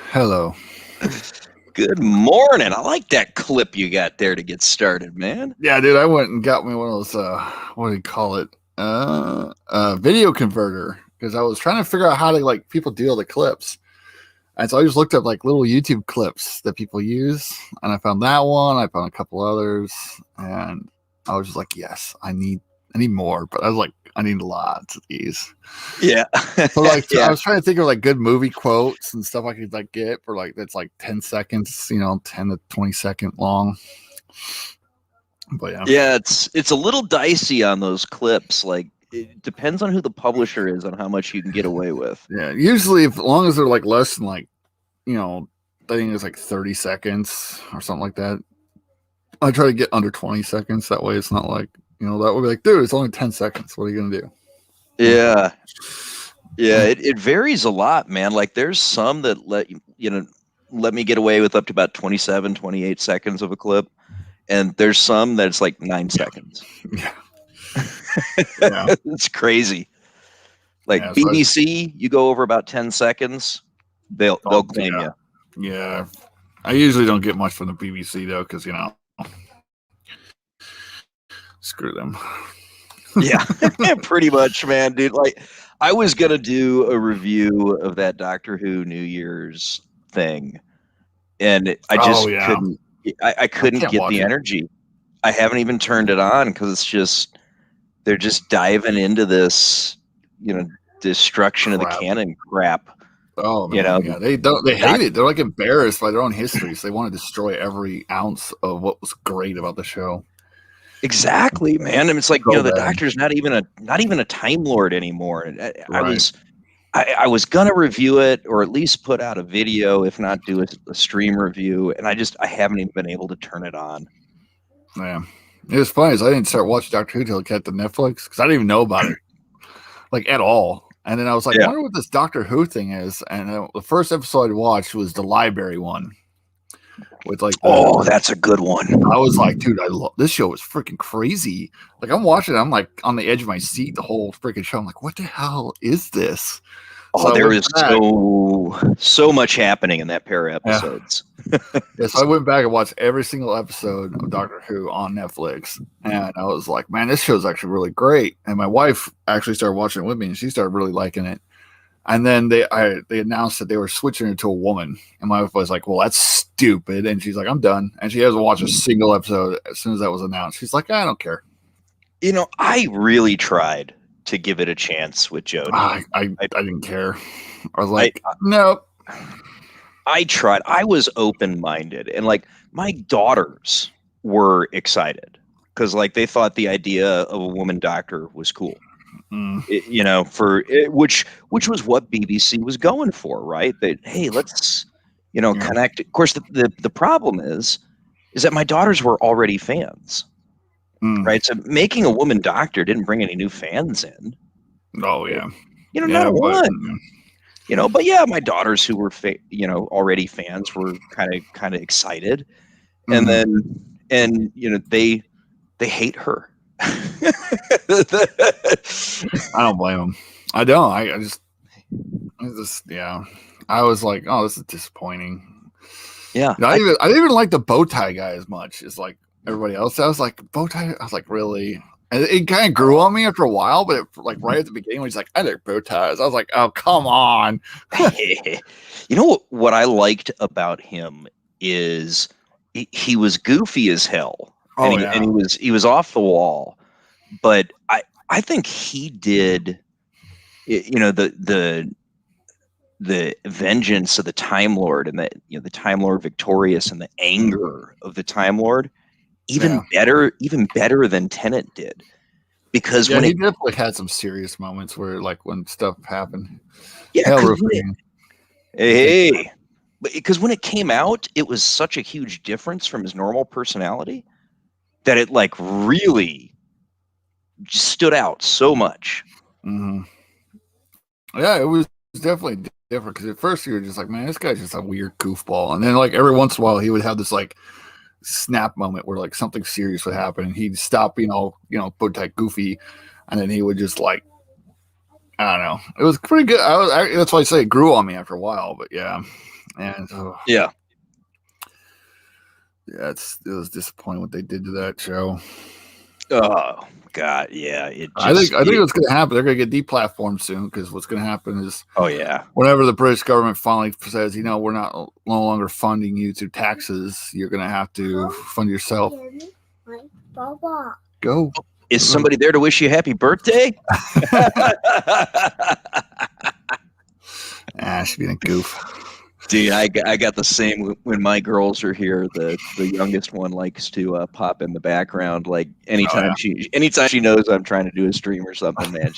Hello. Good morning. I like that clip you got there to get started, man. Yeah, dude, I went and got me one of those what do you call it? Video converter because I was trying to figure out how to like people deal the clips. And so I just looked up like little YouTube clips that people use, and I found that one, I found a couple others, and I was just like, yes, I need more, but I was like, I need lots of these. Yeah. So like I Yeah. was trying to think of like good movie quotes and stuff I could like get for like that's like 10 seconds, 10 to 20-second long. But yeah. Yeah, it's a little dicey on those clips. Like it depends on who the publisher is on how much you can get away with. Yeah. Usually as long as they're like less than like, I think it's like 30 seconds or something like that. I try to get under 20 seconds. That way it's not like, that would be like, dude, it's only 10 seconds. What are you gonna do? Yeah. Yeah, it varies a lot, man. Like there's some that let me get away with up to about 27, 28 seconds of a clip. And there's some that's like 9 seconds. Yeah. Yeah. It's crazy. Like Yeah. So BBC, you go over about 10 seconds, they'll claim you. Yeah. I usually don't get much from the BBC though, because screw them. Yeah, pretty much, man, dude. Like, I was gonna do a review of that Doctor Who New Year's thing, and I just couldn't. I couldn't can't get watch the it. energy. I haven't even turned it on because it's just they're just diving into this, destruction of the Crap. canon crap. Oh man, yeah, they hate it. They're like embarrassed by their own histories. They want to destroy every ounce of what was great about the show. Exactly, man. And it's like, So the bad. Doctor's not even a Time Lord anymore. I Right. I was gonna review it or at least put out a video, if not do a stream review, and I haven't even been able to turn it on. Yeah, it was funny. Is I didn't start watching Doctor Who till it got to Netflix because I didn't even know about it, like at all. And then I was like, I wonder what this Doctor Who thing is. And the first episode I watched was the library one. With like, that's a good one. I was like, dude, this show is freaking crazy. Like I'm watching it, I'm like on the edge of my seat the whole freaking show. I'm like, what the hell is this? Oh, there was so much happening in that pair of episodes. Yeah, so I went back and watched every single episode of Doctor Who on Netflix, and I was like, man, this show's actually really great. And my wife actually started watching it with me, and she started really liking it. And then they announced that they were switching it to a woman, and my wife was like, well, that's stupid. And she's like, I'm done. And she hasn't watched a single episode as soon as that was announced. She's like, I don't care. I really tried to give it a chance with Jodie. I didn't care. I was like, nope. I tried. I was open-minded, and like my daughters were excited because like they thought the idea of a woman doctor was cool. Which was what BBC was going for, right? That hey, let's connect. Of course, the problem is that my daughters were already fans, right? So making a woman doctor didn't bring any new fans in. Oh yeah, not one. But yeah, my daughters who were already fans were kind of excited, and then they hate her. I don't blame them. I don't. I just yeah. I was like, oh, this is disappointing. Yeah, I didn't even like the bow tie guy as much as like everybody else. I was like, bow tie. I was like, really? And it kind of grew on me after a while, but like right at the beginning, when he's like, I like bow ties. I was like, oh, come on. What I liked about him is he was goofy as hell, and he was off the wall. But I think he did, the vengeance of the Time Lord and the Time Lord victorious and the anger of the Time Lord even better than Tennant did, because when he definitely had some serious moments where like when stuff happened. Yeah, because when it came out, it was such a huge difference from his normal personality that it like really just stood out so much. Mm-hmm. Yeah, it was definitely different because at first you were just like, man, this guy's just a weird goofball, and then like every once in a while he would have this like snap moment where like something serious would happen, and he'd stop, bow tie goofy, and then he would just like, I don't know, it was pretty good. That's why I say it grew on me after a while, but yeah. And Yeah. yeah, it was disappointing what they did to that show. Oh God, yeah. I think what's going to happen, they're going to get deplatformed soon, because what's going to happen is, whenever the British government finally says, we're no longer funding you through taxes, you're going to have to fund yourself. Go. Is somebody there to wish you happy birthday? She's being a goof. Dude, I got the same when my girls are here. The youngest one likes to pop in the background, like anytime she knows I'm trying to do a stream or something, man.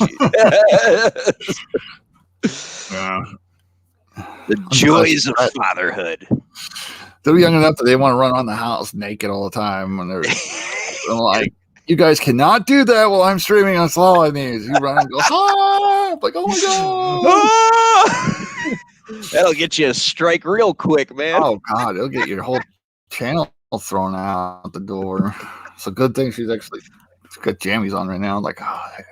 The joys of fatherhood. They're young enough that they want to run around the house naked all the time, and they're like, "You guys cannot do that while I'm streaming on Slaw News." You run and go, "Ah!" I'm like, "Oh my god!" Ah! That'll get you a strike real quick, man. Oh god, it'll get your whole channel thrown out the door. It's a good thing she's got jammies on right now. I'm like, oh my god.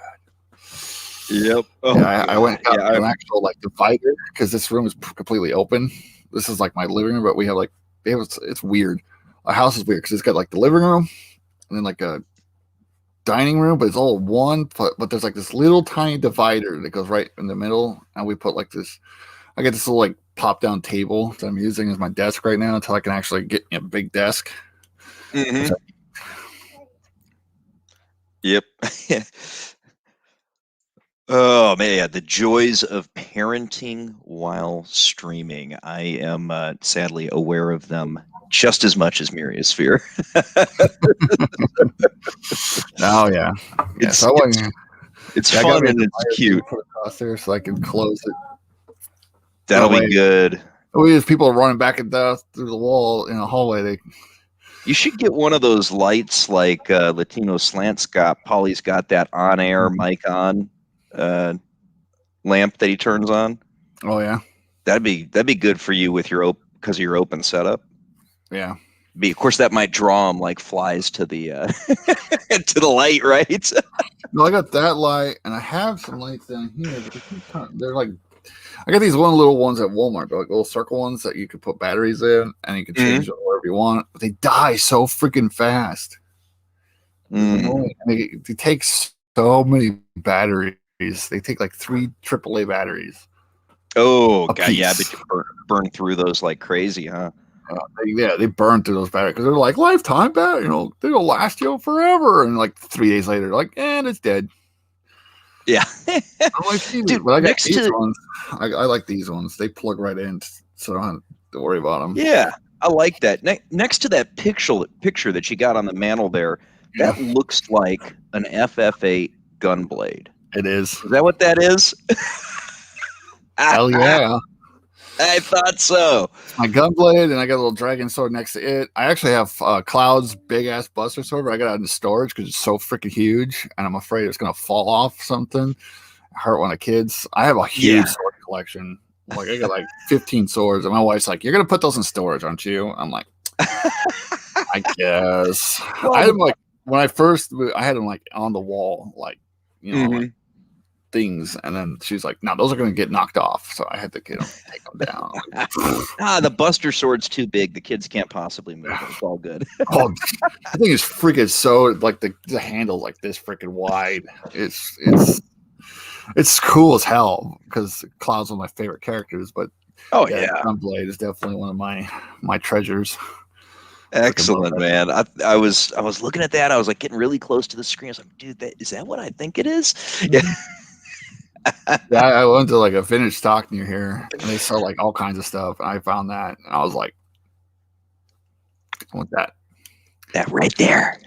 Yep. Oh, yeah, I went and got an actual divider, because this room is completely open. This is like my living room, but we have it's weird. Our house is weird because it's got the living room and then a dining room, but it's all one. But there's this little tiny divider that goes right in the middle, and we put this. I got this little pop down table that I'm using as my desk right now until I can actually get a big desk. Mm-hmm. Yep. Oh man, the joys of parenting while streaming. I am sadly aware of them just as much as Muriosphere. Oh yeah, it's fun and it's cute. Put it across there so I can close it. That'll be good. If people are running back and forth through the wall in a hallway, you should get one of those lights like Latino Slant's got. Paulie's got that on-air mic on lamp that he turns on. Oh yeah, that'd be good for you with your because of your open setup. Yeah. Of course, that might draw them like flies to the to the light, right? No, I got that light, and I have some lights down here. But they're I got these little ones at Walmart. They're little circle ones that you could put batteries in, and you can change them wherever you want. But they die so freaking fast. They take so many batteries. They take 3 AAA batteries. Oh god, yeah, but you burn through those like crazy, huh? They burn through those batteries because they're lifetime battery. They'll last you forever. And 3 days later, and it's dead. Yeah. Dude, but I got these ones. I like these ones. They plug right in, so I don't have to worry about them. Yeah, I like that. Next to that picture that you got on the mantle there, that looks like an FF8 gunblade. It is. Is that what that is? Hell yeah. I thought so. My gunblade, and I got a little dragon sword next to it. I actually have Cloud's big ass Buster sword, but I got it in storage because it's so freaking huge, and I'm afraid it's gonna fall off something. Hurt one of the kids. I have a huge sword collection. I got 15 swords, and my wife's like, "You're gonna put those in storage, aren't you?" I'm like, "I guess." Well, I had them when I first, I had them on the wall, things, and then she's like, "No, those are going to get knocked off," so I had to take them down. The Buster sword's too big. The kids can't possibly move it. It's all good. I think it's freaking so the handle's this freaking wide. It's cool as hell because Cloud's one of my favorite characters. But Gunblade is definitely one of my treasures. Excellent, man. I was looking at that. I was getting really close to the screen. I was like, dude, is that what I think it is? Yeah. Yeah, I went to a vintage stock near here, and they sell all kinds of stuff. And I found that, and I was like, "I want that." That right there.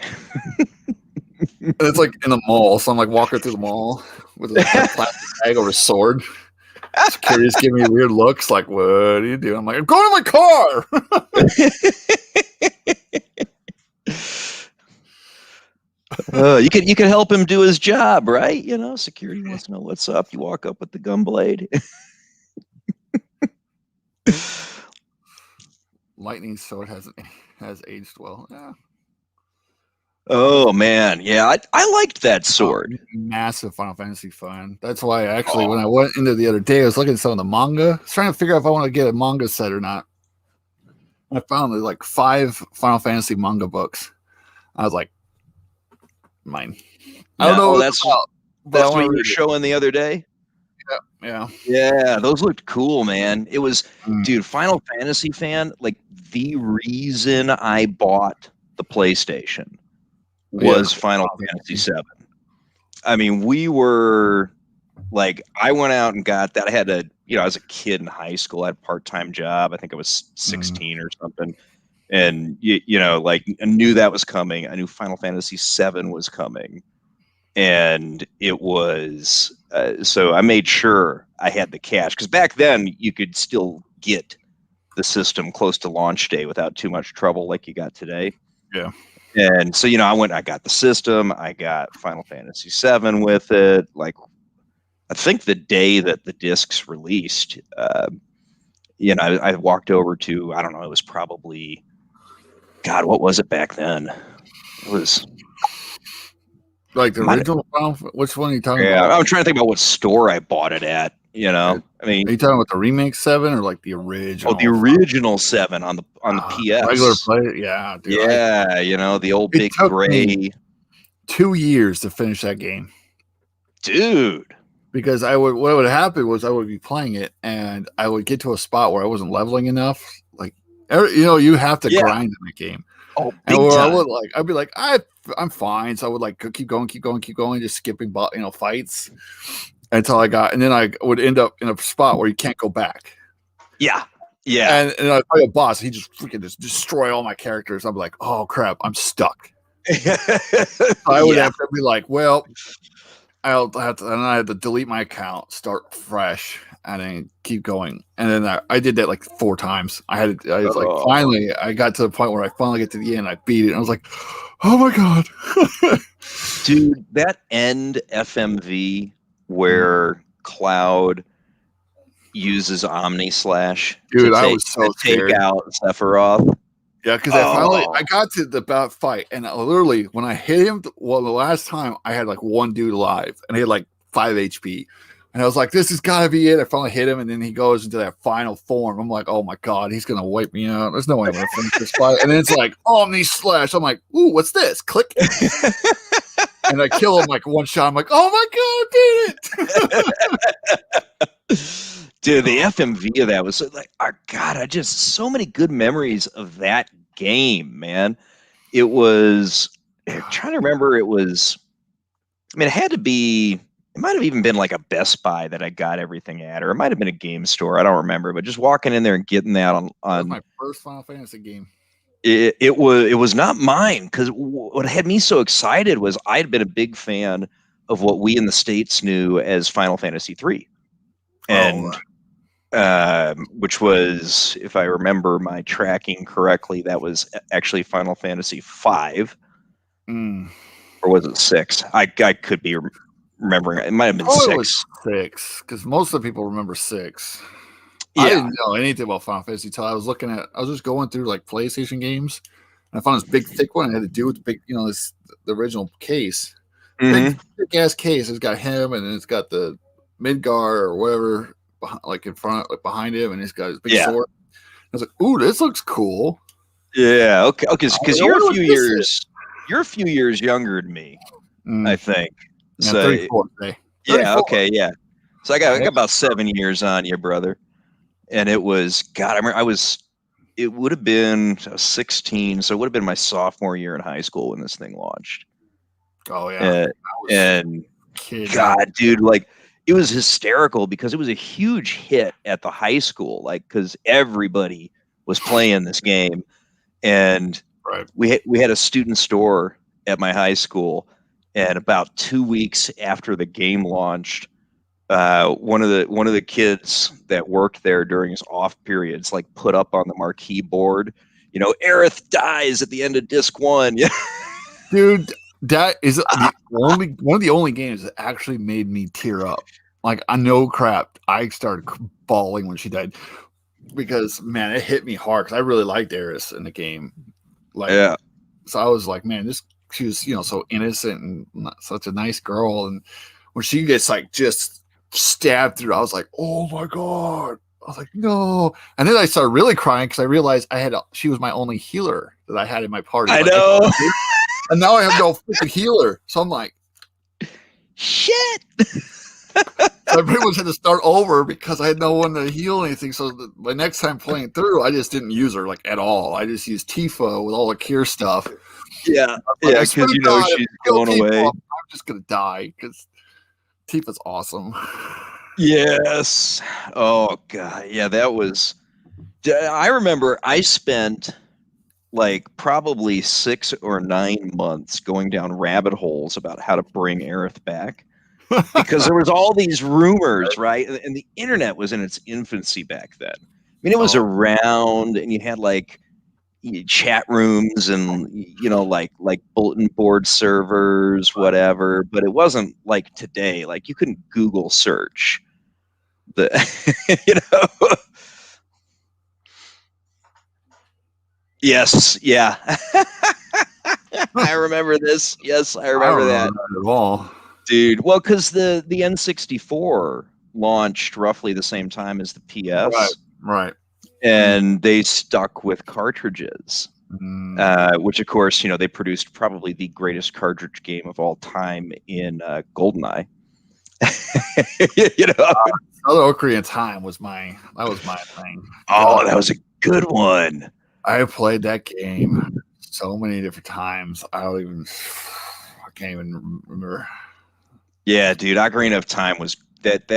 And it's in the mall, so I'm walking through the mall with a plastic bag over a sword. Security's giving me weird looks, what do you do? I'm like, I'm going to my car. You could help him do his job, right? Security wants to know what's up. You walk up with the gunblade. Lightning sword has aged well. Yeah. Oh man, yeah, I liked that sword. Massive Final Fantasy fan. That's why when I went into the other day, I was looking at some of the manga. I was trying to figure out if I want to get a manga set or not. I found like 5 Final Fantasy manga books. I was like, mine. I don't know Oh, what it's about, but I that's what want you to were read it. showing the other day. Yeah. Yeah, those looked cool, man. It was, Mm. dude, Final Fantasy fan. Like the reason I bought the PlayStation was Final Fantasy VII. I mean, we were like, I went out and got that. I had a, I was a kid in high school. I had a part-time job. I think I was 16 or something. And, like I knew that was coming. I knew Final Fantasy VII was coming. And it was, so I made sure I had the cash. Because back then, you could still get the system close to launch day without too much trouble like you got today. Yeah. And so, I got the system. I got Final Fantasy VII with it. Like, I think the day that the discs released, I walked over to, I don't know, it was probably, God, what was it back then? It was like the original Final. Which one are you talking yeah, about? I'm trying to think about what store I bought it at. I mean, are you talking about the remake 7 or like the original? Oh, the original 7 on the PS. Regular play, yeah, dude. Yeah, the old big gray. 2 years to finish that game, dude. Because what would happen was I would be playing it and I would get to a spot where I wasn't leveling enough. Like, you have to grind in the game. Oh, big time. I'd be like, I'm fine. So I would like keep going, just skipping, fights until I got, and then I would end up in a spot where you can't go back. Yeah. And I'd play a boss. He just freaking destroy all my characters. I'm like, oh crap, I'm stuck. I would have to be like, well, I had to delete my account, start fresh, and then keep going. And then I did that like 4 times. Finally, I got to the point where I finally get to the end. I beat it. And I was like, oh my God. Dude, that end FMV where Cloud uses Omni Slash to take out Sephiroth. Yeah, because I got to the fight, and literally when I hit him, the last time I had like 1 dude alive, and he had like 5 HP, and I was like, "This has got to be it." I finally hit him, and then he goes into that final form. I'm like, "Oh my God, he's gonna wipe me out. There's no way I'm gonna finish this fight." And then it's like Omni Slash. I'm like, "Ooh, what's this?" Click, and I kill him like 1 shot. I'm like, "Oh my God, did it!" Dude, the FMV of that was like, oh God, I just so many good memories of that game, man. It was, I'm trying to remember, it had to be, it might have even been like a Best Buy that I got everything at, or it might have been a game store. I don't remember, but just walking in there and getting that on that was my first Final Fantasy game. It was not mine, because what had me so excited was I'd been a big fan of what we in the States knew as Final Fantasy III. And which was, if I remember my tracking correctly, that was actually Final Fantasy V, or was it 6? I could be remembering. It might have been 6. It was 6, because most of the people remember 6. Yeah. I didn't know anything about Final Fantasy until I was just going through like PlayStation games, and I found this big thick one. I had to do with the big, the original case, big ass case. It's got him, and then it's got the Midgar or whatever, like in front, like behind him, and he's got his big sword. I was like, "Ooh, this looks cool." Yeah, okay, because you're a few years younger than me, I think. Yeah, so 34 today. Yeah, okay, yeah. So I got about 7 years on you, brother. And it was, God, I remember it would have been, I was 16, so it would have been my sophomore year in high school when this thing launched. Oh yeah, and God, dude, like, it was hysterical because it was a huge hit at the high school, like, because everybody was playing this game, and we had a student store at my high school, and about 2 weeks after the game launched, one of the kids that worked there during his off periods, like, put up on the marquee board, Aerith dies at the end of disc 1. Yeah, dude. That is one of the only games that actually made me tear up. Like, I know crap. I started bawling when she died because, man, it hit me hard because I really liked Aerith in the game. Like, yeah. So I was like, man, she was, so innocent and such a nice girl. And when she gets like just stabbed through, I was like, oh my God. was like, no. And then I started really crying because I realized she was my only healer that I had in my party. I Like, know. and now I have no freaking healer. So I'm like, shit. so I pretty much had to start over because I had no one to heal anything. So my next time playing through, I just didn't use her like at all. I just used Tifa with all the cure stuff. Yeah, like, yeah, because you know she's going away. I'm just gonna die because Tifa's awesome. Yes. Oh god. Yeah, that was. I remember I spent like probably 6 or 9 months going down rabbit holes about how to bring Aerith back because there was all these rumors, right? And the internet was in its infancy back then. I mean, it was around, and you had like chat rooms and like bulletin board servers, whatever. But it wasn't like today. Like you couldn't Google search the, you know. Yes, yeah. I remember this. Yes, I remember that. At all. Dude, well, because the N64 launched roughly the same time as the PS. Right. And they stuck with cartridges, which, of course, they produced probably the greatest cartridge game of all time in GoldenEye. Other Ocarina of Time was my thing. Oh, that was a good one. I played that game so many different times. I can't even remember. Yeah, dude, Ocarina of Time was that.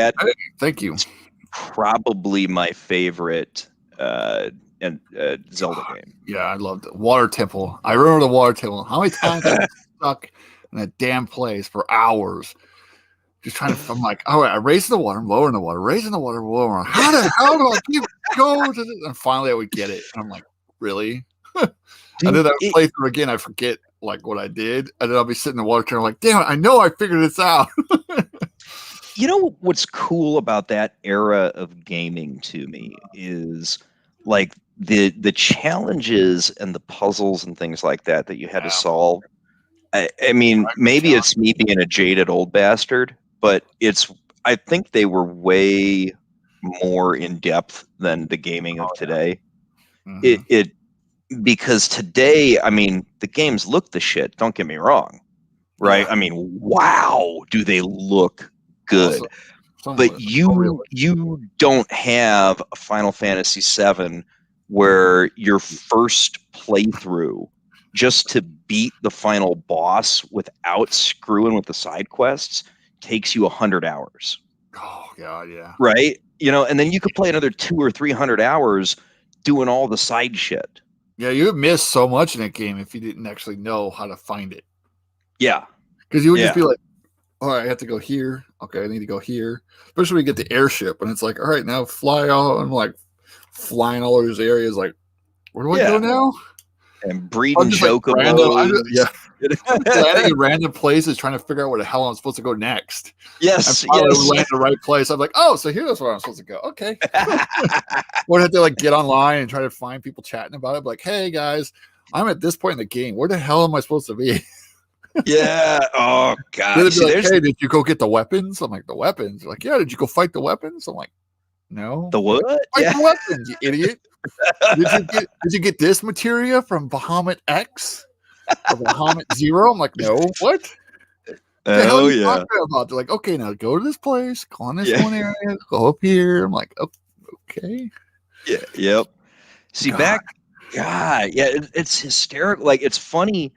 Thank you. Probably my favorite Zelda game. Yeah, I loved it. Water Temple. I remember the Water Temple. How many times I was stuck in that damn place for hours, just trying to. I'm like, all right, I raise the water, I'm lowering the water, raising the water, lowering. How the hell do I keep going to this? And finally, I would get it. And I'm like, really? Dude, and then I would play through again. I forget like what I did, and then I'll be sitting in the water tank. I'm like, damn it, I know I figured this out. You know what's cool about that era of gaming to me is like the challenges and the puzzles and things like that you had to solve. I mean, maybe it's me being a jaded old bastard, but I think they were way more in depth than the gaming of today. Mm-hmm. Because today, I mean, the games look the shit. Don't get me wrong, right? Yeah. I mean, wow, do they look good? But you don't have a Final Fantasy VII where your first playthrough just to beat the final boss without screwing with the side quests takes you 100 hours. Oh god, yeah. Right? And then you could play another 200 or 300 hours doing all the side shit. Yeah, you would miss so much in that game if you didn't actually know how to find it. Yeah. Because you would just be like, all right, I have to go here. Okay, I need to go here. Especially when you get the airship and it's like, all right, now fly out. I'm like flying all over these areas. Like, where do I go now? And breeding chocobos. Landing in random places, trying to figure out where the hell I'm supposed to go next. Yes, land in the right place. I'm like, oh, so here's where I'm supposed to go. Okay. Or have to like get online and try to find people chatting about it. Like, hey guys, I'm at this point in the game. Where the hell am I supposed to be? Yeah. Oh god. They'd be like, hey, did you go get the weapons? I'm like, the weapons? They're like, yeah. Did you go fight the weapons? I'm like, no. The what? Fight the weapons, you idiot. Did you get this materia from Bahamut X or Bahamut Zero? I'm like, no. What? The hell are you talking about? They're like, okay, now go to this place, go on this one area, go up here. I'm like, oh, okay. Yeah. Yep. See, it's hysterical. Like, it's funny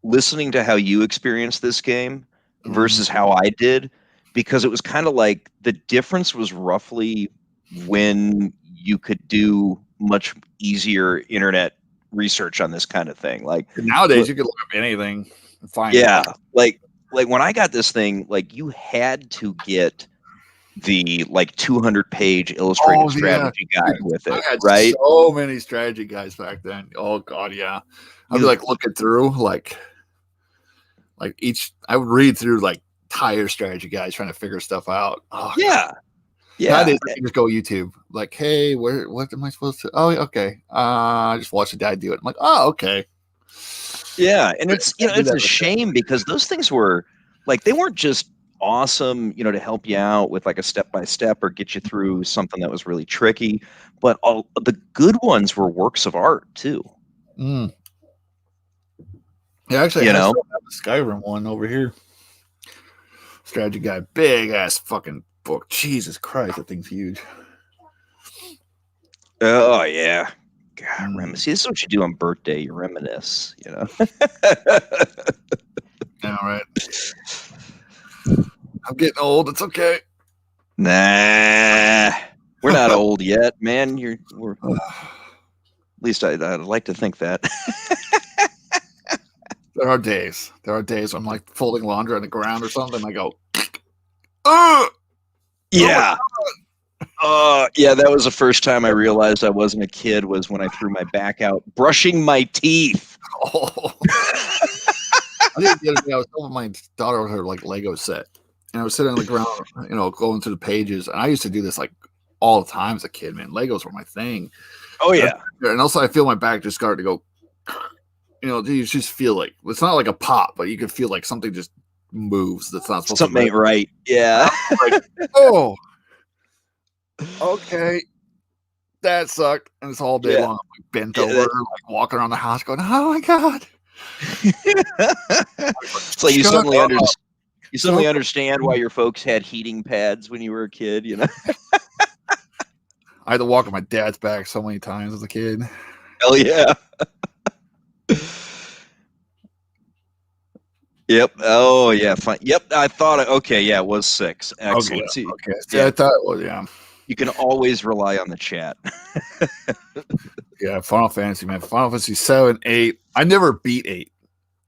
listening to how you experienced this game versus how I did, because it was kind of like the difference was roughly when you could do much easier internet research on this kind of thing. Like nowadays, you could look up anything and find. Yeah, like when I got this thing, like you had to get the 200-page illustrated strategy guide with it, right? So many strategy guides back then. Oh god, yeah. I'd be like looking through like I would read through like entire strategy guides trying to figure stuff out. Oh, yeah. God. Yeah, nowadays I can just go YouTube. Like, hey, what am I supposed to? Oh, okay. I just watch the guy do it. I'm like, oh, okay. Yeah, and it's it's a shame because those things were like they weren't just awesome, to help you out with like a step-by-step or get you through something that was really tricky. But all the good ones were works of art too. Mm. Yeah, actually, I still have the Skyrim one over here. Strategy guide, big ass fucking book. Jesus Christ, that thing's huge. Oh yeah. God, reminisce. This is what you do on birthday. You reminisce, Yeah, right. I'm getting old. It's okay. Nah, we're not old yet, man. We're at least I'd like to think that. There are days. There are days when I'm like folding laundry on the ground or something. And I go, ugh! Yeah. Yeah, that was the first time I realized I wasn't a kid, was when I threw my back out brushing my teeth. Oh. I think the other day I was helping my daughter with her like Lego set. And I was sitting on the ground, going through the pages. And I used to do this like all the time as a kid, man. Legos were my thing. Oh, yeah. And also I feel my back just started to go, you just feel like, it's not like a pop, but you can feel like something just moves. That's not supposed something to ain't right. Yeah. Like, oh, okay. That sucked. And it's all day long. I'm like bent over, like walking around the house going, oh my God. It's like you suddenly understand why your folks had heating pads when you were a kid, I had to walk on my dad's back so many times as a kid. Hell yeah. Yep. Oh yeah. Fine. Yep. I thought. Okay. Yeah. It was 6. Excellent. Okay. Yeah. I thought it was. Yeah. You can always rely on the chat. Yeah. Final Fantasy, man. Final Fantasy 7, 8. I never beat 8.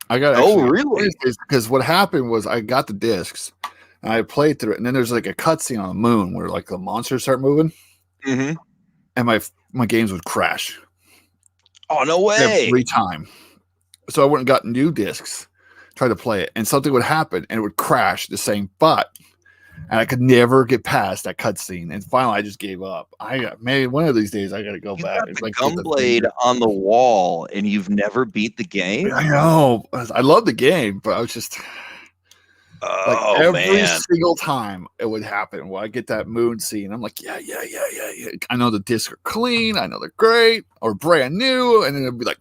I got. Really? Because what happened was I got the discs and I played through it, and then there's like a cutscene on the moon where like the monsters start moving, and my games would crash. Oh no way! Every time. So I went and got new discs, tried to play it, and something would happen and it would crash the same but, and I could never get past that cutscene. And finally, I just gave up. Maybe one of these days I got to go back. Got the Gunblade on the wall, and you've never beat the game. I know. I love the game, but I was just every single time it would happen. Well, I get that moon scene. I'm like, yeah. I know the discs are clean. I know they're great or brand new, and then it'd be like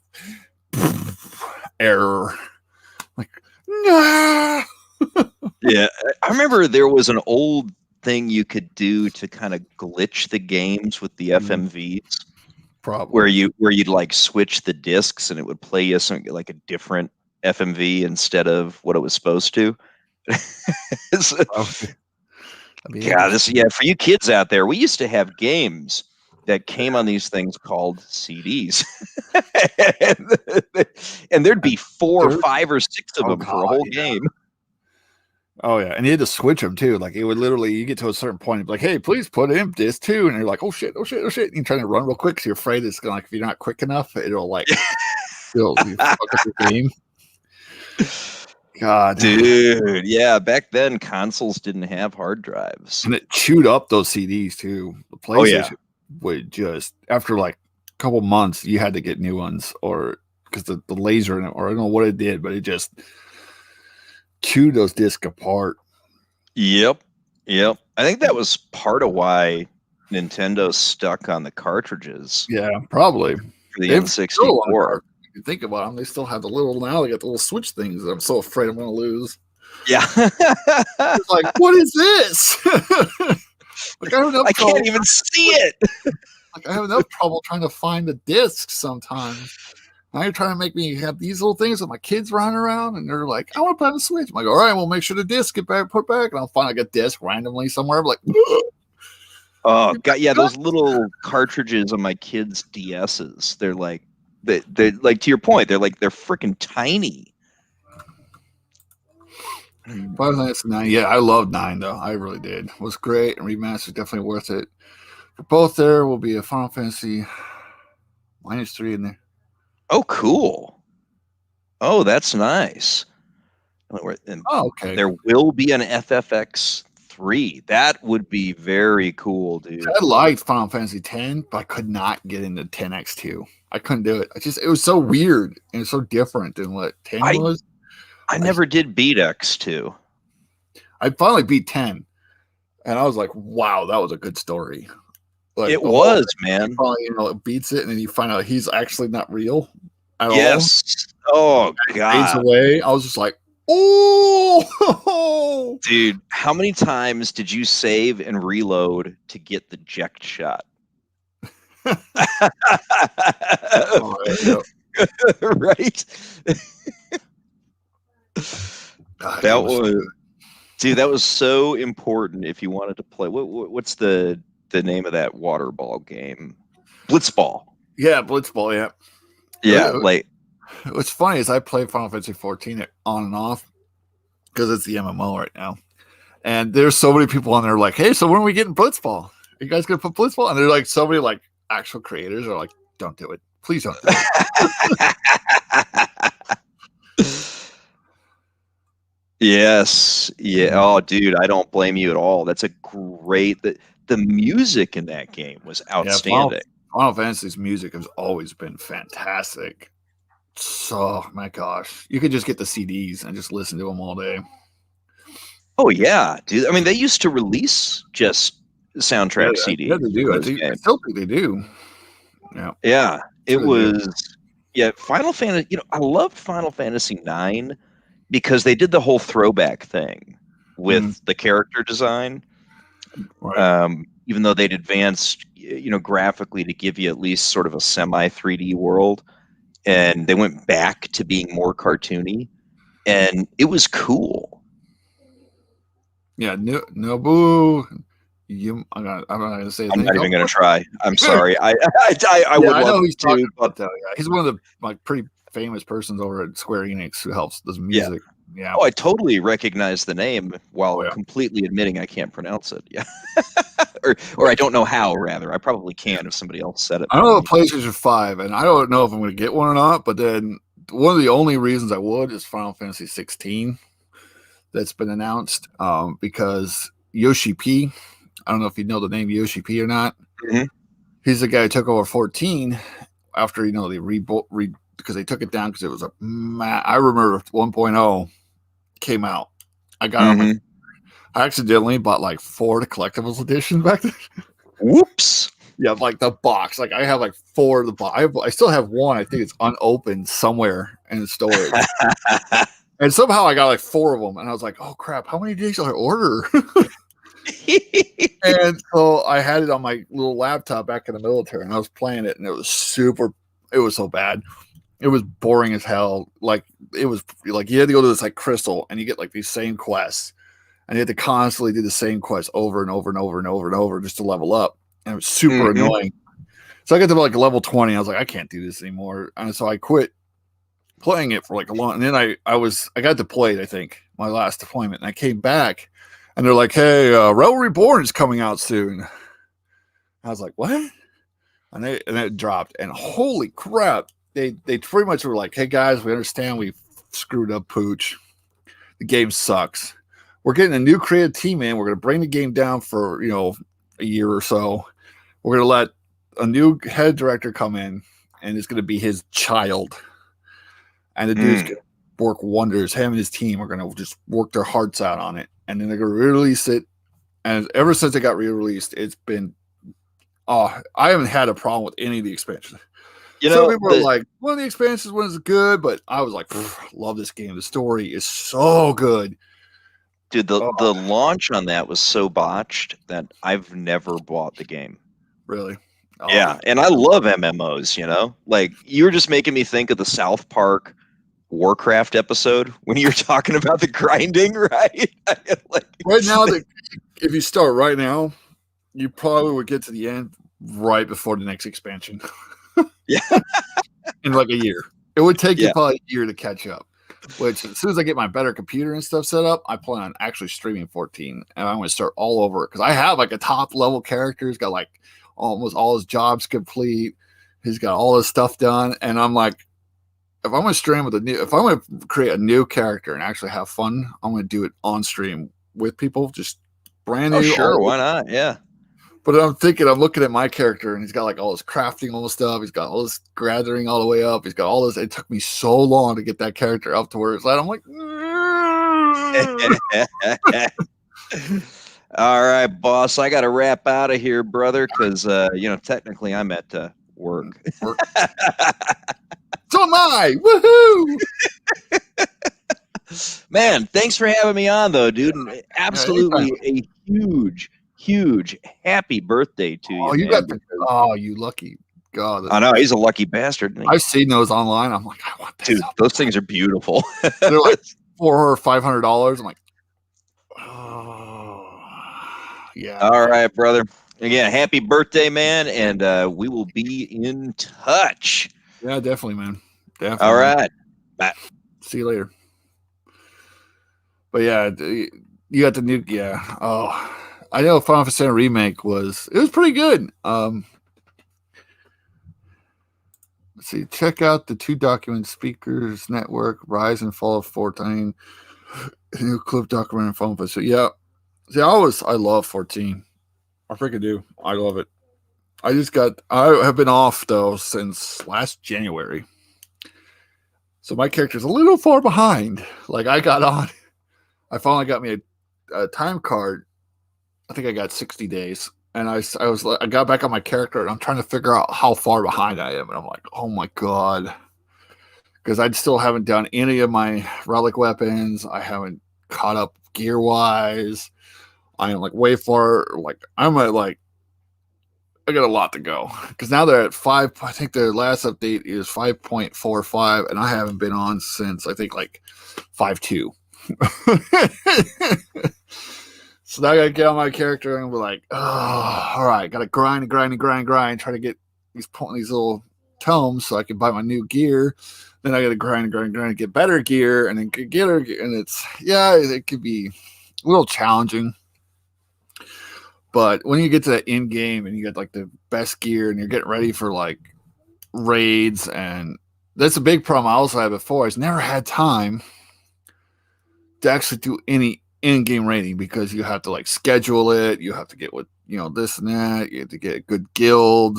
error. Like, nah. Yeah, I remember there was an old thing you could do to kind of glitch the games with the FMVs. Probably. Where you'd like switch the discs and it would play you something like a different FMV instead of what it was supposed to. For you kids out there, we used to have games that came on these things called CDs, and there'd be 4 or 5 or 6 of them for a whole game. Oh yeah, and you had to switch them too. Like it would literally, you get to a certain point, and be like, "Hey, please put in this too," and you're like, "Oh shit!" And you're trying to run real quick because you're afraid it's gonna, like, if you're not quick enough, it'll like fuck up your game. God, dude, yeah. Back then, consoles didn't have hard drives, and it chewed up those CDs too. The PlayStation would just, after like a couple months, you had to get new ones, or because the laser in it, or I don't know what it did, but it just chewed those discs apart. Yep. I think that was part of why Nintendo stuck on the cartridges. Yeah, probably for the N64. You think about them, they still have the little, now they got the little switch things that I'm so afraid I'm going to lose. Yeah. It's like, what is this? Like, I can't even see it. Like, I have enough trouble trying to find the discs sometimes. Now you're trying to make me have these little things with my kids running around, and they're like, I want to put on the Switch. I'm like, all right, we'll make sure the disc get back, put back, and I'll find like a disc randomly somewhere. I'm like, oh god, yeah, those little cartridges on my kids' DSs. They're like, they're like, to your point, they're freaking tiny. Final Fantasy 9, yeah, I loved 9 though. I really did. It was great, and remaster definitely worth it. For both, there will be a Final Fantasy -3 in there. Oh, cool. Oh, that's nice. Okay. There will be an FFX3. That would be very cool, dude. I liked Final Fantasy X, but I could not get into 10X2. I couldn't do it. It was so weird and it's so different than what 10 was. I never did beat X2. I finally beat 10, and I was like, wow, that was a good story. Like, It was, he man. finally, beats it, and then you find out he's actually not real at all. Yes. Oh Fades God, away. I was just like, oh, dude, how many times did you save and reload to get the eject shot? Oh, yeah. Right? God, That was so was, good. dude, that was so important if you wanted to play. What's the name of that water ball game? Blitzball. Yeah, Blitzball. Yeah, Yeah, like what's funny is I play Final Fantasy 14 on and off because it's the MMO right now, and there's so many people on there like, hey, so when are we getting Blitzball? Are you guys gonna put Blitzball? And they're like, so many like actual creators are like, don't do it, please don't do it. Yes. Yeah. Oh, dude, I don't blame you at all. That's a great. The music in that game was Yeah, outstanding. Final Fantasy's music has always been fantastic. So, my gosh, you could just get the CDs and just listen to them all day. Oh yeah, dude. I mean, they used to release just soundtrack CDs. Yeah, they do. for I those games. still think they do. Yeah. Yeah, it Sure they do. was. Yeah, Final Fantasy. I loved Final Fantasy IX because they did the whole throwback thing with the character design. Right. Even though they'd advanced, graphically to give you at least sort of a semi 3D world, and they went back to being more cartoony, and it was cool. Yeah, Nobu. I'm not gonna say. I'm not even gonna try. I'm sorry. I would I know love he's to, talking but about that. Yeah. He's one of the like pretty famous persons over at Square Enix who helps does music. Yeah. oh, I totally recognize the name while Oh, yeah. completely admitting I can't pronounce it. Yeah, or I don't know how. Rather, I probably can if somebody else said it. I don't have a PlayStation 5, and I don't know if I'm going to get one or not. But then one of the only reasons I would is Final Fantasy 16 that's been announced because Yoshi P. I don't know if you know the name Yoshi P or not. Mhm. He's the guy who took over 14 after they because they took it down because it was I remember 1.0 came out. I got on Mhm. I accidentally bought like 4 collectibles editions back then. Whoops. Yeah, like the box. Like I have like 4 of the box. I still have one. I think it's unopened somewhere in storage. And somehow I got like 4 of them, and I was like, "Oh crap! How many days did I order?" And so I had it on my little laptop back in the military, and I was playing it, and it was so bad. It was boring as hell. Like it was like you had to go to this like crystal, and you get like these same quests, and you had to constantly do the same quest over and over and over and over and over just to level up, and it was super annoying. So I got to like level 20. I was like, I can't do this anymore, and so I quit playing it for like a long. And then I got deployed. I think my last deployment, and I came back, and they're like, "Hey, Realm Reborn is coming out soon." I was like, "What?" And it dropped, and holy crap! They pretty much were like, "Hey guys, we understand we screwed up pooch. The game sucks. We're getting a new creative team in. We're going to bring the game down for a year or so. We're going to let a new head director come in, and it's going to be his child. And the dude's going to work wonders. Him and his team are going to just work their hearts out on it, and then they're going to re-release it. And ever since it got re-released, it's been I haven't had a problem with any of the expansions. Some people are like, one of the expansions was good, but I was like, love this game. The story is so good. Dude, the launch on that was so botched that I've never bought the game. Really? Oh. Yeah, and I love MMOs, Like, you were just making me think of the South Park Warcraft episode when you're talking about the grinding, right? Right now, if you start right now, you probably would get to the end right before the next expansion. Yeah. In like a year. It would take you probably a year to catch up. Which, as soon as I get my better computer and stuff set up, I plan on actually streaming 14, and I'm going to start all over because I have like a top level character. He's got like almost all his jobs complete. He's got all his stuff done, and I'm like, if I'm going to stream if I'm going to create a new character and actually have fun, I'm going to do it on stream with people, just brand new. Oh, sure, why not? Yeah. But I'm looking at my character, and he's got like all this crafting, all this stuff. He's got all this gathering all the way up. He's got all this. It took me so long to get that character up to where it's like, I'm like, All right, boss. I got to wrap out of here, brother, because technically I'm at work. So am I. Woohoo! Man, thanks for having me on, though, dude. And absolutely a huge happy birthday to you, you man. you lucky God. I know he's a lucky bastard. I've seen those online. I'm like, I want this. Dude, those things are beautiful. They're like $400 or $500. I'm like, oh, yeah. All right, brother. Again, happy birthday, man, and we will be in touch. Yeah, definitely, man. Definitely. All right. Bye. See you later. But yeah, you got the new, yeah. Oh, I know Final Fantasy Remake was pretty good. Let's see. Check out the 2 document speakers network, Rise and Fall of 14, new clip document and Final Fantasy. Yeah. See, I love 14. I freaking do. I love it. I have been off though since last January. So my character's a little far behind. Like I finally got me a time card. I think I got 60 days. And I got back on my character and I'm trying to figure out how far behind I am. And I'm like, oh my God. Because I still haven't done any of my relic weapons. I haven't caught up gear wise. I am like way far. Like I'm at like, I got a lot to go. Because now they're at 5. I think their last update is 5.45. And I haven't been on since I think like 5.2. So now I gotta get on my character and be like, oh, all right, gotta grind, try to get these little tomes so I can buy my new gear. Then I gotta grind, get better gear, and then get her. And it could be a little challenging. But when you get to the end game and you get like the best gear and you're getting ready for like raids, and that's a big problem I also had before. I've never had time to actually do any in-game rating because you have to like schedule it. You have to get this and that. You have to get a good guild.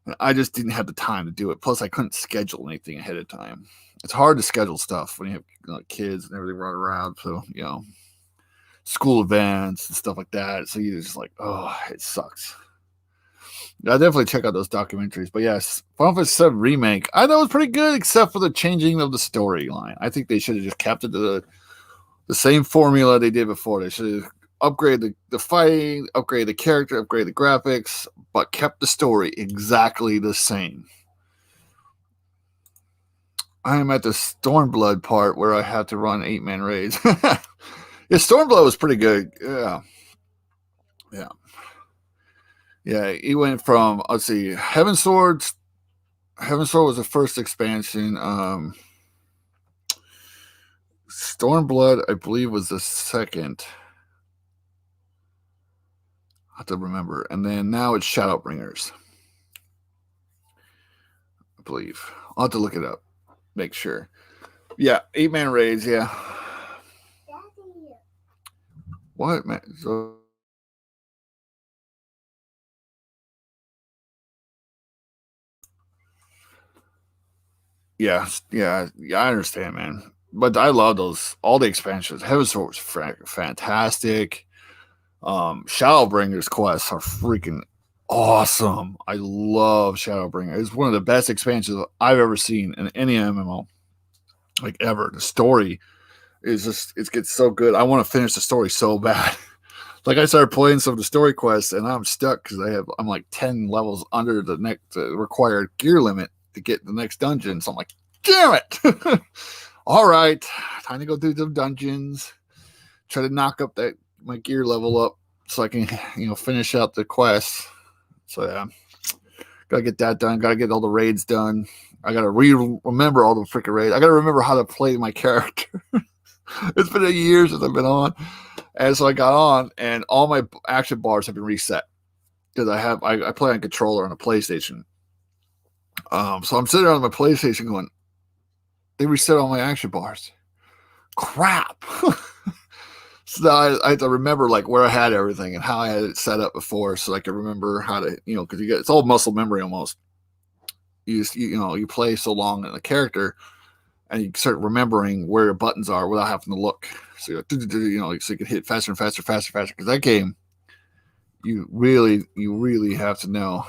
And I just didn't have the time to do it. Plus, I couldn't schedule anything ahead of time. It's hard to schedule stuff when you have kids and everything running around. So school events and stuff like that. So you're just like, oh, it sucks. I definitely check out those documentaries. But yes, Final Fantasy VII Remake, I thought it was pretty good, except for the changing of the storyline. I think they should have just kept it to the same formula they did before. They should have upgraded the fighting, upgraded the character, upgraded the graphics, but kept the story exactly the same. I am at the Stormblood part where I have to run 8-man raids. Yeah, Stormblood was pretty good. Yeah, he went from, let's see, Heaven's Sword was the first expansion. Stormblood, I believe, was the second. I have to remember. And then now it's Shadowbringers, I believe. I'll have to look it up. Make sure. Yeah, 8-man raids, yeah. Daddy. What, man? So yeah, I understand, man. But I love those, all the expansions. Heaven's Sword was fantastic. Shadowbringers quests are freaking awesome. I love Shadowbringer. It's one of the best expansions I've ever seen in any MMO, like ever. The story is just, it gets so good. I want to finish the story so bad. Like I started playing some of the story quests and I'm stuck because I'm like 10 levels under the next required gear limit to get the next dungeon. So I'm like, damn it. All right, time to go do some dungeons. Try to knock up my gear level up so I can, finish out the quest. So yeah, gotta get that done. Gotta get all the raids done. I gotta remember all the freaking raids. I gotta remember how to play my character. It's been a year since I've been on, and so I got on, and all my action bars have been reset because I play on controller on a PlayStation. So I'm sitting on my PlayStation going, they reset all my action bars. Crap. So now I have to remember like where I had everything and how I had it set up before, so I can remember how to, because it's all muscle memory almost. You play so long in the character, and you start remembering where your buttons are without having to look. So so you can hit faster and faster, faster, faster. Because that game, you really have to know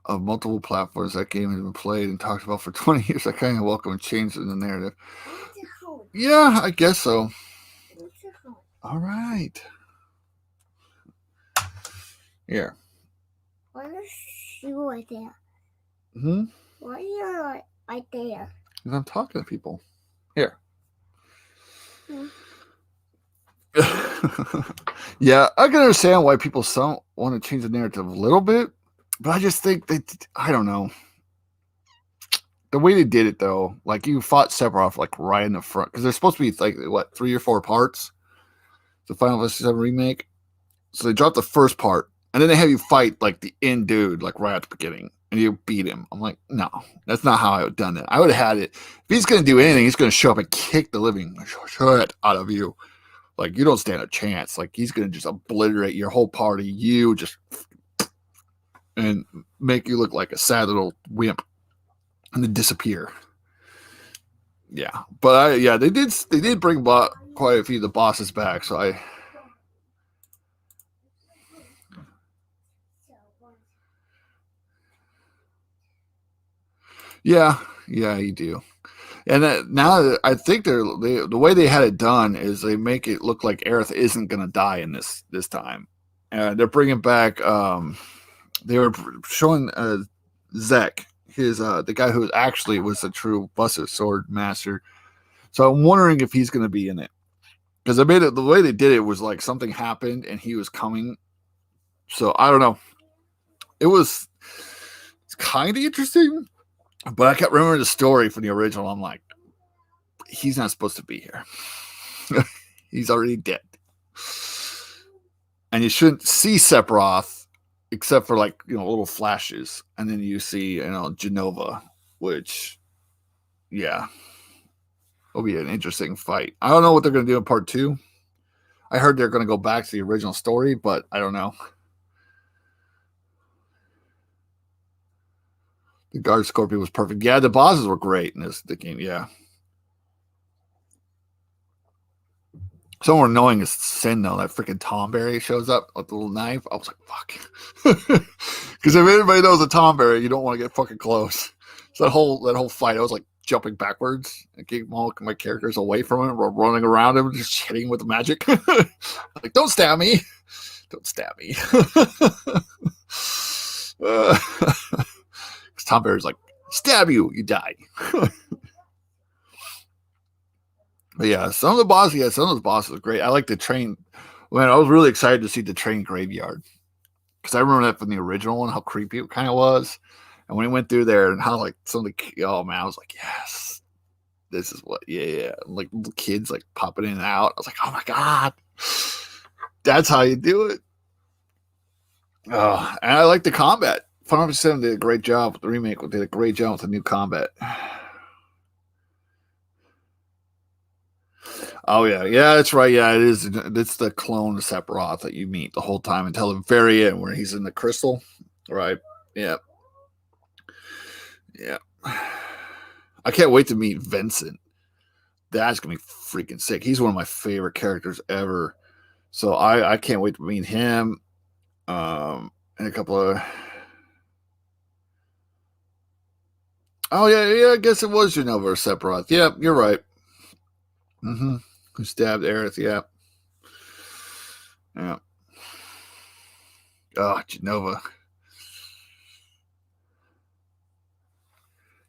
of multiple platforms. That game has been played and talked about for 20 years. I kind of welcome and change in the narrative. Yeah, I guess so. All right. Here. What is you right there? What are you right there? Because I'm talking to people. Here. Yeah, I can understand why people want to change the narrative a little bit, but I just think I don't know. The way they did it, though, like you fought Sephiroth like right in the front, because there's supposed to be like what 3 or 4 parts, the Final Fantasy VII remake. So they dropped the first part, and then they have you fight like the end dude, like right at the beginning, and you beat him. I'm like, no, that's not how I would have done it. I would have had it. If he's gonna do anything, he's gonna show up and kick the living shit out of you. Like you don't stand a chance. Like he's gonna just obliterate your whole party. You just and make you look like a sad little wimp, and then disappear. Yeah, but they did bring quite a few of the bosses back. So yeah, you do. And now I think the way they had it done is they make it look like Aerith isn't going to die in this time. And they're bringing back. They were showing Zek, the guy who actually was a true Buster Sword master. So I'm wondering if he's going to be in it, because they made it the way they did it was like something happened and he was coming. So I don't know. It's kind of interesting. But I kept remembering the story from the original. I'm like, he's not supposed to be here. He's already dead. And you shouldn't see Sephiroth except for like, little flashes. And then you see, Jenova, which, yeah, will be an interesting fight. I don't know what they're going to do in part 2. I heard they're going to go back to the original story, but I don't know. The Guard Scorpion was perfect. Yeah, the bosses were great in the game. Yeah. So more annoying is Sin, though. That freaking Tomberry shows up with the little knife. I was like, fuck. Because if anybody knows a Tomberry, you don't want to get fucking close. So that whole fight, I was like jumping backwards and keeping all my characters away from him, or running around him, just hitting with the magic. Like, don't stab me. Don't stab me. Tomberry's like, stab you, you die. But yeah, some of the bosses are great. I like the train. Man, I was really excited to see the train graveyard, because I remember that from the original one, how creepy it kind of was. And when we went through there and how like oh man, I was like, yes, this is what, yeah. Like little kids like popping in and out. I was like, oh my god, that's how you do it. Oh, and I like the combat. Final Fantasy VII did a great job with the remake. Did a great job with the new combat. Oh yeah, that's right. Yeah, it is. It's the clone of Sephiroth that you meet the whole time until the very end, where he's in the crystal. Right. Yeah. I can't wait to meet Vincent. That's gonna be freaking sick. He's one of my favorite characters ever. So I can't wait to meet him. And a couple of. Oh yeah. I guess it was Jenova or Sephiroth. Yeah, you're right. Mm-hmm. Who stabbed Aerith? Yeah. Oh, Jenova.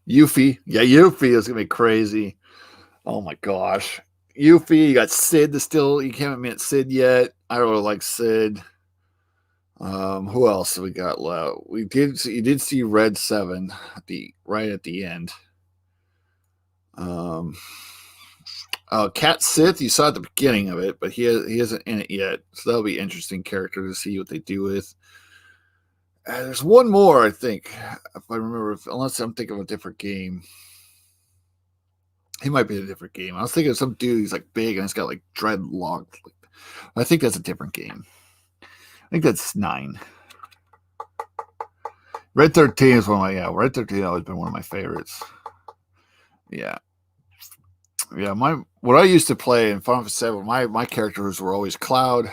Yuffie. Yeah, Yuffie is gonna be crazy. Oh my gosh. Yuffie, you got Sid you haven't met Sid yet. I don't really like Sid. Who else we got left? You did see Red 7 right at the end. Cat Sith, you saw at the beginning of it, but he isn't in it yet. So that'll be an interesting character to see what they do with. There's one more, I think, if I remember, unless I'm thinking of a different game. He might be a different game. I was thinking of some dude who's like big and he's got like dreadlocks. I think that's a different game. I think that's 9. Red 13 is one of my Red 13 has always been one of my favorites. Yeah. Yeah, what I used to play in Final Fantasy VII, my characters were always Cloud.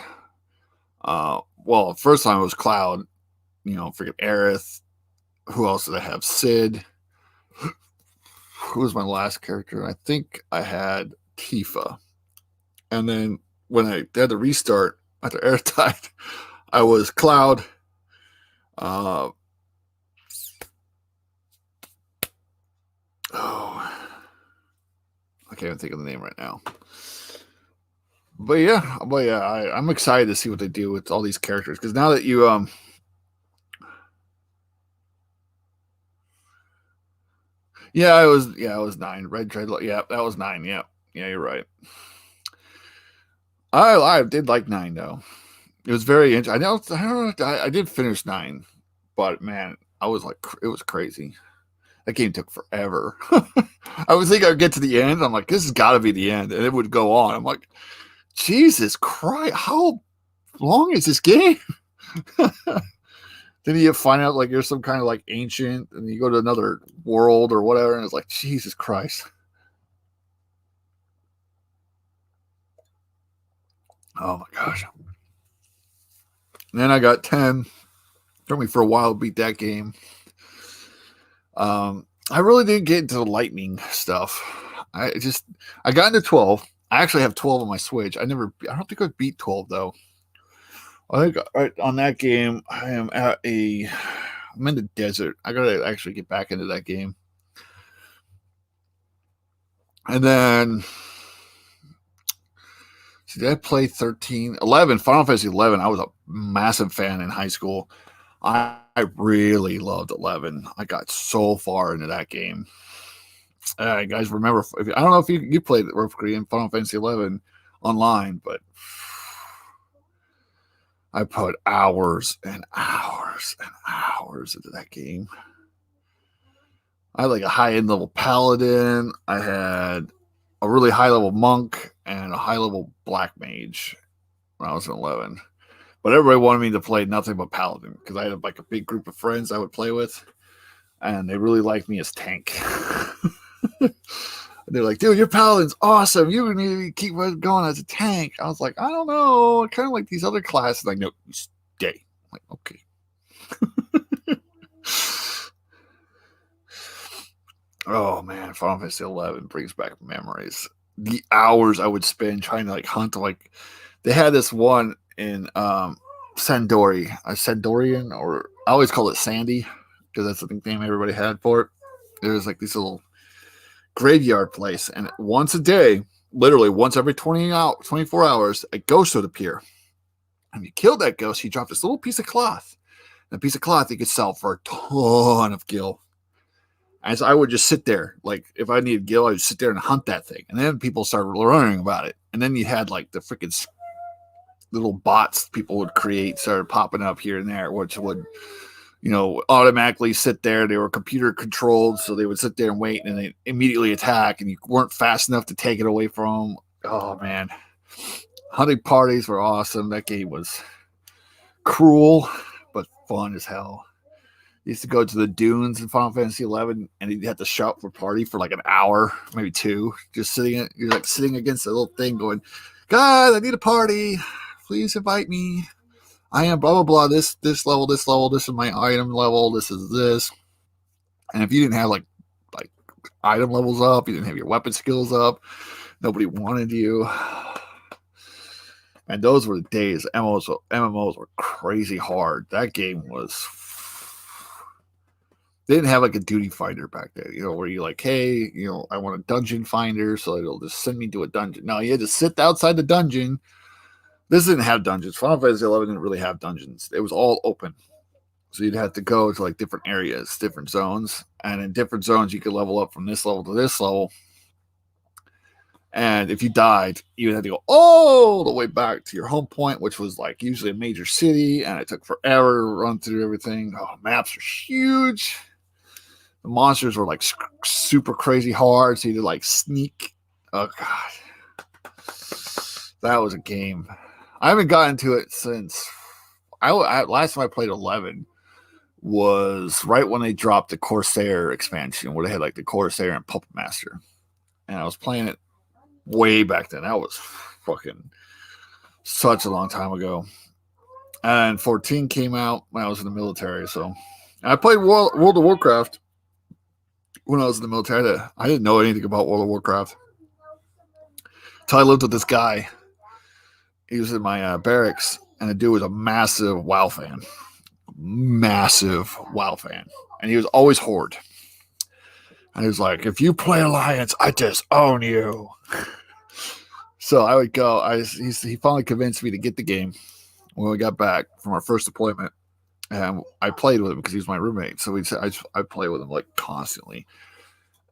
Well, first time it was Cloud, freaking Aerith. Who else did I have? Sid. Who was my last character? I think I had Tifa. And then when I had to restart after Aerith died, I was Cloud. I can't even think of the name right now. But yeah, I'm excited to see what they do with all these characters, because now that you it was 9. Red Dreadlock. Yeah, that was 9. Yeah, you're right. I did like 9 though. It was very interesting. I did finish 9, but man, I was like, it was crazy. That game took forever. I was thinking I'd get to the end. I'm like, this has got to be the end, and it would go on. I'm like, Jesus Christ, how long is this game? Then you find out like you're some kind of like ancient, and you go to another world or whatever, and it's like, Jesus Christ. Oh my gosh. And then I got 10. Took me for a while to beat that game. I really didn't get into the lightning stuff. I got into 12. I actually have 12 on my Switch. I don't think I beat 12 though. I think right on that game, I'm in the desert. I gotta actually get back into that game. And then, did I play 13? 11, Final Fantasy 11. I was a massive fan in high school. I really loved 11. I got so far into that game. Guys, remember, I don't know if you played in Final Fantasy 11 online, but I put hours and hours and hours into that game. I had like a high-end level paladin. I had a really high-level monk and a high-level black mage when I was in 11. But everybody wanted me to play nothing but paladin, because I had like a big group of friends I would play with, and they really liked me as tank. They're like, dude, your paladin's awesome. You need to keep going as a tank. I was like, I don't know. I kind of like these other classes. Like, no, you stay. I'm like, okay. Oh man, Final Fantasy 11 brings back memories. The hours I would spend trying to like hunt. Like, they had this one in Sandori, a Sandorian, or I always call it Sandy because that's the nickname everybody had for it. There was like this little graveyard place, and once a day, literally once every 24 hours, a ghost would appear. And you killed that ghost, he dropped this little piece of cloth. And a piece of cloth you could sell for a ton of gil. And so I would just sit there, like if I needed gil, I would sit there and hunt that thing. And then people started learning about it. And then you had like the freaking little bots people would create started popping up here and there, which would, automatically sit there. They were computer controlled, so they would sit there and wait, and they immediately attack, and you weren't fast enough to take it away from them. Oh man, hunting parties were awesome. That game was cruel but fun as hell. You used to go to the dunes in Final Fantasy 11, and you'd have to shout for party for like an hour, maybe 2, just sitting against a little thing going, God, I need a party. Please invite me. I am blah, blah, blah, this level, this is my item level, this is this. And if you didn't have like item levels up, you didn't have your weapon skills up, nobody wanted you. And those were the days. MMOs were crazy hard. That game was... They didn't have like a duty finder back then, where you're like, hey, I want a dungeon finder, so it'll just send me to a dungeon. No, you had to sit outside the dungeon. This didn't have dungeons. Final Fantasy 11 didn't really have dungeons. It was all open. So you'd have to go to like different areas, different zones. And in different zones, you could level up from this level to this level. And if you died, you would have to go all the way back to your home point, which was like usually a major city. And it took forever to run through everything. Oh, maps are huge. The monsters were like super crazy hard. So you had to like sneak. Oh, God. That was a game. I haven't gotten to it since last time I played 11 was right when they dropped the Corsair expansion, where they had like the Corsair and Puppet Master, and I was playing it way back then. That was fucking such a long time ago. And 14 came out when I was in the military, so I played World of Warcraft when I was in the military. I didn't know anything about World of Warcraft until I lived with this guy. He was in my barracks, and the dude was a massive WoW fan. And he was always Horde. And he was like, if you play Alliance, I disown you. So I would go. He finally convinced me to get the game when we got back from our first deployment. And I played with him because he was my roommate. So I played with him like constantly.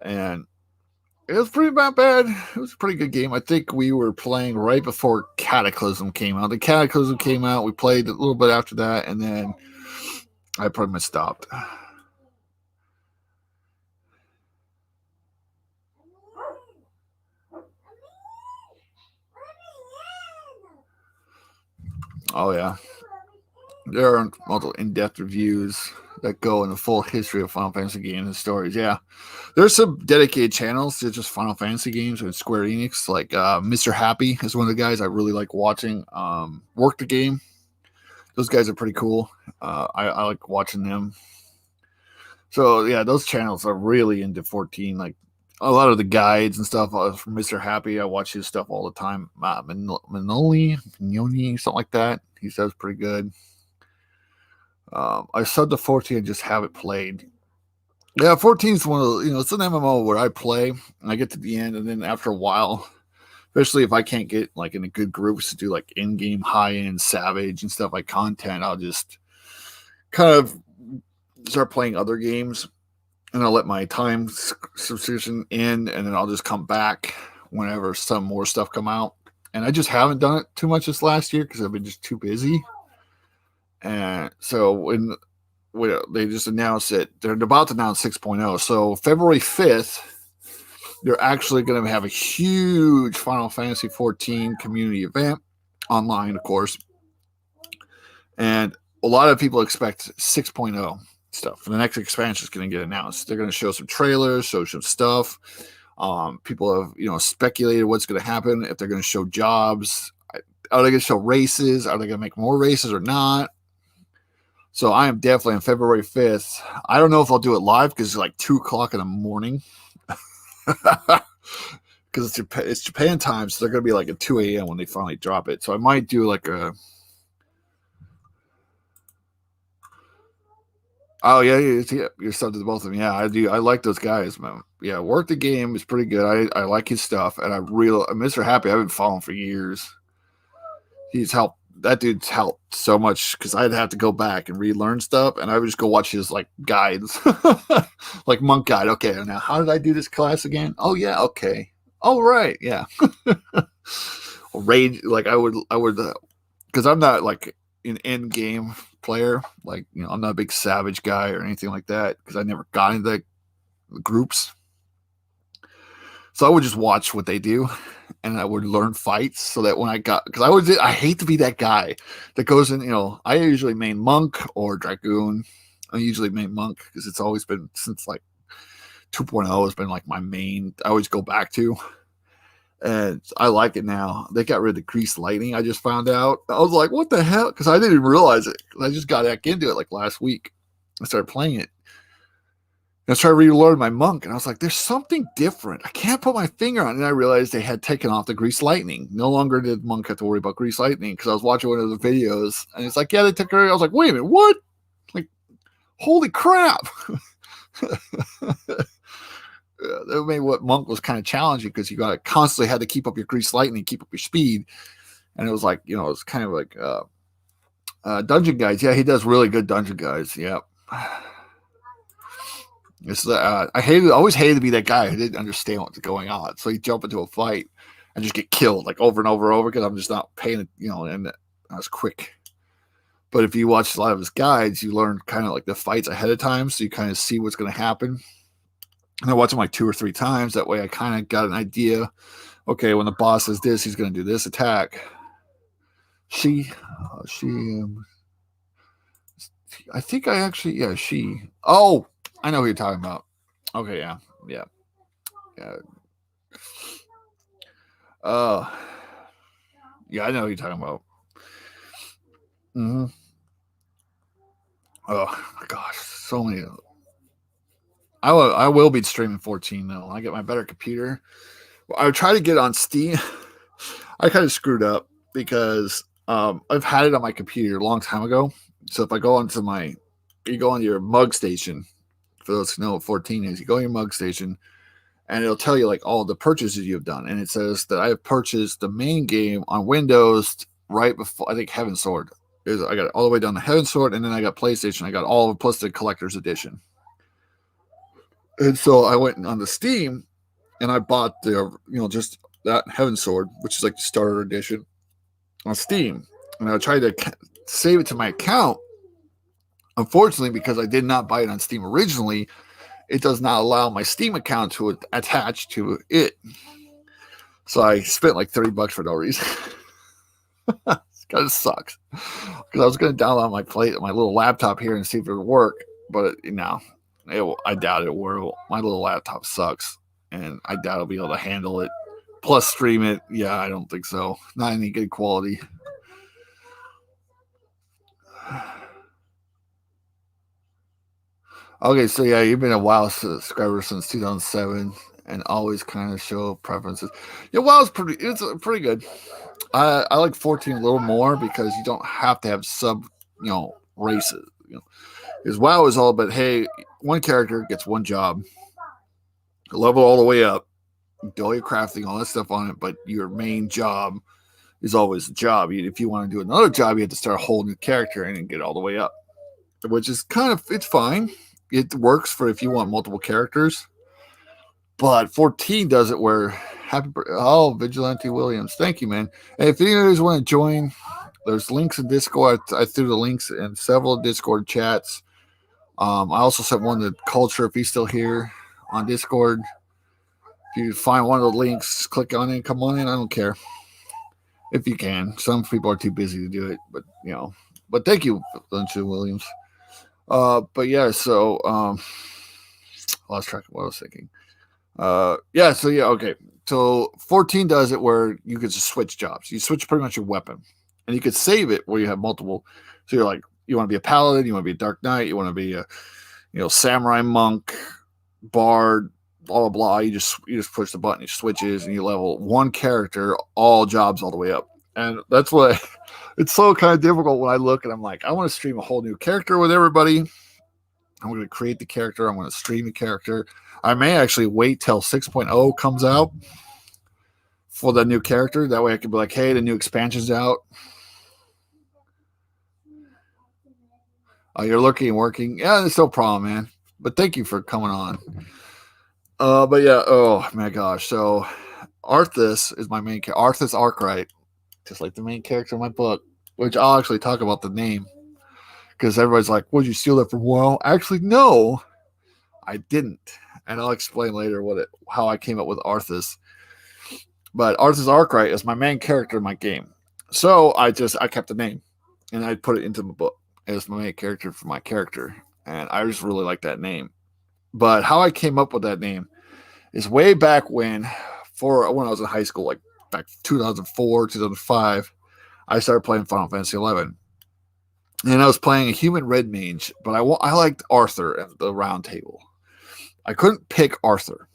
And it was pretty not bad. It was a pretty good game. I think we were playing right before Cataclysm came out. The Cataclysm came out. We played a little bit after that. And then I pretty much stopped. Oh, yeah. There are multiple in-depth reviews that go into full history of Final Fantasy games and stories. Yeah. There's some dedicated channels to just Final Fantasy games with Square Enix. Like Mr. Happy is one of the guys I really like watching. Work the Game. Those guys are pretty cool. I like watching them. So, yeah, those channels are really into 14. Like, a lot of the guides and stuff from Mr. Happy. I watch his stuff all the time. Mignoni, something like that. He says pretty good. I subbed to 14 and just have it played. Yeah, 14 is one of the, it's an MMO where I play and I get to the end, and then after a while, especially if I can't get like in a good groups to do like in-game high-end Savage and stuff like content, I'll just kind of start playing other games. And I'll let my time subscription end, and then I'll just come back whenever some more stuff come out. And I just haven't done it too much this last year because I've been just too busy. And so when they just announced it, they're about to announce 6.0. So February 5th, they're actually going to have a huge Final Fantasy 14 community event online, of course. And a lot of people expect 6.0. Stuff. And the next expansion is going to get announced. They're going to show some trailers, show some stuff. People have, speculated what's going to happen, if they're going to show jobs. Are they going to show races? Are they going to make more races or not? So I am definitely on February 5th. I don't know if I'll do it live because it's like 2 o'clock in the morning. Because it's Japan time, so they're going to be like at 2 a.m. when they finally drop it. So I might do like a... Oh, yeah, you're subbed to both of them. Yeah, I do. I like those guys, man. Yeah, Work the Game is pretty good. I like his stuff, and Mr. Happy, I've been following for years. He's helped. That dude's helped so much because I'd have to go back and relearn stuff, and I would just go watch his like guides, like Monk Guide. Okay, now how did I do this class again? Oh yeah, okay. Oh right, yeah. Rage, like I would, because I'm not like an end game player, like I'm not a big Savage guy or anything like that because I never got into the groups. So I would just watch what they do, and I would learn fights so that when I hate to be that guy that goes in. I usually main Monk or Dragoon. I usually main Monk because it's always been since like 2.0 has been like my main. I always go back to. And I like it now. They got rid of the Grease Lightning. I just found out. I was like, what the hell? Because I didn't even realize it. I just got back into it like last week. I started playing it. And I started to relearn my Monk. And I was like, there's something different. I can't put my finger on it. And I realized they had taken off the Grease Lightning. No longer did Monk have to worry about Grease Lightning. Because I was watching one of the videos. And it's like, yeah, they took her. I was like, wait a minute, what? Like, holy crap. That made what Monk was kind of challenging because you got to constantly had to keep up your Grease Lightning, keep up your speed. And it was like, it's kind of like Dungeon Guides. Yeah, he does really good Dungeon Guides. Yeah. It's I always hated to be that guy who didn't understand what's going on. So you jump into a fight and just get killed like over and over and over because I'm just not paying it, and I was quick. But if you watch a lot of his guides, you learn kind of like the fights ahead of time. So you kind of see what's going to happen. And I watch them like 2 or 3 times. That way I kind of got an idea. Okay, when the boss says this, he's going to do this attack. I think I actually, yeah, she. Oh, I know who you're talking about. Okay, yeah. Uh, yeah, I know who you're talking about. Mm-hmm. Oh my gosh, so many. I will be streaming 14 though. When I get my better computer. I would try to get it on Steam. I kind of screwed up because I've had it on my computer a long time ago. So if I go onto you go on your mug station. For those who know what 14 is, you go on your mug station, and it'll tell you like all the purchases you've done, and it says that I have purchased the main game on Windows right before I think Heaven Sword. I got it all the way down to Heaven Sword, and then I got PlayStation. I got all of plus the collector's edition. And so I went on the Steam and I bought the just that Heaven Sword, which is like the starter edition on Steam. And I tried to save it to my account. Unfortunately, because I did not buy it on Steam originally, it does not allow my Steam account to attach to it. So I spent like $30 for no reason. It kind of sucks because I was going to download my little laptop here and see if it would work, but I doubt it will. My little laptop sucks, and I doubt I'll be able to handle it. Plus, stream it. Yeah, I don't think so. Not any good quality. Okay, so yeah, you've been a WoW subscriber since 2007, and always kind of show preferences. Yeah, WoW's it's pretty good. I like 14 a little more because you don't have to have races. Because WoW is all about, hey, one character gets one job, level all the way up, do all your crafting, all that stuff on it, but your main job is always the job. If you want to do another job, you have to start a whole new character and get all the way up, which is it's fine. It works for if you want multiple characters. But 14 does it where Vigilante Williams. Thank you, man. And if any of you want to join, there's links in Discord. I threw the links in several Discord chats. I also sent one to Culture if he's still here on Discord. If you find one of the links, click on it, come on in. I don't care if you can. Some people are too busy to do it, but thank you, Vigilante Williams. But yeah, so lost track of what I was thinking. Okay. So 14 does it where you could just switch jobs. You switch pretty much your weapon, and you could save it where you have multiple. So you're like, you want to be a paladin, you want to be a dark knight, you want to be a, samurai monk, bard, blah blah blah. You just push the button, it switches, and you level one character, all jobs all the way up. And that's what it's so kind of difficult when I look and I'm like, I want to stream a whole new character with everybody. I'm going to create the character. I'm going to stream the character. I may actually wait till 6.0 comes out for the new character. That way I can be like, hey, the new expansion's out. You're looking and working. Yeah, there's no problem, man. But thank you for coming on. But yeah, oh my gosh. So Arthas is my main character. Arthas Arkwright, just like the main character in my book, which I'll actually talk about the name. Because everybody's like, would you steal that from WoW? Actually, no, I didn't. And I'll explain later how I came up with Arthas. But Arthas Arkwright is my main character in my game. So I kept the name and I put it into my book as my main character for my character. And I just really like that name. But how I came up with that name is way back when I was in high school, like back 2004, 2005, I started playing Final Fantasy 11. And I was playing a human red mage, but I liked Arthur at the round table. I couldn't pick Arthur.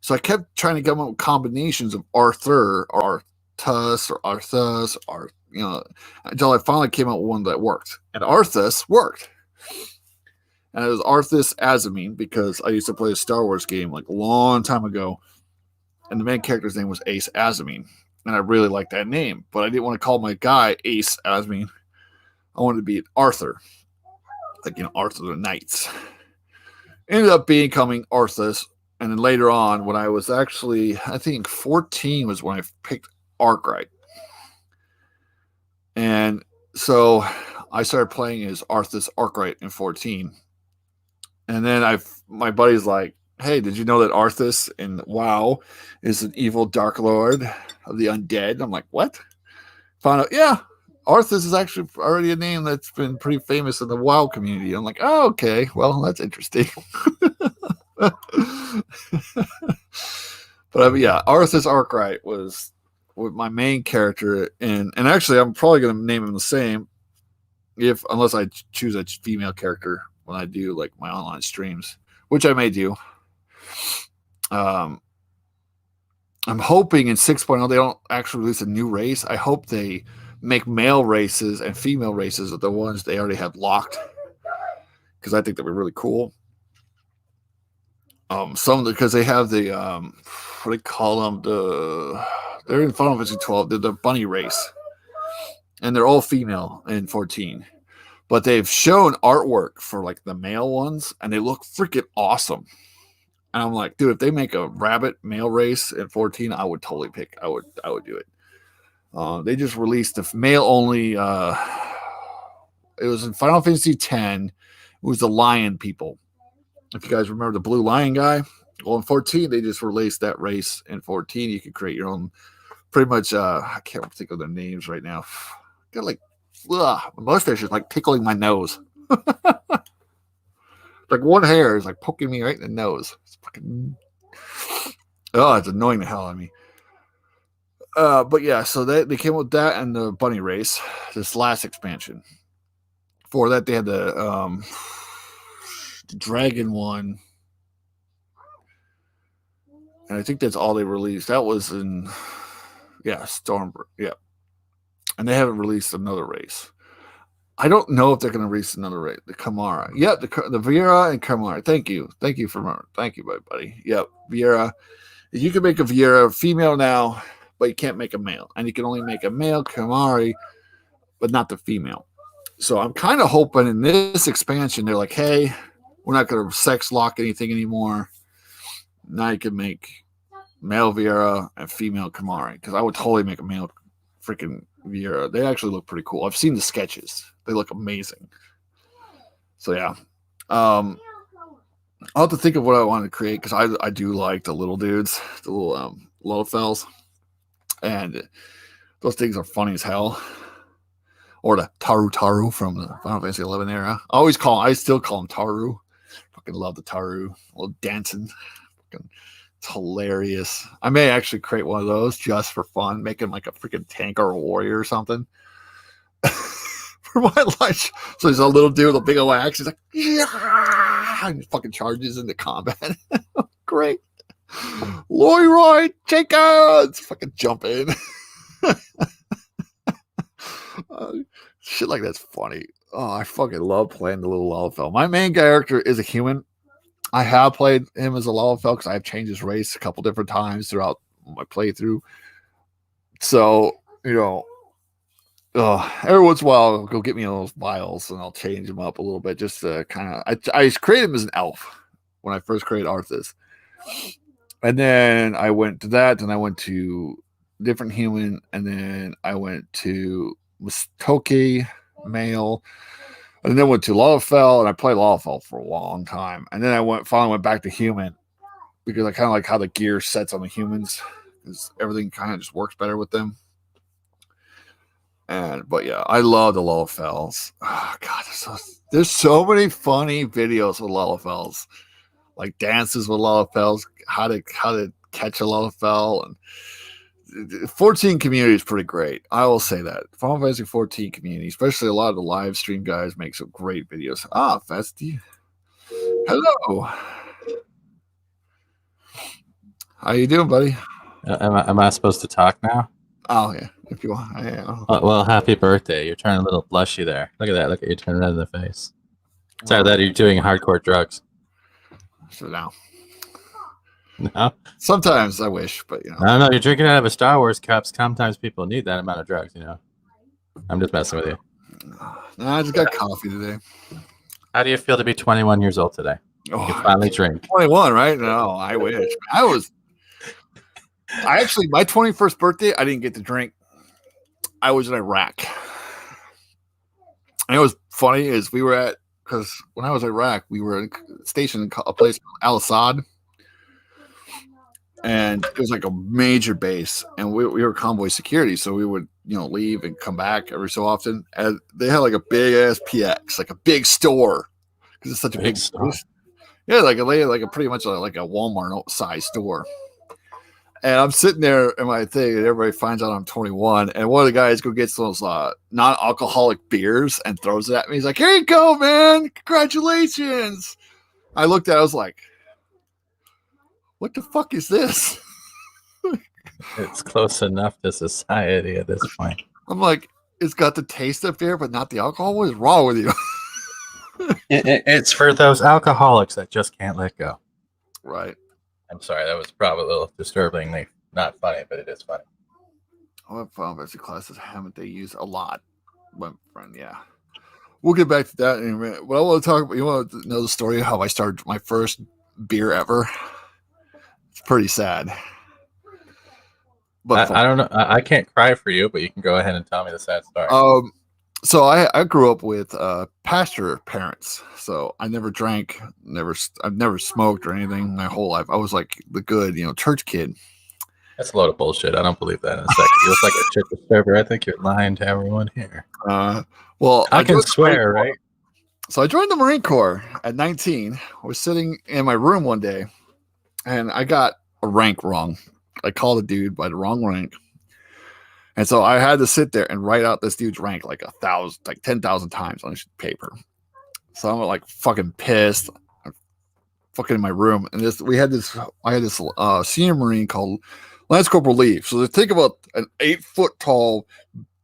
So I kept trying to come up with combinations of Arthur or Arthas or Arthas or, until I finally came up with one that worked. And Arthas worked. And it was Arthas Azamine because I used to play a Star Wars game like a long time ago. And the main character's name was Ace Azamine. And I really liked that name. But I didn't want to call my guy Ace Azamine. I wanted to be Arthur, like Arthur the Knights. Ended up becoming Arthas, and then later on, when I was actually, I think 14 was when I picked Arkwright, and so I started playing as Arthas Arkwright in 14, and then my buddy's like, "Hey, did you know that Arthas in WoW is an evil Dark Lord of the undead?" I'm like, "What?" Found out, yeah. Arthas is actually already a name that's been pretty famous in the WoW community. I'm like, oh, okay, well, that's interesting. But yeah, Arthas Arkwright was my main character, and actually, I'm probably going to name him the same, unless I choose a female character when I do like my online streams, which I may do. I'm hoping in 6.0 they don't actually release a new race. I hope they make male races and female races of the ones they already have locked, because I think that'd be really cool. Because they have the what do they call them? They're in Final Fantasy 12. They're the bunny race, and they're all female in 14. But they've shown artwork for like the male ones, and they look freaking awesome. And I'm like, dude, if they make a rabbit male race in 14, I would totally pick. I would do it. They just released the male only. It was in Final Fantasy X. It was the lion people. If you guys remember the blue lion guy, well, in 14 they just released that race. In 14, you can create your own. Pretty much, I can't think of their names right now. Got like, my mustache is like tickling my nose. Like one hair is like poking me right in the nose. It's fucking. Oh, it's annoying the hell out of me. But yeah, so they came up with that and the bunny race, this last expansion. For that, they had the dragon one, and I think that's all they released. That was in Stormbreaker, yeah. And they haven't released another race. I don't know if they're going to release another race. The Kamara, yeah, the Viera and Kamara. Thank you, buddy. Yep, Viera. You can make a Viera female now, but you can't make a male, and you can only make a male Kamari, but not the female. So I'm kind of hoping in this expansion they're like, hey, we're not going to sex lock anything anymore. Now you can make male Viera and female Kamari, because I would totally make a male freaking Viera. They actually look pretty cool. I've seen the sketches. They look amazing. So yeah. I'll have to think of what I want to create, because I do like the little dudes, the little Lalafels. And those things are funny as hell. Or the Taru from the Final Fantasy 11 era. I still call them Taru. Fucking love the Taru. A little dancing. Fucking, it's hilarious. I may actually create one of those just for fun, making like a freaking tank or a warrior or something. For my lunch. So there's a little dude with a big old axe. He's like, yeah, and he fucking charges into combat. Great. Leroy Jenkins, fucking jump in. Shit like that's funny. Oh, I fucking love playing the little Lalafell. My main character is a human. I have played him as a Lalafell because I've changed his race a couple different times throughout my playthrough. So, every once in a while, I'll go get me those vials and I'll change him up a little bit just to kind of. I created him as an elf when I first created Arthas. And then I went to that, and I went to different human, and then I went to Mustoki male, and then went to Lalafell, and I played Lalafell for a long time. And then I finally went back to human because I kind of like how the gear sets on the humans, because everything kind of just works better with them. But yeah, I love the Lalafells. Oh god, there's so many funny videos with Lalafells, like dances with Lalafells, how to catch a Lalafell, and 14 community is pretty great. I will say that. Final Fantasy 14 community, especially a lot of the live stream guys, make some great videos. Festy. Hello. How you doing, buddy? Am I supposed to talk now? Oh, yeah. If you want. Yeah. Well, happy birthday. You're turning a little blushy there. Look at that. Look at you turning red in the face. Sorry that you're doing hardcore drugs. So now. No? Sometimes I wish, but No, you're drinking out of a Star Wars cup. Sometimes people need that amount of drugs, I'm just messing with you. No, I just got coffee today. How do you feel to be 21 years old today? You finally drink. 21, right? No, I wish. My 21st birthday, I didn't get to drink. I was in Iraq. And it was funny is because when I was in Iraq, we were stationed in a place called Al-Assad. And it was like a major base, and we were convoy security, so we would leave and come back every so often. And they had like a big ass PX, like a big store, because it's such a big store. Yeah, like a pretty much like a Walmart size store. And I'm sitting there in my thing, and everybody finds out I'm 21. And one of the guys go gets those non-alcoholic beers and throws it at me. He's like, "Here you go, man! Congratulations!" I looked at it, I was like, "What the fuck is this?" It's close enough to society at this point. I'm like, "It's got the taste of beer, but not the alcohol. What is wrong with you?" It's for those alcoholics that just can't let go. Right. I'm sorry, that was probably a little disturbingly not funny, but it is funny. What Final Fantasy classes haven't they used a lot? My friend, yeah. We'll get back to that in a minute. What I want to talk about, you want to know the story of how I started my first beer ever? It's pretty sad. But I don't know. I can't cry for you, but you can go ahead and tell me the sad story. So I grew up with pastor parents, so I never drank, I've never smoked or anything my whole life. I was like the good, church kid. That's a load of bullshit. I don't believe that in a second. You look like a church disturber. I think you're lying to everyone here. Well, I can swear, right? So I joined the Marine Corps at 19. I was sitting in my room one day, and I got a rank wrong. I called a dude by the wrong rank. And so I had to sit there and write out this dude's rank like 10,000 times on a sheet of paper. So I'm like fucking pissed. I'm fucking in my room. And I had this senior Marine called Lance Corporal Lee. So think about an 8-foot tall,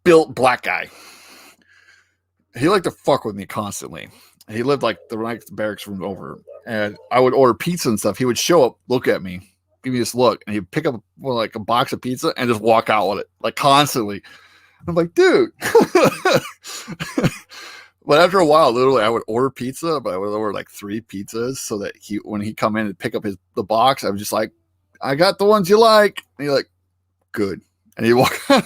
built black guy. He liked to fuck with me constantly. He lived like the barracks room over. And I would order pizza and stuff. He would show up, look at me, give me this look, and he'd pick up like a box of pizza and just walk out with it, like constantly. I'm like, dude. But after a while, literally, I would order pizza, but I would order like 3 pizzas so that when he come in and pick up the box, I was just like, "I got the ones you like." And he's like, "Good." And he walk. Well,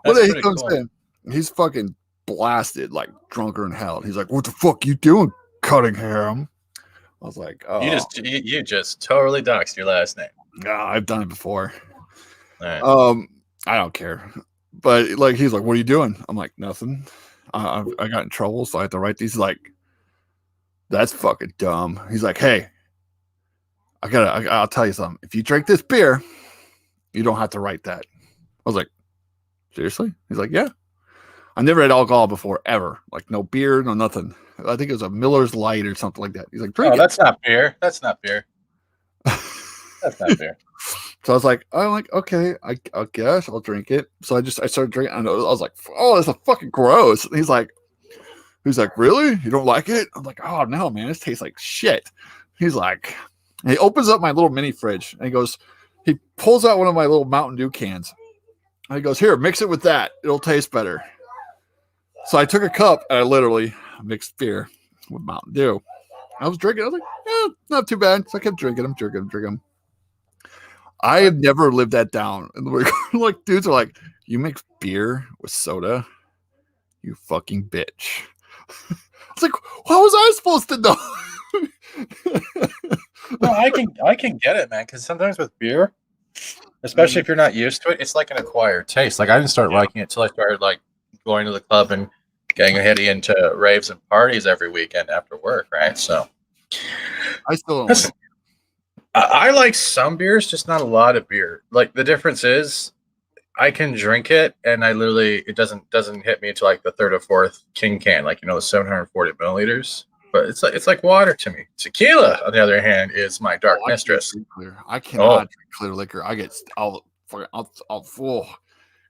then he comes in. He's fucking blasted, like drunker than hell. He's like, "What the fuck you doing, Cunningham?" I was like, "Oh, you just totally doxed your last name." I've done it before. All right. I don't care. But like, he's like, "What are you doing?" I'm like, "Nothing. I got in trouble, so I have to write these." Like, that's fucking dumb. He's like, "Hey, I'll tell you something. If you drink this beer, you don't have to write that." I was like, "Seriously?" He's like, "Yeah. I never had alcohol before, ever. Like, no beer, no nothing. I think it was a Miller's Light or something like that." He's like, "Drink it." That's not beer. That's not beer. That's not beer. So I was like, okay, I guess I'll drink it. So I started drinking. And I was like, "Oh, that's a fucking gross." And he's like, "Really? You don't like it?" I'm like, "Oh no, man, this tastes like shit." He's like, and he opens up my little mini fridge and he pulls out one of my little Mountain Dew cans. And he goes, "Here, mix it with that. It'll taste better." So I took a cup and I literally mixed beer with Mountain Dew. I was drinking. I was like, not too bad. So I kept drinking them. I have never lived that down. And like, dudes are like, "You mix beer with soda? You fucking bitch." I was like, "How was I supposed to know?" No, I can get it, man. Because sometimes with beer, especially if you're not used to it, it's like an acquired taste. Like I didn't start liking it till I started like going to the club and getting heady into raves and parties every weekend after work, right? So I still don't like it. I like some beers, just not a lot of beer. Like the difference is I can drink it and it doesn't hit me until like the 3rd or 4th King can, like, the 740 milliliters. But it's like water to me. Tequila, on the other hand, is my dark mistress. I cannot drink clear liquor. I get all full.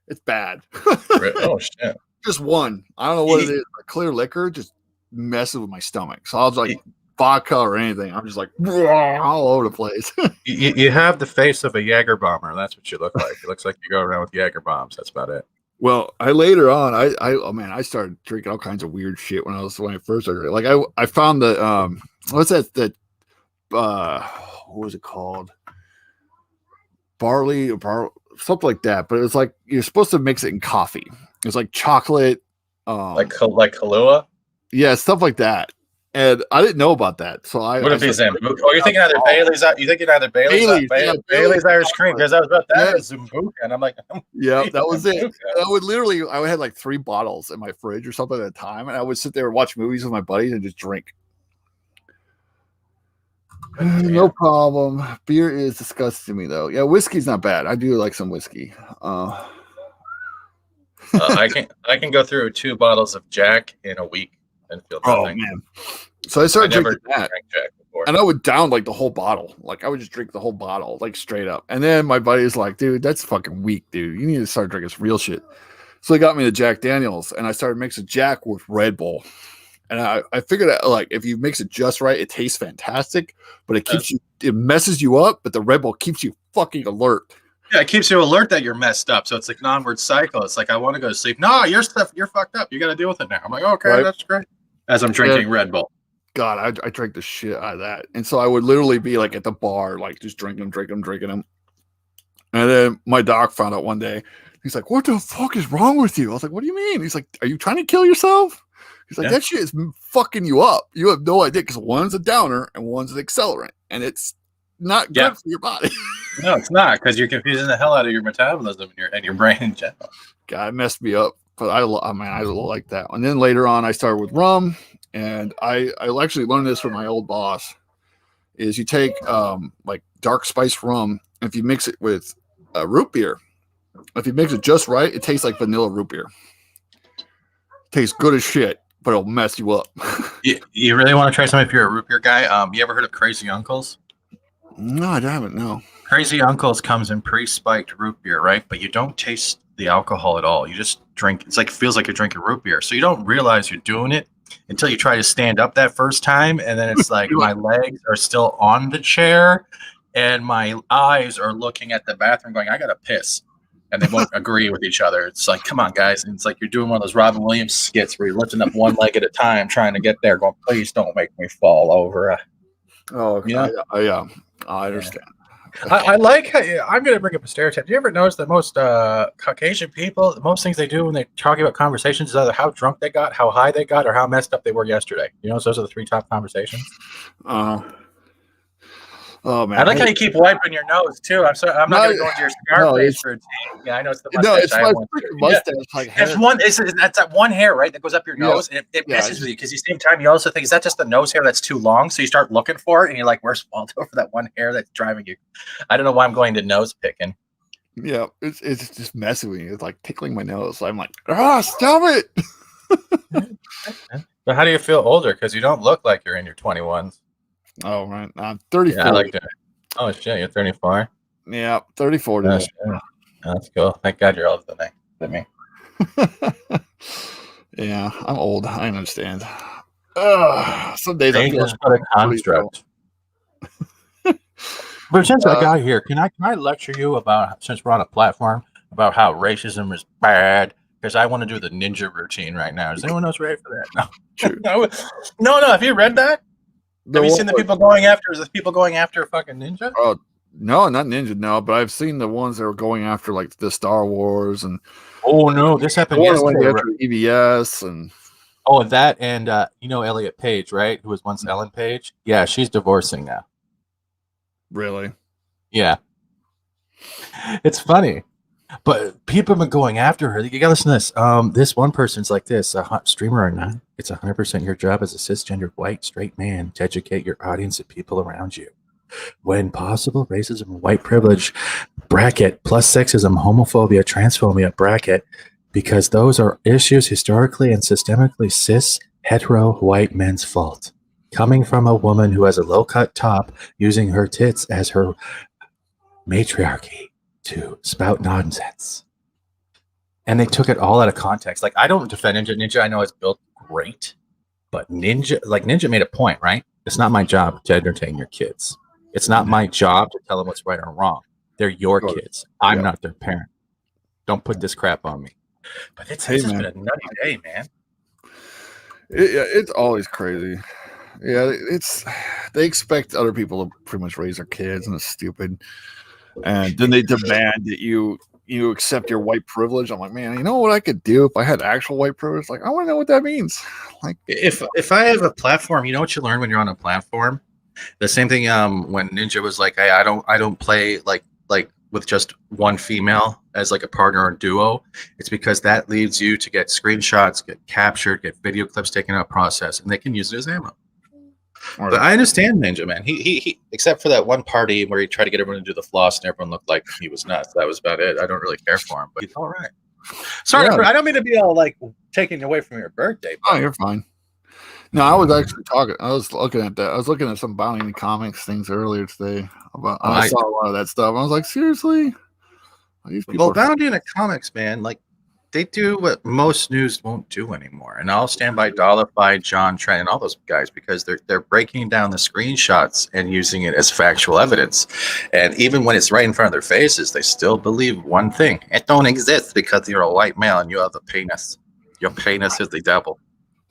It's bad. Oh shit. Just one. I don't know what it is. Clear liquor just messes with my stomach. So I was like vodka or anything. I'm just like all over the place. You have the face of a Jaeger bomber. That's what you look like. It looks like you go around with Jaeger bombs. That's about it. Well, later on, I started drinking all kinds of weird shit when I first started. Like I found the what's that what was it called? Barley something like that. But it's like you're supposed to mix it in coffee. It's like chocolate, like Kahlua. Yeah, stuff like that. And I didn't know about that. So what if it's Zambuca? Oh, you're thinking either Bailey's out. You're thinking either Bailey's Irish cream, because I was about that is Zambuca, and I'm like, yeah, that was it. I had like 3 bottles in my fridge or something at a time, and I would sit there and watch movies with my buddies and just drink. No problem. Beer is disgusting to me, though. Yeah, whiskey's not bad. I do like some whiskey. I can go through 2 bottles of Jack in a week and feel nothing. Oh man! So I started drinking that, and I would down like the whole bottle. Like I would just drink the whole bottle, like straight up. And then my buddy's like, "Dude, that's fucking weak, dude. You need to start drinking some real shit." So he got me the Jack Daniels, and I started mixing Jack with Red Bull. And I figured out, like, if you mix it just right, it tastes fantastic, but it messes you up, but the Red Bull keeps you fucking alert. Yeah, it keeps you alert that you're messed up. So it's like an onward cycle. It's like, I want to go to sleep. No, you're fucked up. You got to deal with it now. I'm like, okay, right. That's great. As I'm drinking Red Bull. God, I drank the shit out of that. And so I would literally be like at the bar, like just drinking them. And then my doc found out one day, he's like, what the fuck is wrong with you? I was like, what do you mean? He's like, are you trying to kill yourself? He's like, that shit is fucking you up. You have no idea, because one's a downer and one's an accelerant, and it's not good for your body. No, it's not, because you're confusing the hell out of your metabolism and your brain in general. God, it messed me up, but I like that. And then later on, I started with rum, and I actually learned this from my old boss. Is you take like dark spiced rum, and if you mix it with root beer, if you mix it just right, it tastes like vanilla root beer. Tastes good as shit, but it'll mess you up. You really want to try something if you're a root beer guy? You ever heard of Crazy Uncles? No, I haven't. No. Crazy Uncles comes in pre-spiked root beer, right? But you don't taste the alcohol at all. You just drink. It's like, feels like you're drinking root beer. So you don't realize you're doing it until you try to stand up that first time, and then it's like my legs are still on the chair, and my eyes are looking at the bathroom, going, "I gotta piss." And they won't agree with each other. It's like, come on, guys. And it's like you're doing one of those Robin Williams skits where you're lifting up one leg at a time, trying to get there, going, please don't make me fall over. Oh, okay. Yeah. I understand. I like how, I'm going to bring up a stereotype. Do you ever notice that most Caucasian people, most things they do when they're talking about conversations is either how drunk they got, how high they got, or how messed up they were yesterday? You know, those are the 3 top conversations. Oh man! I like how you keep wiping your nose too. I'm not going to go into your Scarface routine. Yeah, I know it's the mustache. No, it's my mustache. Like that's that one hair, right, that goes up your nose, and it messes with you, because at the same time you also think, is that just the nose hair that's too long? So you start looking for it, and you're like, where's Waldo for that one hair that's driving you? I don't know why I'm going to nose picking. Yeah, it's just messing with me. It's like tickling my nose. I'm like, stop it. But how do you feel older? Because you don't look like you're in your 21s. Oh, right. I'm 34. Yeah, I like that. Oh, shit. You're 34? Yeah, 34 today. That's cool. Thank God you're older than me. Yeah, I'm old. I understand. Some days I feel a construct. But since I got here, can I lecture you about, since we're on a platform, about how racism is bad? Because I want to do the ninja routine right now. Is anyone else ready for that? No. Have you read that? Have you seen the people going after? Is the people going after a fucking ninja? Oh no, not ninja. No, but I've seen the ones that are going after like the Star Wars and. Oh no, this happened yesterday. After EBS and. Oh, that and you know Elliot Page, right? Who was once Ellen Page. Yeah, she's divorcing now. Really? Yeah. It's funny, but people have been going after her. You gotta listen to this. This one person's like this, a hot streamer or not. It's 100% your job as a cisgendered white straight man to educate your audience and people around you. When possible, racism and white privilege bracket plus sexism, homophobia, transphobia bracket, because those are issues historically and systemically cis hetero white men's fault. Coming from a woman who has a low-cut top, using her tits as her matriarchy to spout nonsense. And they took it all out of context. Like, I don't defend Ninja. Ninja, I know, is built great, but Ninja made a point, right? It's not my job to entertain your kids. It's not my job to tell them what's right or wrong. They're your kids. I'm not their parent. Don't put this crap on me. But it's been a nutty day, man. It's always crazy. Yeah, they expect other people to pretty much raise their kids, and it's stupid. And then they demand that you you accept your white privilege. I'm like, man, you know what I could do if I had actual white privilege? Like, I want to know what that means. Like, if I have a platform, you know what you learn when you're on a platform? The same thing when Ninja was like, hey, I don't play like with just one female as like a partner or duo. It's because that leads you to get screenshots, get captured, get video clips taken out, processed, and they can use it as ammo. But I understand Ninja, man. He except for that one party where he tried to get everyone to do the floss and everyone looked like he was nuts. That was about it. I don't really care for him, but he's all right. Sorry, I don't mean to be all like taking away from your birthday. Oh, you're fine. No, I was actually talking. I was looking at that. I was looking at some Bounty Comics things earlier today. I saw a lot of that stuff. I was like, seriously? Well, Bounty in the comics, man, like they do what most news won't do anymore. And I'll stand by Dollify, John Trent, and all those guys because they're breaking down the screenshots and using it as factual evidence. And even when it's right in front of their faces, they still believe one thing: it don't exist because you're a white male and you have a penis. Your penis is the devil.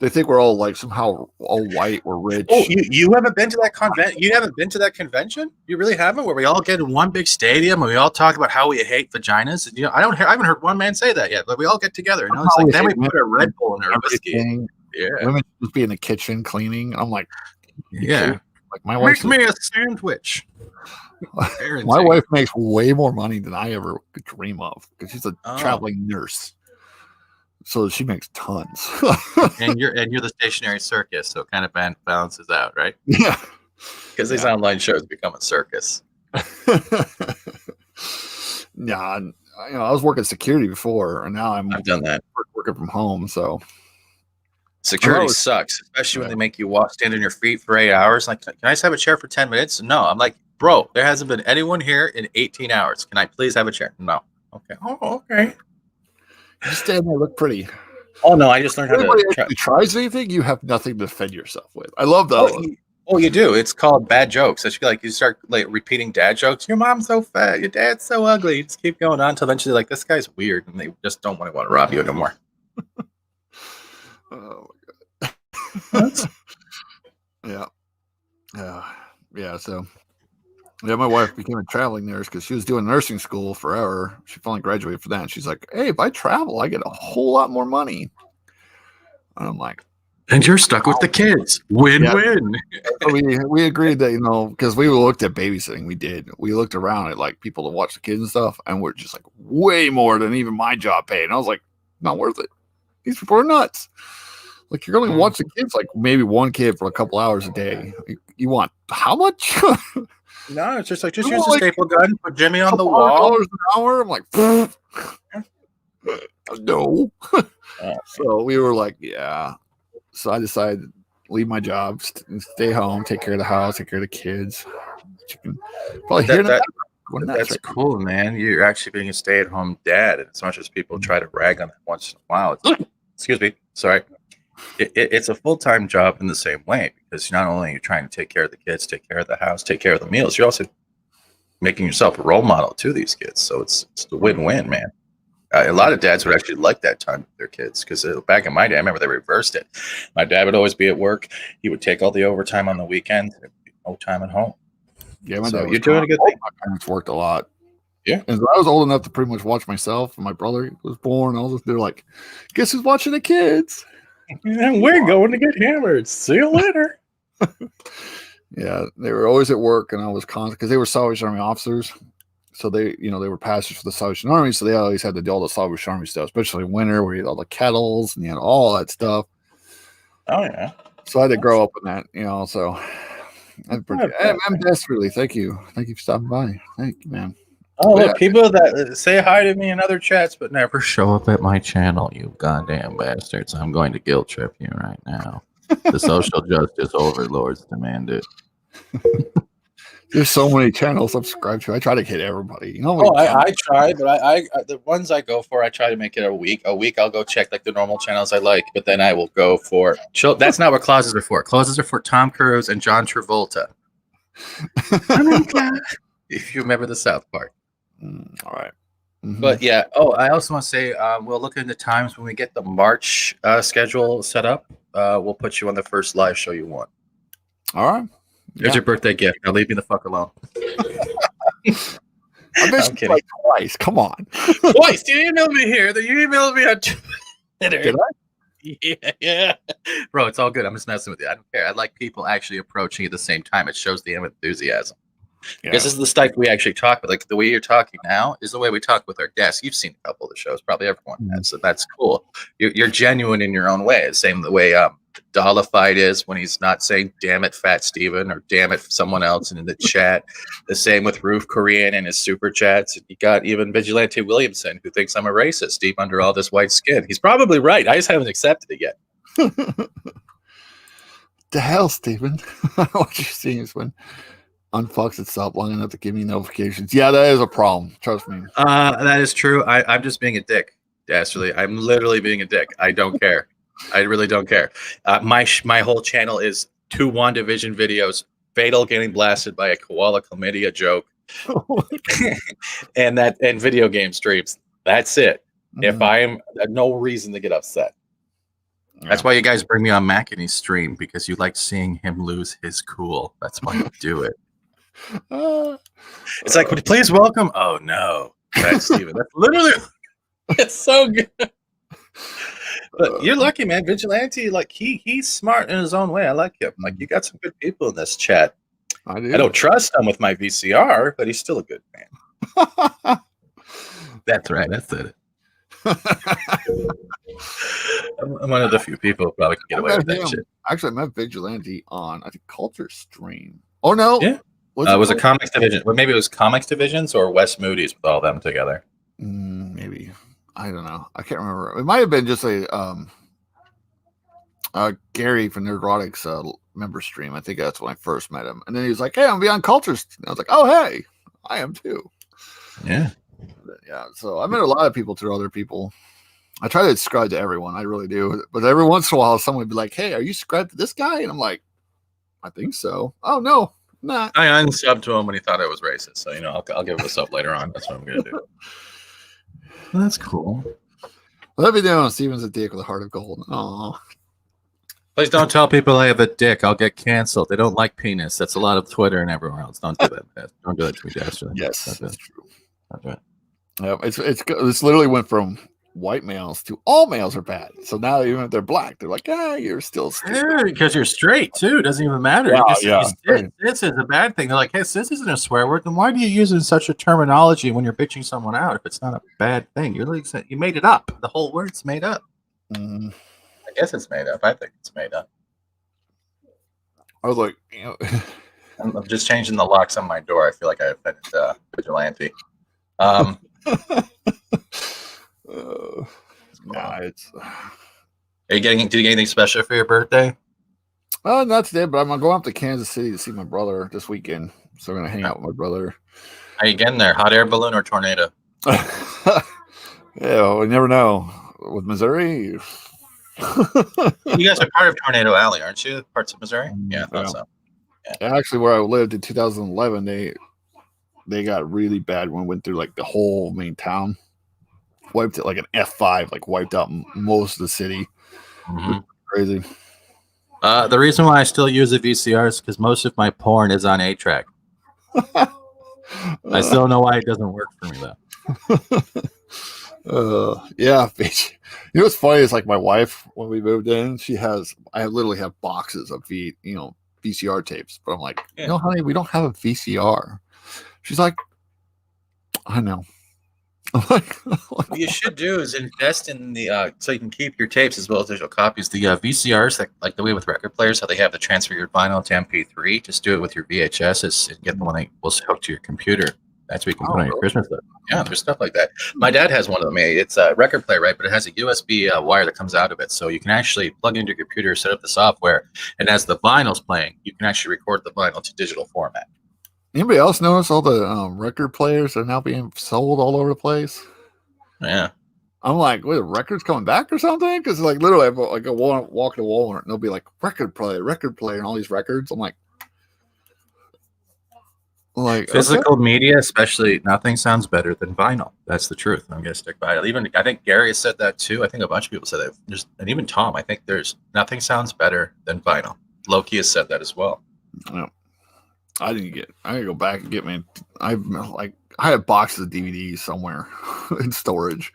They think we're all like somehow all white. We're rich. Oh, you haven't been to that convention? You haven't been to that convention? You really haven't? Where we all get in one big stadium and we all talk about how we hate vaginas? You know, I haven't heard one man say that yet. But we all get together. You know, it's like then we put a Red Bull in our whiskey. Yeah, women just be in the kitchen cleaning. I'm like, yeah, like my wife make me a sandwich. My wife makes way more money than I ever could dream of because she's a traveling nurse. So she makes tons. and you're the stationary circus, so it kind of balances out, right? Yeah. Because these online shows become a circus. Yeah, I was working security before, and now I've done that working from home. So security sucks, especially when they make you stand on your feet for 8 hours. Like, can I just have a chair for 10 minutes? No, I'm like, bro, there hasn't been anyone here in 18 hours. Can I please have a chair? No. Okay. Oh, okay. You stand there, look pretty. Oh no, I just learned how to. If tries anything, you have nothing to defend yourself with. I love that. Oh, you do. It's called bad jokes. It's like you start like repeating dad jokes. Your mom's so fat. Your dad's so ugly. You just keep going on until eventually, like, this guy's weird, and they just don't want to rob you anymore. Oh my god. Yeah. So. Yeah, my wife became a traveling nurse because she was doing nursing school forever. She finally graduated for that. And she's like, hey, if I travel, I get a whole lot more money. And I'm like, and you're stuck with the kids. Win-win. So we agreed that, because we looked at babysitting. We looked around at like people to watch the kids and stuff. And we're just like way more than even my job paid. And I was like, not worth it. These people are nuts. Like, you're going to watch the kids, like maybe one kid for a couple hours a day. You want how much? No, it's just like, use the staple gun, put Jimmy on the wall. $1 an hour. I'm like, no. So we were like, yeah. So I decided to leave my job, stay home, take care of the house, take care of the kids. Probably that's cool, man. You're actually being a stay-at-home dad, and as much as people try to rag on that once in a while, excuse me, sorry. It's a full-time job in the same way because not only are you trying to take care of the kids, take care of the house, take care of the meals, you're also making yourself a role model to these kids. So it's the win-win, man. A lot of dads would actually like that time with their kids because back in my day, I remember they reversed it. My dad would always be at work. He would take all the overtime on the weekends. There'd be no time at home. Yeah, my dad you're doing a good thing. My parents worked a lot. Yeah. And I was old enough to pretty much watch myself. And my brother was born. They're like, guess who's watching the kids? And we're going to get hammered. See you later. Yeah, they were always at work, and I was constant because they were Salvation Army officers. So they were pastors for the Salvation Army, so they always had to do all the Salvation Army stuff, especially winter where you had all the kettles and you had all that stuff. Oh yeah. So I had to grow up in that, So I'm desperately. Thank you for stopping by. Thank you, man. Oh, look, people that say hi to me in other chats but never show up at my channel, you goddamn bastards. I'm going to guilt trip you right now. The social justice overlords demand it. There's so many channels I'm subscribed to. I try to hit everybody. I try, but I the ones I go for, I try to make it a week. A week I'll go check like the normal channels I like, but then I will go for that's not what clauses are for. Clauses are for Tom Cruise and John Travolta. If you remember the South Park. All right. Mm-hmm. But yeah. Oh, I also want to say we'll look into times when we get the March schedule set up. We'll put you on the first live show you want. All right. There's your birthday gift. Now leave me the fuck alone. I missed you like twice. Come on. Twice. You emailed me here. You emailed me on Twitter. Did I? Yeah. Bro, it's all good. I'm just messing with you. I don't care. I like people actually approaching at the same time. It shows the enthusiasm. Yeah. Because this is the stuff we actually talk about. Like the way you're talking now is the way we talk with our guests. You've seen a couple of the shows, probably everyone has. So that's cool. You're genuine in your own way. Same the way Dollified is when he's not saying "damn it, Fat Steven" or "damn it, someone else" in the chat. The same with Roof Korean and his super chats. You got even Vigilante Williamson who thinks I'm a racist deep under all this white skin. He's probably right. I just haven't accepted it yet. The hell, Steven? What you're seeing is when unfucks itself long enough to give me notifications. Yeah, that is a problem. Trust me. That is true. I'm just being a dick, Dastardly. I'm literally being a dick. I don't care. I really don't care. My whole channel is 2 WandaVision videos, Fatal getting blasted by a koala chlamydia joke, and video game streams. That's it. If I am no reason to get upset. That's why you guys bring me on Mackey's stream, because you like seeing him lose his cool. That's why you do it. It's like, would you please welcome? Oh no, that's Steven. That's literally. It's so good. But you're lucky, man. Vigilante, like he's smart in his own way. I like him. Like you got some good people in this chat. I don't trust him with my VCR, but he's still a good man. That's right. That's it. I'm one of the few people who probably can get away with that shit. Actually, I met Vigilante on I think Culture stream. Oh no, yeah, it was a Comics Division. Well, maybe it was Comics Divisions or West Moody's with all of them together. Maybe. I don't know. I can't remember. It might have been just a Gary from Nerdrotics member stream. I think that's when I first met him. And then he was like, "Hey, I'm gonna be on Cultures." And I was like, "Oh, hey, I am too." Yeah. Yeah. So I met a lot of people through other people. I try to subscribe to everyone. I really do. But every once in a while, someone would be like, "Hey, are you subscribed to this guy?" And I'm like, "I think so." Oh no, not. I unsubbed to him when he thought I was racist. So I'll give him a sub later on. That's what I'm gonna do. Well, that's cool. Let me know. Steven's a dick with a heart of gold. Oh, please don't tell people I have a dick. I'll get canceled. They don't like penis. That's a lot of Twitter and everywhere else. Don't do that. Don't do that to me, Dastardly. Yes, that's true. Yeah, it's literally went from white males to all males are bad. So now even if they're black, they're like, you're still yeah, because you're straight too. It doesn't even matter. Yeah, this is a bad thing. They're like, hey, since this isn't a swear word, then why do you use it in such a terminology when you're bitching someone out if it's not a bad thing? You made it up. The whole word's made up. I guess it's made up. I think it's made up. I was like, I'm just changing the locks on my door. I feel like I offended Vigilante. It's. Did you get anything special for your birthday? Not today, but I'm going up to Kansas City to see my brother this weekend. So I'm gonna hang out with my brother. How you getting there? Hot air balloon or tornado? Yeah, we never know. With Missouri, you guys are part of Tornado Alley, aren't you? Parts of Missouri? Yeah, I thought so. Yeah. Actually, where I lived in 2011, they got really bad when it went through like the whole main town. Wiped it like an F5, like wiped out most of the city. Crazy. The reason why I still use a VCR is because most of my porn is on 8-track. I still don't know why it doesn't work for me though. Yeah, bitch. You know what's funny is like my wife when we moved in, I literally have boxes of VCR tapes, but I'm like, honey, we don't have a VCR. She's like, I know. What you should do is invest in the so you can keep your tapes as well as digital copies. The VCRs, like the way with record players, how they have to transfer your vinyl to MP3. Just do it with your VHS and get the one that will hook to your computer. That's what you can put on your Christmas list. Yeah, there's stuff like that. My dad has one of them. It's a record player, right? But it has a USB wire that comes out of it, so you can actually plug into your computer, set up the software, and as the vinyl's playing, you can actually record the vinyl to digital format. Anybody else notice all the record players are now being sold all over the place? Yeah. I'm like, wait, records coming back or something? Because like literally, I walk to Walmart and they'll be like record player, and all these records. I'm like physical media, especially, nothing sounds better than vinyl. That's the truth. I'm gonna stick by it. Even I think Gary has said that too. I think a bunch of people said that. And even Tom. I think there's nothing sounds better than vinyl. Loki has said that as well. Yeah. I gotta go back and get me. I have boxes of DVDs somewhere in storage.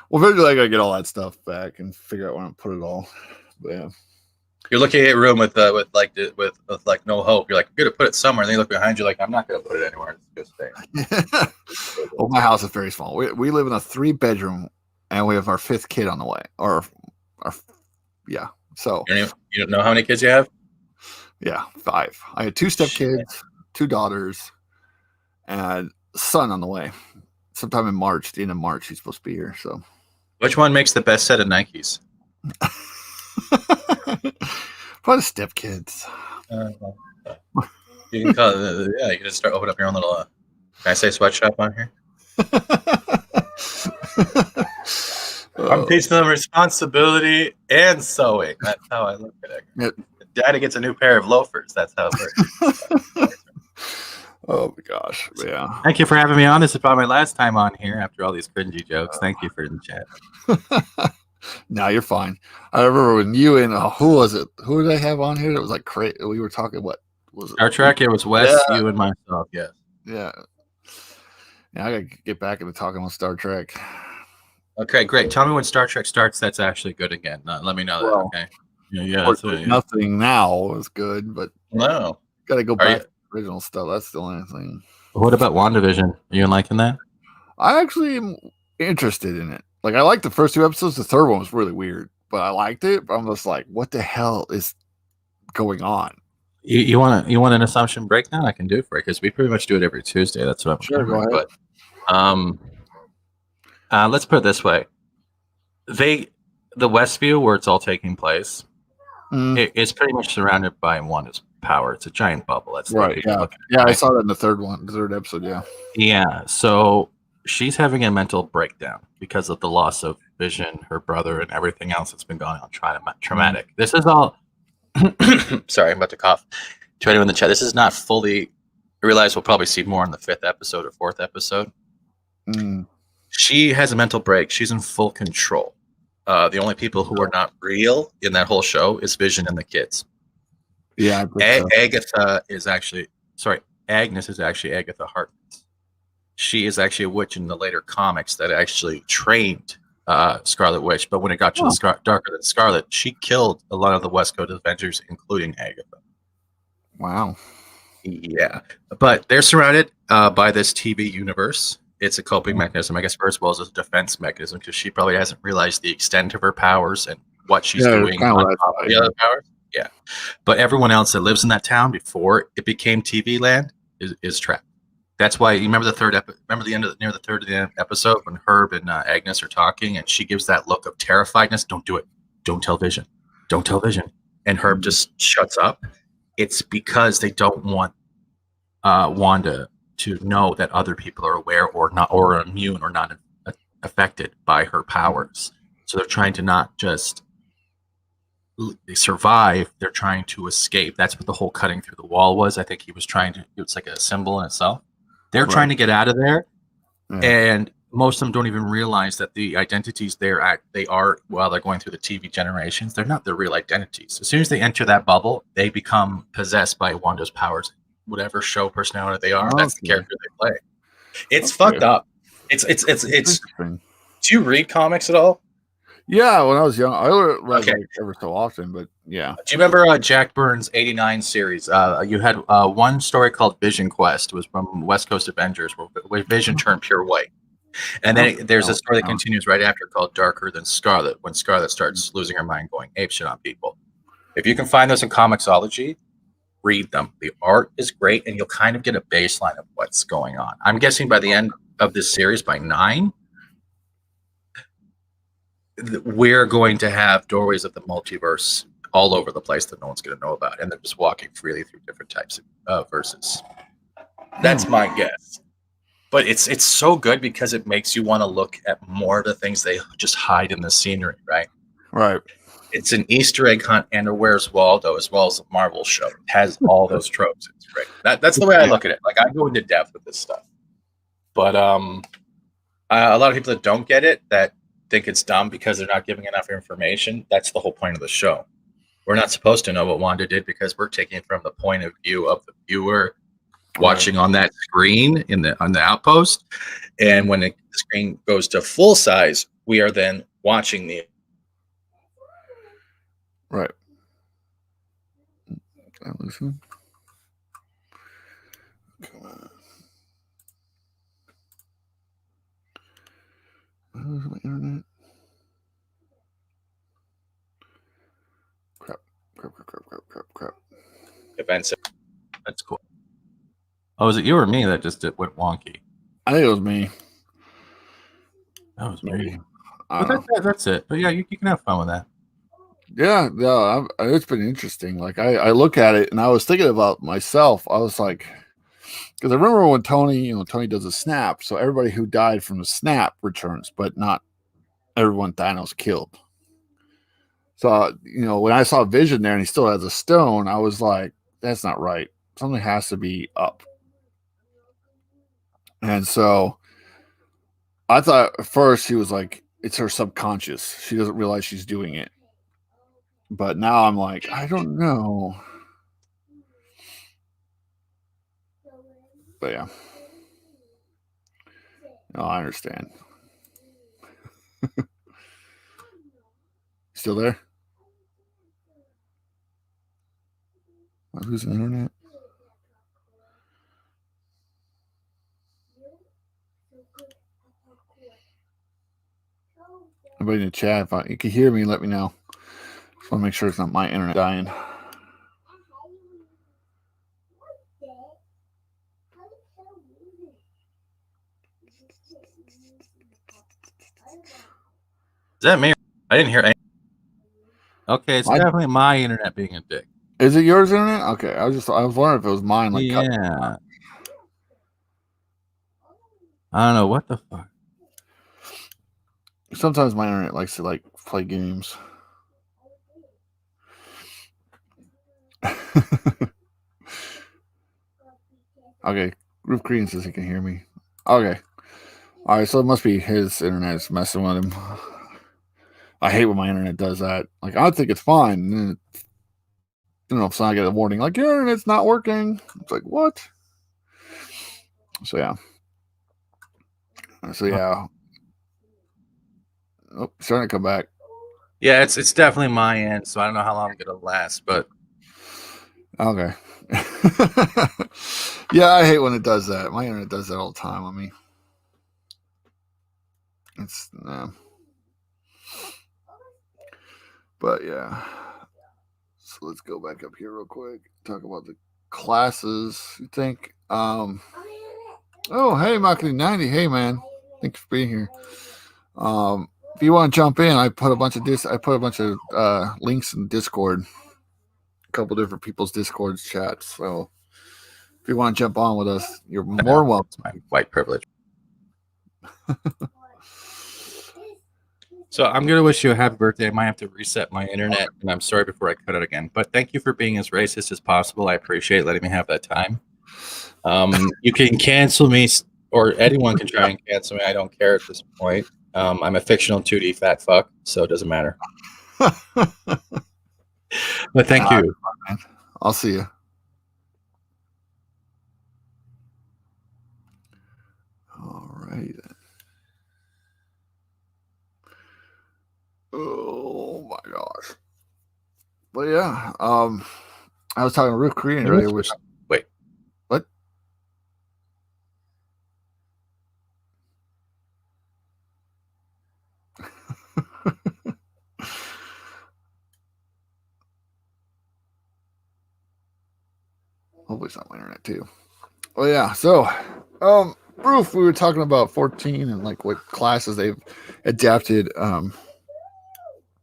Well, eventually I gotta get all that stuff back and figure out where to put it all. But yeah. You're looking at a room with no hope. You're like, I'm gonna put it somewhere, and then you look behind you like, I'm not gonna put it anywhere. It's just stay. Well, my house is very small. We live in a 3-bedroom, and we have our 5th kid on the way. So You don't know how many kids you have? yeah, 5. I had 2 stepkids, 2 daughters, and a son on the way. Sometime in March, the end of March, he's supposed to be here. So, Which one makes the best set of Nikes? probably stepkids. You can call it. Yeah, you can just start opening up your own little. Can I say sweatshop on here? I'm teaching them responsibility and sewing. That's how I look at it. Yep. Daddy gets a new pair of loafers. That's how it works. Oh my gosh, yeah. Thank you for having me on. This is probably my last time on here after all these cringy jokes. Thank you for the chat. No, you're fine. I remember when you and who was it? Who did I have on here? That was like crazy. We were talking. What was it? Star Trek. It was Wes, you, and myself. Yes. Yeah. Yeah, I gotta get back into talking about Star Trek. Okay, great. Tell me when Star Trek starts. That's actually good again. Let me know that. Well, Okay. That's nothing now is good, but No. gotta go back to the original stuff. That's the only thing. What about WandaVision? Are you liking that? I actually am interested in it. Like, I liked the first 2 episodes. The third one was really weird, but I liked it. But I'm just like, what the hell is going on? You want an assumption breakdown? I can do for it because we pretty much do it every Tuesday. That's what I'm Sure, go ahead. But let's put it this way: the Westview, where it's all taking place, it's pretty much surrounded by Wanda's power. It's a giant bubble. That's right. Yeah, I saw that in the third episode. Yeah. Yeah. So she's having a mental breakdown because of the loss of Vision, her brother, and everything else that's been going on. Traumatic. This is all. Sorry, I'm about to cough. To anyone in the chat, this is not fully. I realize we'll probably see more in the 5th episode or 4th episode. She has a mental break. She's in full control. The only people who are not real in that whole show is Vision and the kids. Yeah. Agnes is actually Agatha Harkness. She is actually a witch in the later comics that actually trained Scarlet Witch. But when it got to the Darker Than Scarlet, she killed a lot of the West Coast Avengers, including Agatha. Wow. Yeah. But they're surrounded by this TV universe. It's a coping mechanism, I guess, first of all, as a defense mechanism, because she probably hasn't realized the extent of her powers and what she's doing on top of the other powers. Yeah. But everyone else that lives in that town before it became TV land is trapped. That's why you remember the third near the third of the episode when Herb and Agnes are talking, and she gives that look of terrifiedness. Don't do it. Don't tell Vision. Don't tell Vision. And Herb just shuts up. It's because they don't want Wanda to know that other people are aware or not, or immune or not affected by her powers. So they're trying to not just survive, they're trying to escape. That's what the whole cutting through the wall was. I think he was trying to, it's like a symbol in itself. They're trying to get out of there. And most of them don't even realize that the identities they are while they're going through the TV generations, they're not their real identities. As soon as they enter that bubble, they become possessed by Wanda's powers. Whatever show personality they are, that's the character they play. It's fucked up. It's. Do you read comics at all? Yeah, when I was young, I read ever so often, but yeah. Do you remember Jack Byrne's '89 series? You had one story called Vision Quest. It was from West Coast Avengers, where Vision turned pure white. And then there's a story that continues right after called Darker Than Scarlet, when Scarlet starts losing her mind, going apeshit on people. If you can find those in Comixology, read them. The art is great, and you'll kind of get a baseline of what's going on. I'm guessing by the end of this series, by 9, we're going to have doorways of the multiverse all over the place that no one's going to know about, and they're just walking freely through different types of verses. That's my guess. But it's so good because it makes you want to look at more of the things they just hide in the scenery, right? Right. It's an Easter egg hunt and a Where's Waldo, as well as a Marvel show. It has all those tropes. It's great. That's the way I look at it. Like, I go into depth with this stuff. But a lot of people that don't get it, that think it's dumb because they're not giving enough information, that's the whole point of the show. We're not supposed to know what Wanda did because we're taking it from the point of view of the viewer watching on that screen on the outpost. And when the screen goes to full size, we are then watching the. Right. Listen. Come on. Where's my internet? Crap. Events. That's cool. Oh, is it you or me that just went wonky? I think it was me. That was me. But that's it. But yeah, you can have fun with that. Yeah, it's been interesting. Like I look at it and I was thinking about myself. I was like, because I remember when Tony does a snap, so everybody who died from the snap returns, but not everyone Thanos killed. So when I saw Vision there and he still has a stone, I was like, that's not right. Something has to be up. And so I thought at first she was like, it's her subconscious. She doesn't realize she's doing it. But now I'm like, I don't know. But yeah. No, I understand. Still there? Am I losing internet? Everybody in the chat, if you can hear me, let me know. Just want to make sure it's not my internet dying. Is that me? I didn't hear anything. Okay, it's definitely my internet being a dick. Is it yours internet? Okay, I was wondering if it was mine. Like, yeah. I don't know what the fuck. Sometimes my internet likes to play games. Okay, Roof Green says he can hear me. Okay. All right, so it must be his internet is messing with him. I hate when my internet does that. Like, I think it's fine. And then so I get a warning, like, your internet's not working. It's like, what? So, yeah. Oh, starting to come back. Yeah, it's definitely my end, so I don't know how long it'll last, but. Okay. Yeah, I hate when it does that. My internet does that all the time on me. It's But yeah. So let's go back up here real quick. Talk about the classes. You think oh hey Maki 90. Hey man. Thanks for being here. If you want to jump in, I put a bunch of links in Discord. A couple different people's Discord chats. So if you want to jump on with us, you're more welcome. It's my white privilege. So I'm going to wish you a happy birthday. I might have to reset my internet, and I'm sorry before I cut it again. But thank you for being as racist as possible. I appreciate letting me have that time. You can cancel me, or anyone can try and cancel me. I don't care at this point. I'm a fictional 2D fat fuck, so it doesn't matter. But thank you. I'll see you. All right. Oh my gosh. But yeah, I was talking to Roof Korean earlier. Wait. What? Hopefully it's not my internet too. Oh yeah. So, Roof, we were talking about 14 and like what classes they've adapted.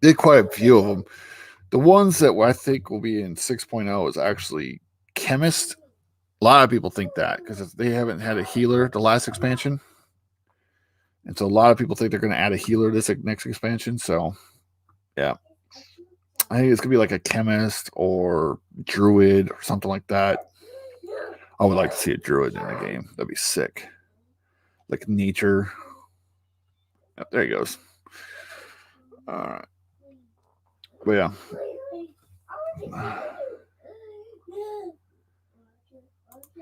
Did quite a few of them. The ones that I think will be in 6.0 is actually Chemist. A lot of people think that because they haven't had a healer the last expansion. And so a lot of people think they're going to add a healer this next expansion. So, yeah. I think it's going to be like a Chemist or Druid or something like that. I would like to see a Druid in the game. That'd be sick. Like Nature. Yep, there he goes. All right. But yeah.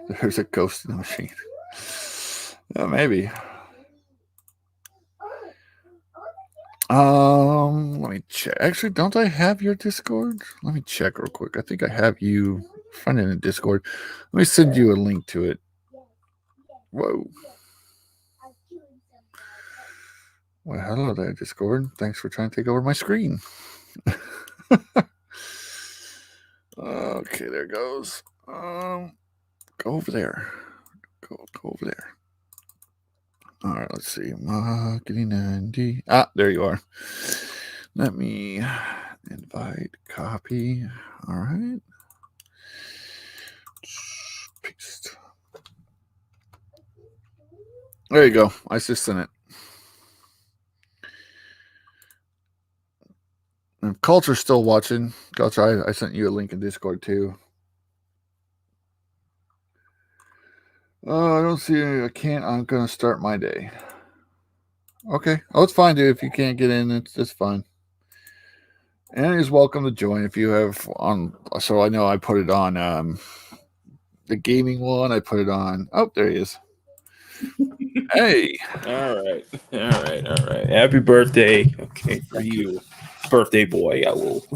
There's a ghost in the machine. Maybe. Let me check. Actually, don't I have your Discord? Let me check real quick. I think I have you. Find it in Discord. Let me send you a link to it. Whoa. Well, hello there, Discord. Thanks for trying to take over my screen. Okay, there it goes. Go over there. Go over there. All right, let's see. Marketing and there you are. Let me invite, copy. All right. Paste. There you go. I just sent it. If Culture's still watching, Culture, I sent you a link in Discord too. Oh, I don't see any. I can't. I'm going to start my day. Okay. Oh, it's fine, dude. If you can't get in, it's fine. And he's welcome to join if you have on. So I know I put it on the gaming one. I put it on. Oh, there he is. Hey. All right. Happy birthday. Okay, for you, birthday boy. I will.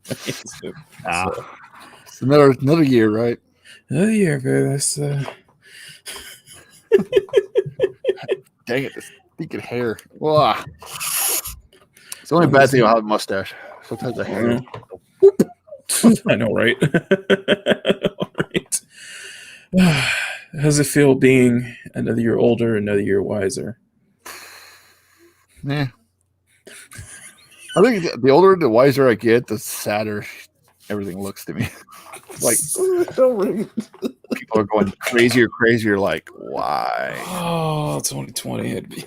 It's another year, right? Another year, man. That's Dang it, this stinking hair. Wow. It's the only bad thing about having a mustache. Sometimes the hair. I know, right? All right. How does it feel being another year older, another year wiser? Yeah. I think the older, the wiser I get, the sadder everything looks to me. Like, people are going crazier. Like, why? Oh, 2020 had been.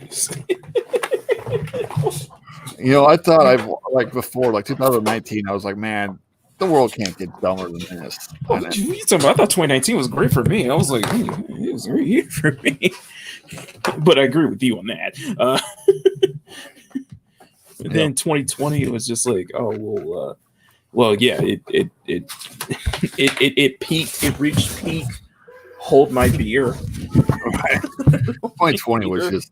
I thought before 2019, I was like, man, the world can't get dumber than this. Oh, what you talking about? I thought 2019 was great for me. I was like, it was a great year for me. But I agree with you on that. Then 2020, it was just like, oh well, yeah, it peaked. It reached peak. Hold my beer. 2020 was just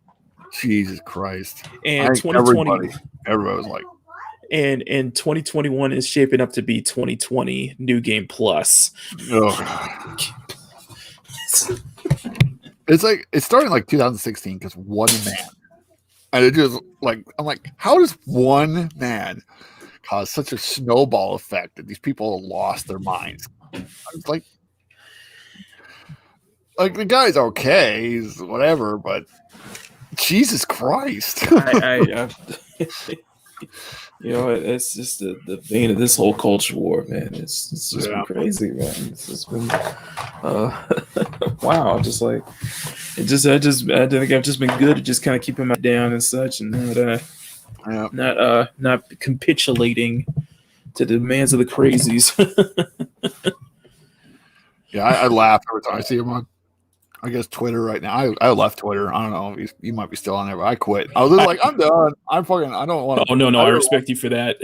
Jesus Christ. And 2020, everybody was like, and 2021 is shaping up to be 2020 New Game Plus. Oh. It's like it started like 2016 because one man, and it just like I'm like, how does one man cause such a snowball effect that these people lost their minds? It's like the guy's okay, he's whatever, but Jesus Christ. It's just the vein of this whole culture war, man. It's just been crazy, man. It's just been wow. Just like I think I've just been good at just kind of keeping my head down and such, and not capitulating to the demands of the crazies. Yeah, I laugh every time I see him on, I guess, Twitter right now. I left Twitter. I don't know if you might be still on there, but I quit. I was just like, I'm done. I don't want to. Oh, no, I respect you for that.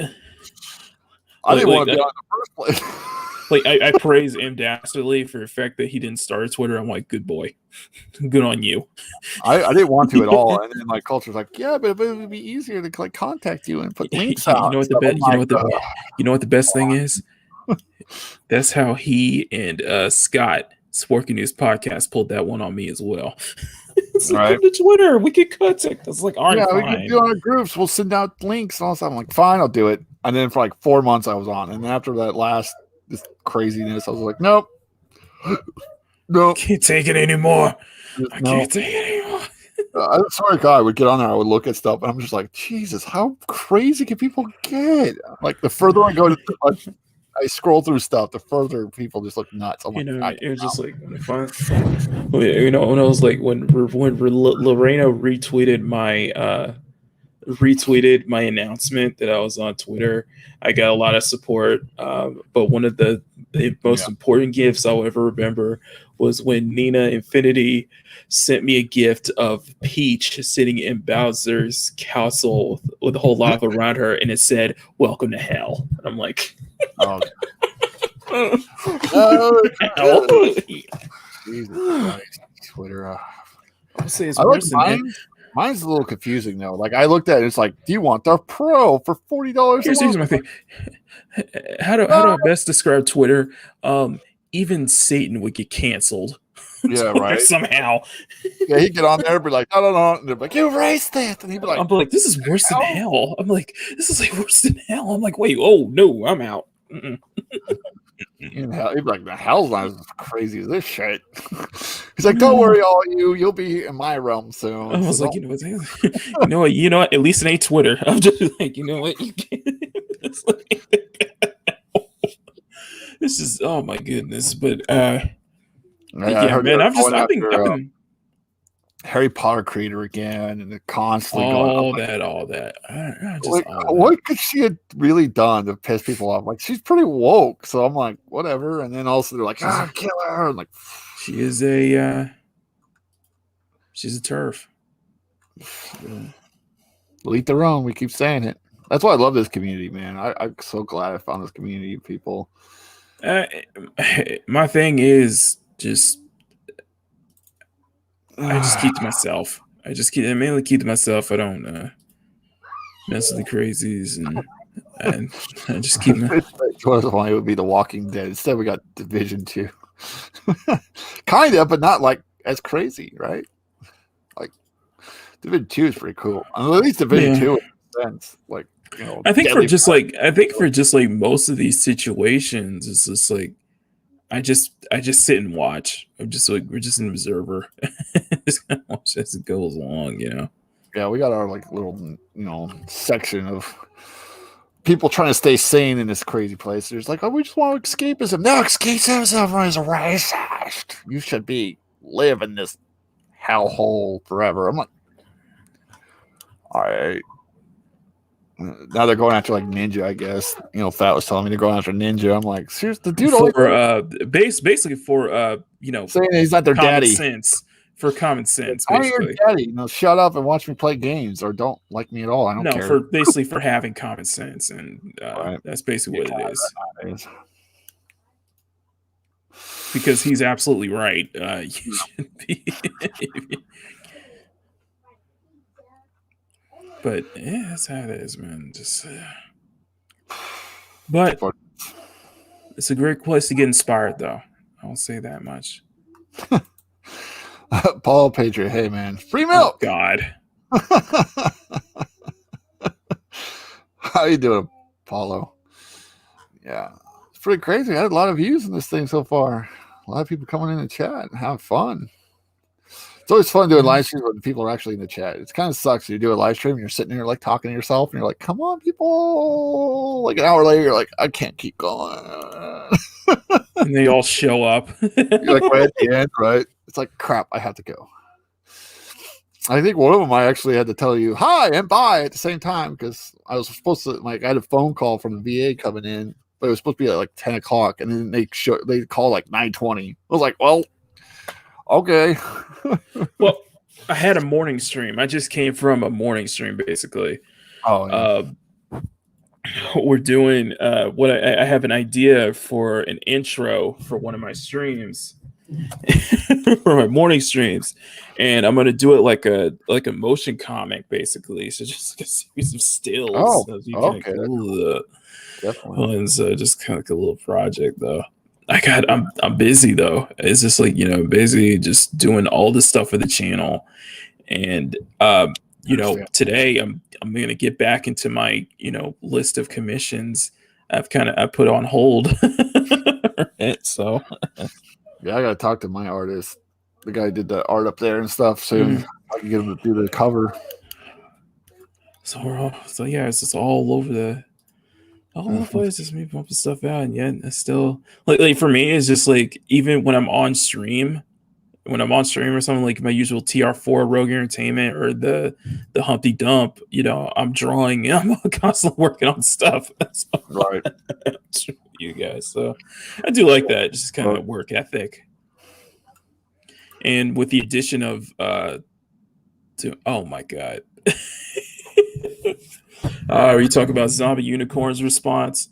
I didn't want to be on in the first place. I praise him dastardly for the fact that he didn't start Twitter. I'm like, good boy. Good on you. I didn't want to at all. And then Culture's like, yeah, but it would be easier to contact you and put links out. You know what the best thing is? That's how he and Scott Sporky News podcast pulled that one on me as well. It's like, right. Come to Twitter, we can contact us. Like, all right, we can do our groups. We'll send out links and all that. I'm like, fine, I'll do it. And then for 4 months I was on. And then after that this craziness, I was like, nope. Can't take it anymore. I can't take it anymore. I swear to God, I would get on there, I would look at stuff, and I'm just like, Jesus, how crazy can people get? Like, the further I go I scroll through stuff, the further people just look nuts. I'm like, it was just like when I was like when Lorena retweeted my announcement that I was on Twitter, I got a lot of support. But one of the most important gifts I'll ever remember was when Nina Infinity sent me a gift of Peach sitting in Bowser's castle with a whole lava around her, and it said, "Welcome to hell." And I'm like, oh. Jesus Christ, Twitter. I'll say it's I worse like than mine. Mine's a little confusing though. Like I looked at it, it's like, do you want the Pro for $40? Here's my thing. How do I best describe Twitter? Even Satan would get canceled. Yeah, right. Somehow. Yeah, he'd get on there and be like, no. And they're like, you erased it. And he'd be like, I'm like, this is worse than hell. I'm like, this is like worse than hell. I'm like, wait, oh no, I'm out. He'd be like, the hell's not as crazy as this shit. He's like, don't worry, all you'll be in my realm soon. I was like, you know what? At least it ain't Twitter. I'm just like, you know what? You can't. It's like, this is, oh my goodness. But yeah, man, I've been Harry Potter creator again, and they're constantly all that. What could she have really done to piss people off? Like, she's pretty woke, so I'm like, whatever. And then also they're like, kill her. I'm like, she's a turf. Lead their own. We keep saying it. That's why I love this community, man. I'm so glad I found this community of people. My thing is just. I just keep to myself. I mainly keep to myself. I don't mess with the crazies, and I just keep. It would be The Walking Dead. Instead, we got Division 2. Kind of, but not like as crazy, right? Like Division 2 is pretty cool. I mean, at least Division 2 in a sense. Like, you know, I think for just like most of these situations, it's just like. I just sit and watch. I'm just like, we're just an observer. Just kind of watch as it goes along, you know. Yeah, we got our like little, section of people trying to stay sane in this crazy place. There's like, oh, we just want escapism. No, escapism is racist. You should live in this hellhole forever. I'm like, all right. Now they're going after like Ninja, I guess. Fat was telling me they're going after Ninja. I'm like, seriously, the dude basically for saying he's not their daddy. For common sense, I'm your daddy. Shut up and watch me play games, or don't like me at all. I don't care. For having common sense, and right. That's basically what it is. Because he's absolutely right. You should be. But yeah, that's how it is, man. Just, but it's a great place to get inspired, though. I'll say that much. Paul Patriot, hey man, free milk. Oh, God. How you doing, Paulo? Yeah, it's pretty crazy. I had a lot of views in this thing so far. A lot of people coming in the chat and having fun. It's always fun doing live streams when people are actually in the chat. It kind of sucks. You do a live stream and you're sitting there like talking to yourself and you're like, come on, people. Like an hour later, you're like, I can't keep going. And they all show up. You're like right at the end, right? It's like, crap, I have to go. I think one of them I actually had to tell you hi and bye at the same time because I was supposed to, I had a phone call from the VA coming in, but it was supposed to be at like 10 o'clock. And then they call like 9:20. I was like, well, okay. Well, I had a morning stream. I just came from a morning stream, basically. Oh, yeah. We're doing what I have an idea for an intro for one of my streams, for my morning streams, and I'm gonna do it like a motion comic, basically. So just like a series of stills. Oh, so you okay. Definitely. And so just kind of like a little project, though. I'm busy though. It's just like, basically just doing all the stuff for the channel. And today I'm gonna get back into my, list of commissions I put on hold. So yeah, I gotta talk to my artist. The guy who did the art up there and stuff soon. I can get him to do the cover. So it's just all over the place, just me pumping stuff out, and yet it's still like for me, it's just like even when I'm on stream or something, like my usual TR4 Rogue Entertainment or the Humpty Dump, I'm drawing and I'm constantly working on stuff. Right. You guys, so I do like that, just kind of work ethic. And with the addition of oh my God. Are you talking about Zombie Unicorn's response?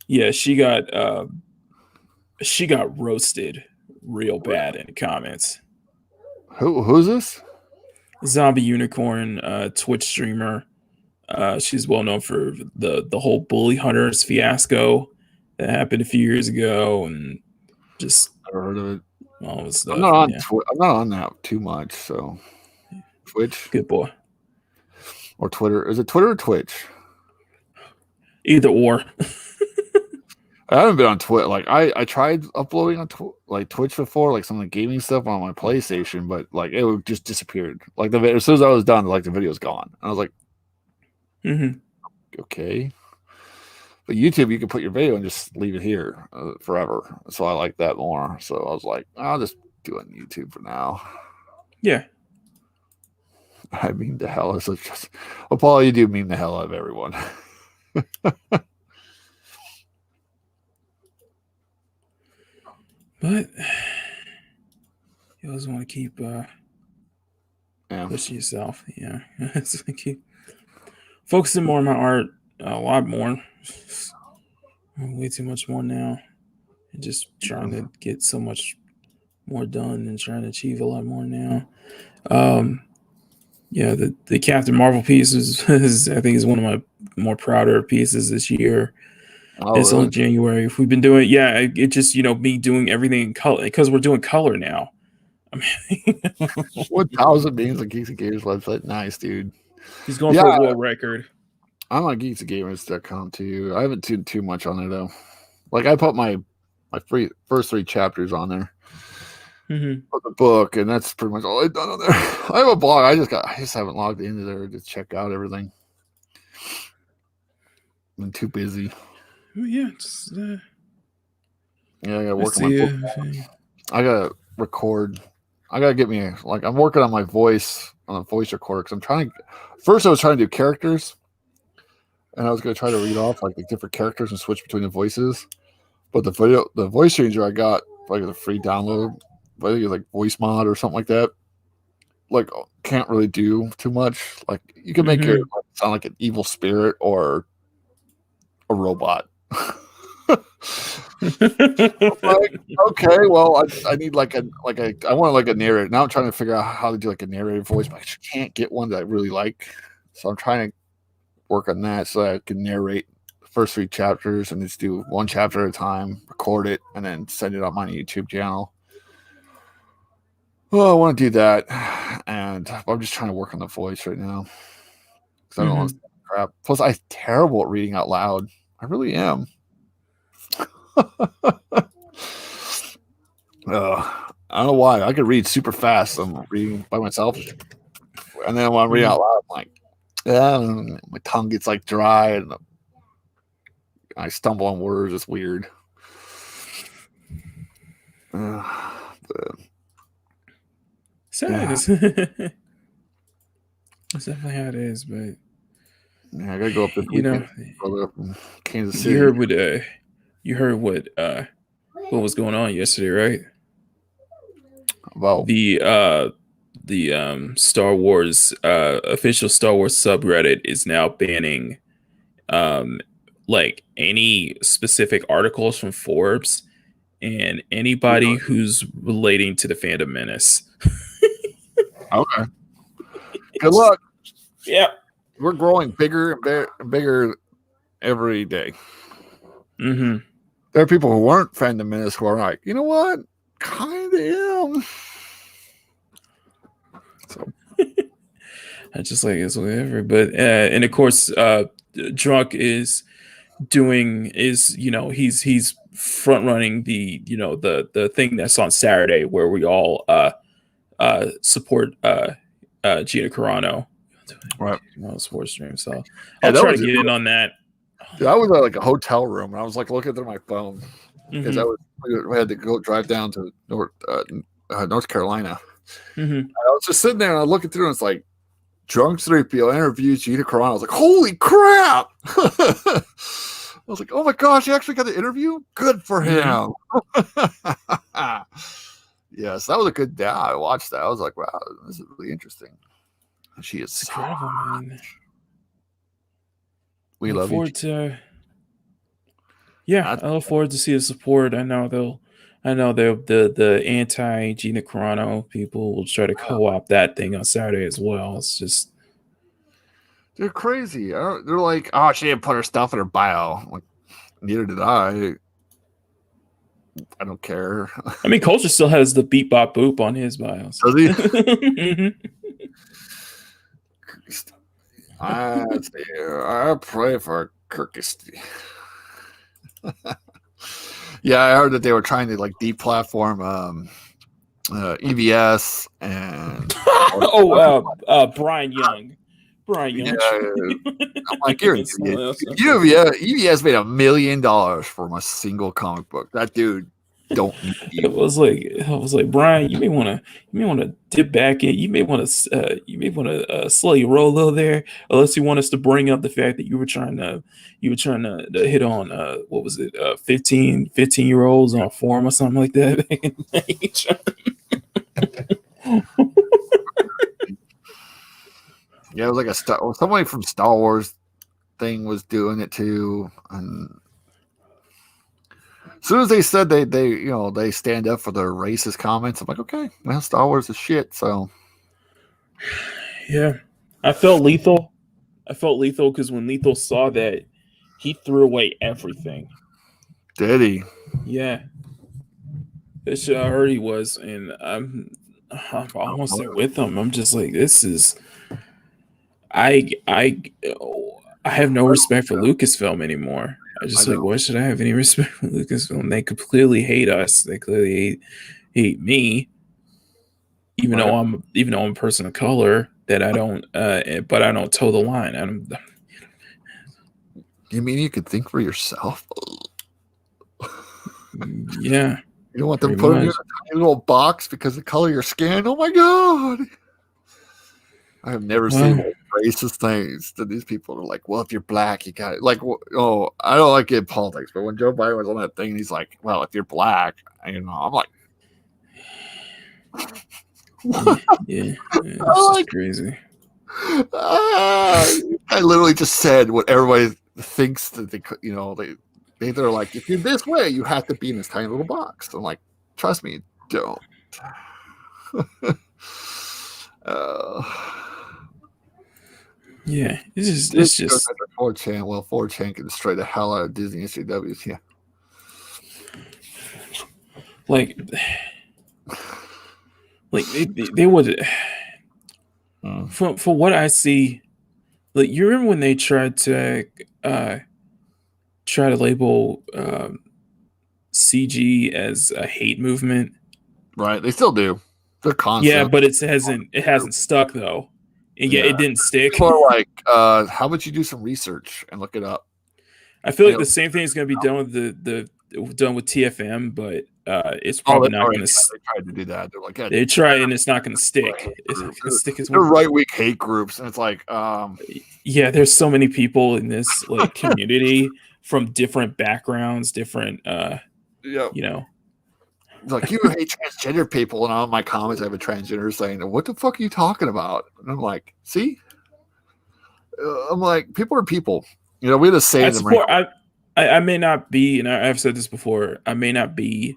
Yeah, she got she got roasted real bad in the comments. Who's this? Zombie Unicorn, Twitch streamer. She's well known for the whole Bully Hunters fiasco that happened a few years ago, and just Never heard of it. all this stuff. I'm not on yeah. I'm not on that too much, so Twitch Good boy. or Twitter. Is it Twitter or Twitch? Either or. I haven't been on Twitch. Like I tried uploading on Twitch before, like some of the gaming stuff on my PlayStation, but like it would just disappeared. Like as soon as I was done, like the video's gone. I was like, okay. But YouTube, you can put your video and just leave it here forever. So I like that more. So I was like, I'll just do it on YouTube for now. Yeah. I mean the hell is it just? Well, Paul, you do mean the hell out of everyone. But you always want to keep pushing yourself. Yeah. Keep focusing more on my art, a lot more. Way too much more now. And just trying to get so much more done and trying to achieve a lot more now. Yeah, the Captain Marvel piece is I think is one of my more prouder pieces this year. It's only January. If we've been doing, it just me doing everything in color because we're doing color now. I mean, 1,000 beings on Geeks and Gamers website. Nice, dude. He's going for a world record. I'm on geeksandgamers.com too. I haven't tuned too much on it though. Like I put my first 3 chapters on there. Of the book, and that's pretty much all I've done on there. I have a blog. I just haven't logged into there to check out everything. I'm too busy. Yeah, I gotta work on my book. I gotta record. I gotta get me I'm working on my voice on a voice recorder because I'm trying. First, I was trying to do characters, and I was gonna try to read off like the different characters and switch between the voices. But the voice changer I got like a free download. I think it's like Voice Mod or something like that. Like, can't really do too much. Like, you can make it sound like an evil spirit or a robot. Like, okay, well, I need I want like a narrator. Now I'm trying to figure out how to do like a narrator voice, but I just can't get one that I really like. So I'm trying to work on that so I can narrate the first 3 chapters and just do 1 chapter at a time, record it, and then send it on my YouTube channel. Well, I want to do that, and I'm just trying to work on the voice right now because I don't want to crap. Plus, I'm terrible at reading out loud. I really am. I don't know why. I could read super fast. I'm reading by myself, and then when I'm reading out loud, I'm like, my tongue gets like dry, and I stumble on words. It's weird. That's definitely how it is, but I gotta go up this weekend. Up in Kansas City. You heard what was going on yesterday, right? Well, the Star Wars official Star Wars subreddit is now banning like any specific articles from Forbes and anybody who's relating to the Phantom Menace. Okay. Good luck. Yeah. We're growing bigger and bigger every day. There are people who weren't Phantom Menace who are like, you know what? Kind of am. So I just like it's whatever. But and of course, Drunk is he's front running the the thing that's on Saturday where we all support Gina Carano, right? Sports stream. So I'll try to get in on that. I was at like a hotel room and I was like looking through my phone because we had to go drive down to North Carolina. I was just sitting there and I'm looking through and it's like Drunk 3PO interviews Gina Carano. I was like, holy crap! I was like, oh my gosh, he actually got the interview. Good for him. Yes, that was a good day. I watched that. I was like, wow, this is really interesting. She is incredible, man. We love you. Yeah, I look forward to see the support. I know the anti Gina Carano people will try to co-opt that thing on Saturday as well. It's just they're crazy. They're like, oh, she didn't put her stuff in her bio. Like, neither did I. I don't care. I mean, Culture still has the beep bop boop on his bio. Does he? I pray for Kyrgyzstan. Yeah, I heard that they were trying to like deplatform EVS and Brian Young. Brian Young. Yeah, I'm like, you're an idiot. EVS made $1 million from a single comic book. That dude don't need you. It was like Brian, you may want to dip back in. You may want to slow your roll a little there, unless you want us to bring up the fact that you were trying to hit on what was it, 15-year-olds on a forum or something like that. Yeah, it was like somebody from Star Wars thing was doing it too, and as soon as they said they stand up for their racist comments, I'm like, okay, well, Star Wars is shit. So yeah, I felt lethal because when Lethal saw that, he threw away everything. Did he? Yeah, this shit I heard he was, and I'm almost there with him. I'm just like, this is. I have no respect for Lucasfilm anymore. I just like, why should I have any respect for Lucasfilm? They could clearly hate us. They clearly hate me, even though I'm a person of color. That I don't, but I don't toe the line. You mean you could think for yourself? Yeah. You don't want them to put you in a tiny little box because of the color of your skin? Oh my god! I have never seen racist things that these people are like, well, if you're black, you got it. Like, oh, I don't like it in politics, but when Joe Biden was on that thing, he's like, well, if you're black, I'm like, yeah, it's crazy. I literally just said what everybody thinks that they're like, if you're this way, you have to be in this tiny little box. I'm like, trust me, don't. Yeah, it's just 4chan. Well, 4chan can destroy the hell out of Disney and CWs. Yeah, like they would. For what I see, like, you remember when they tried to label CG as a hate movement? Right, they still do. They're constant. Yeah, but it hasn't stuck though. Yeah, it didn't stick. People are like, how about you do some research and look it up? I feel like the same thing is going to be done with done with TFM, but it's probably not going to. They tried to do that. They're like, they try, and it's not going to stick. It's not going to stick as well. They're right-wing hate groups, and it's like, yeah, there's so many people in this like community from different backgrounds, different, like, you hate transgender people, and all my comments I have a transgender saying, what the fuck are you talking about? And I'm like, see? I'm like, people are people. We had to say I may not be, and I've said this before, I may not be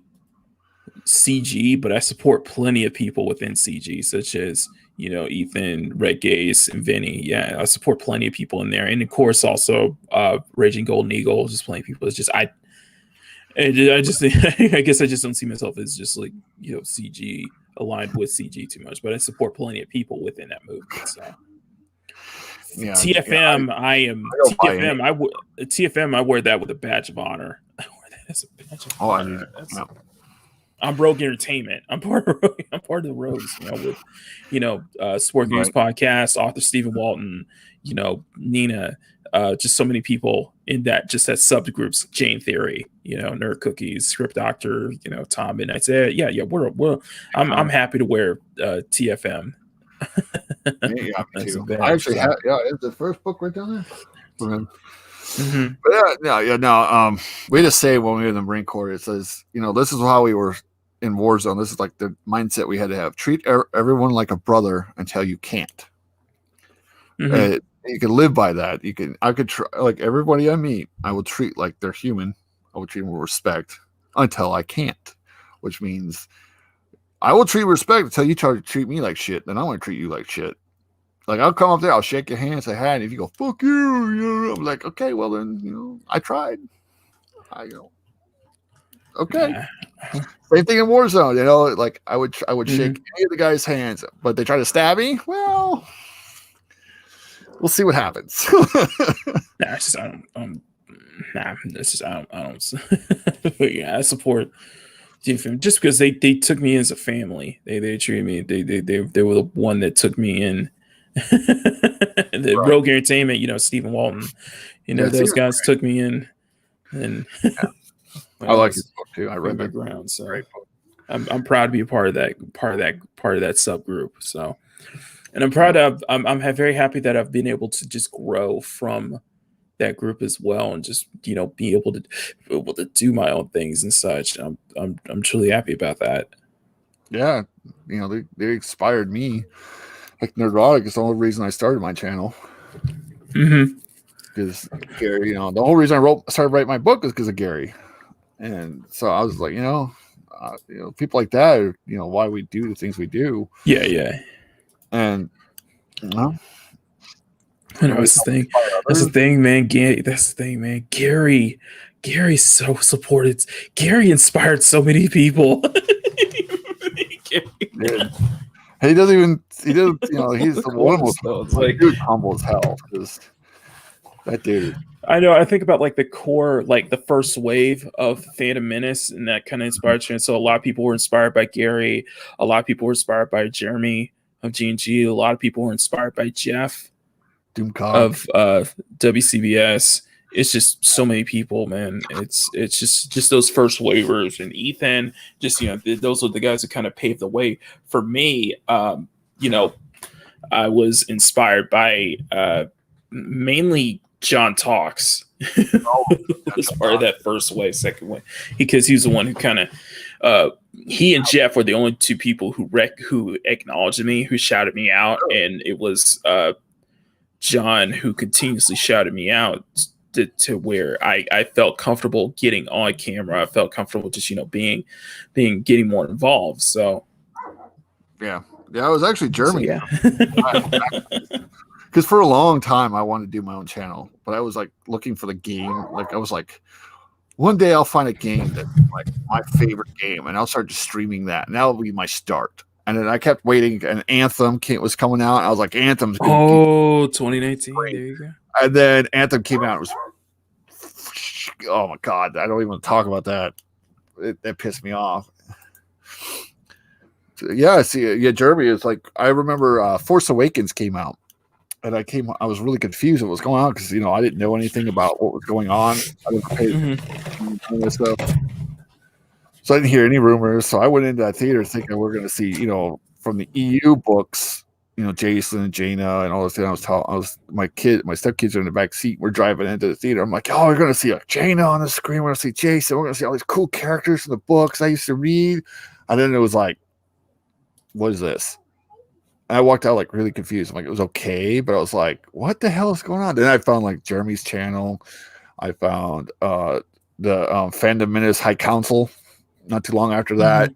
CG, but I support plenty of people within CG, such as, Ethan, Red Gaze, and Vinny. Yeah, I support plenty of people in there. And of course, also Raging Golden Eagle, just plenty of people. It's just, I guess I just don't see myself as just like, CG aligned with CG too much, but I support plenty of people within that movement. So yeah, TFM, TFM, I wear that with a badge of honor. I wear that as a badge of honor. I'm Rogue Entertainment. I'm part of the Rogues, with Sport Games Podcast, author Stephen Walton, Nina, just so many people in that subgroups, Jane Theory, Nerd Cookies, Script Doctor, Tom Midnight. I'm happy to wear TFM. Yeah, me too. I actually have it's the first book right down there. Mm-hmm. But we had to say when we were in the Marine Corps, it says, this is how we were in Warzone. This is like the mindset we had to have. Treat everyone like a brother until you can't. Mm-hmm. You can live by that. I could try, like, everybody I meet, I will treat like they're human I will treat them with respect until I can't, which means I will treat respect until you try to treat me like shit. Then I want to treat you like shit. Like, I'll come up there, I'll shake your hand, say hi, and if you go, fuck you, I'm like, okay, well then, I tried. Okay. Yeah. Same thing in Warzone, like I would shake any of the guys' hands, but they try to stab me. Well, we'll see what happens. Nah, it's just, I don't. But yeah, I support just because they took me in as a family. They treated me. They were the one that took me in. The Right. Rogue Entertainment, Stephen Walton, those guys took me in, and I like his book too. I read that background, so I'm proud to be a part of that subgroup. So, and I'm proud of I'm very happy that I've been able to just grow from that group as well, and just be able to do my own things and such. I'm truly happy about that. Yeah, they inspired me. Like Nerdrotic is the only reason I started my channel. Because Gary, the whole reason I started writing my book is because of Gary, and so I was like, people like that are, why we do the things we do. Yeah. And that's the thing. That's the thing, man. That's the thing, man. Gary's so supported. Gary inspired so many people. He doesn't, he's the one most like dude humble as hell, because that dude. I know. I think about like the core, like the first wave of Phantom Menace, and that kind of inspired you. And so a lot of people were inspired by Gary. A lot of people were inspired by Jeremy of G&G. A lot of people were inspired by Jeff of WCBS. It's just so many people, man. It's just those first waivers, and Ethan. Just those are the guys that kind of paved the way for me. I was inspired by mainly John Talks. Was part of that first wave, second wave, because he was the one who kind of he and Jeff were the only two people who acknowledged me, who shouted me out, and it was John who continuously shouted me out to where I felt comfortable getting on camera. I felt comfortable just getting more involved. So yeah, it was actually Jeremy. So, yeah. Because for a long time I wanted to do my own channel, but I was like looking for the game. Like I was like, one day I'll find a game that's like my favorite game, and I'll start just streaming that, and that'll be my start. And then I kept waiting, and Anthem was coming out. And I was like, Anthem's good. 2019. There you go. And then Anthem came out. It was, oh my god, I don't even want to talk about that. It pissed me off. Yeah, Jeremy is like, I remember Force Awakens came out, and I was really confused what was going on, because I didn't know anything about what was going on. I didn't pay attention to this stuff. So I didn't hear any rumors. So I went into that theater thinking we're going to see, from the EU books, Jason and Jaina and all this. My stepkids are in the back seat. We're driving into the theater. I'm like, oh, we're going to see Jaina on the screen. We're going to see Jason. We're going to see all these cool characters from the books I used to read. And then it was like, what is this? And I walked out like really confused. I'm like, it was okay, but I was like, what the hell is going on? Then I found like Jeremy's channel. I found the Fandom Menace High Council. Not too long after that,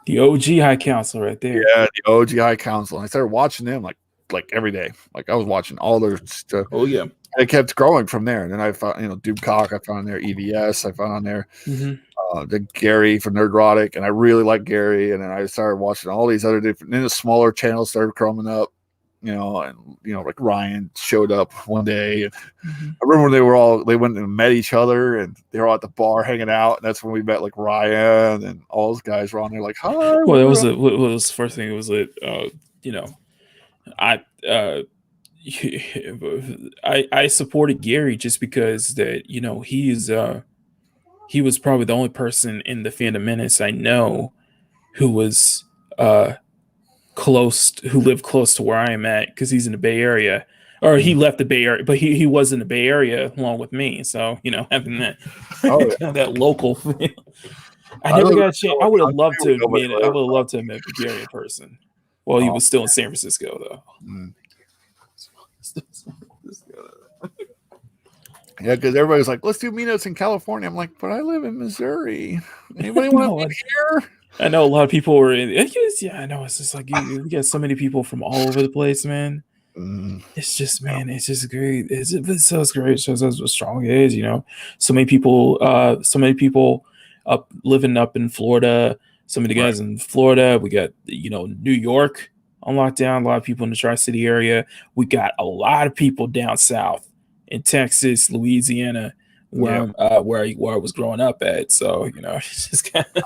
the OG High Council right there. Yeah, the OG High Council. And I started watching them like every day. Like I was watching all their stuff. Oh yeah. And it kept growing from there. And then I found, Doomcock. I found on there EVS. I found on there the Gary from Nerdrotic, and I really like Gary. And then I started watching all these other different. Then the smaller channels started coming up. Like Ryan showed up one day. And I remember when they went and met each other, and they were all at the bar hanging out. And that's when we met like Ryan and all those guys were on there like, hi. Well, it was the first thing. It was I supported Gary just because that, he was probably the only person in the Phantom Menace I know who was, who lived close to where I am at, because he's in the Bay Area, or he left the Bay Area, but he was in the Bay Area along with me. So having that that local feel. I never got a chance. I would have loved to meet. I would have loved to have met Gary in person. Well, he was still in San Francisco though. Yeah, because everybody's like, let's do meetups in California. I'm like, but I live in Missouri. Anybody want to meet here? I know a lot of people were in. Yeah, I know. It's just like you get so many people from all over the place, man. It's just, man, it's just great. It's so great. It shows us how strong it is. So many people up living up in Florida. Some of the guys in Florida. We got New York on lockdown. A lot of people in the Tri-City area. We got a lot of people down south in Texas, Louisiana, where I was growing up at. So it's just kind of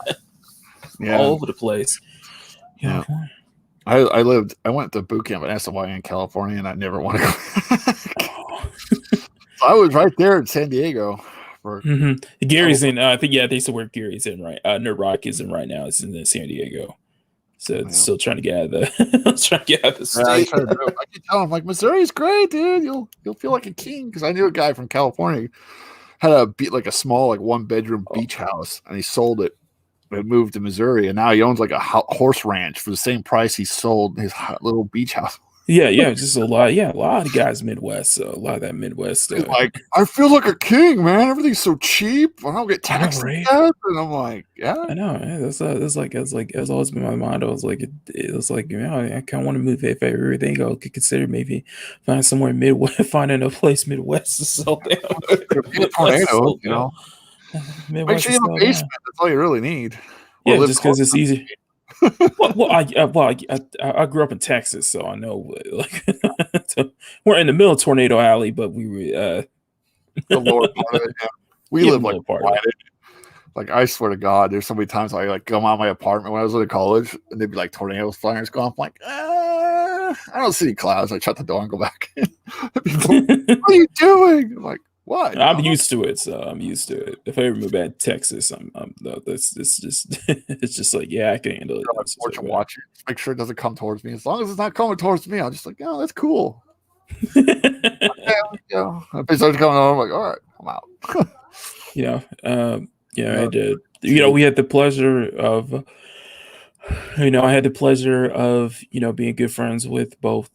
all over the place. Yeah. I went to boot camp at SY in California, and I never want to go. I was right there in San Diego. Gary's in. I think they said where Gary's in, right? Nerd Rock is in right now. It's in San Diego. So it's still trying to get out of the state. I keep telling him, like, Missouri's great, dude. You'll feel like a king. Because I knew a guy from California had a small 1-bedroom beach house, and he sold it. But moved to Missouri, and now he owns like a horse ranch for the same price he sold his little beach house. Yeah, just a lot. Yeah, a lot of guys Midwest. So a lot of that Midwest. Like, I feel like a king, man. Everything's so cheap. I don't get taxed, right? And I'm like, yeah, I know. Yeah, that's always been my motto. I kind of want to move if everything. I could consider maybe find somewhere Midwest, finding a place Midwest to sell down. Tornado, Make sure you have a basement. That's all you really need. Yeah, just because it's easy. I grew up in Texas, so I know. We're in the middle of Tornado Alley, but we were the lower part of it. Yeah. We live like I swear to God, there's so many times I come out of my apartment when I was in college, and they'd be like tornadoes flying going. I'm like, I don't see clouds. I shut the door and go back. People, what are you doing? I'm like, what? I'm used to it, so I'm used to it. If I ever move back to Texas, it's just like, I can handle it. Watch it. Make sure it doesn't come towards me. As long as it's not coming towards me, I'm just like, oh, that's cool. If it starts coming on, I'm like, all right, I'm out. I did. We had the pleasure of, being good friends with both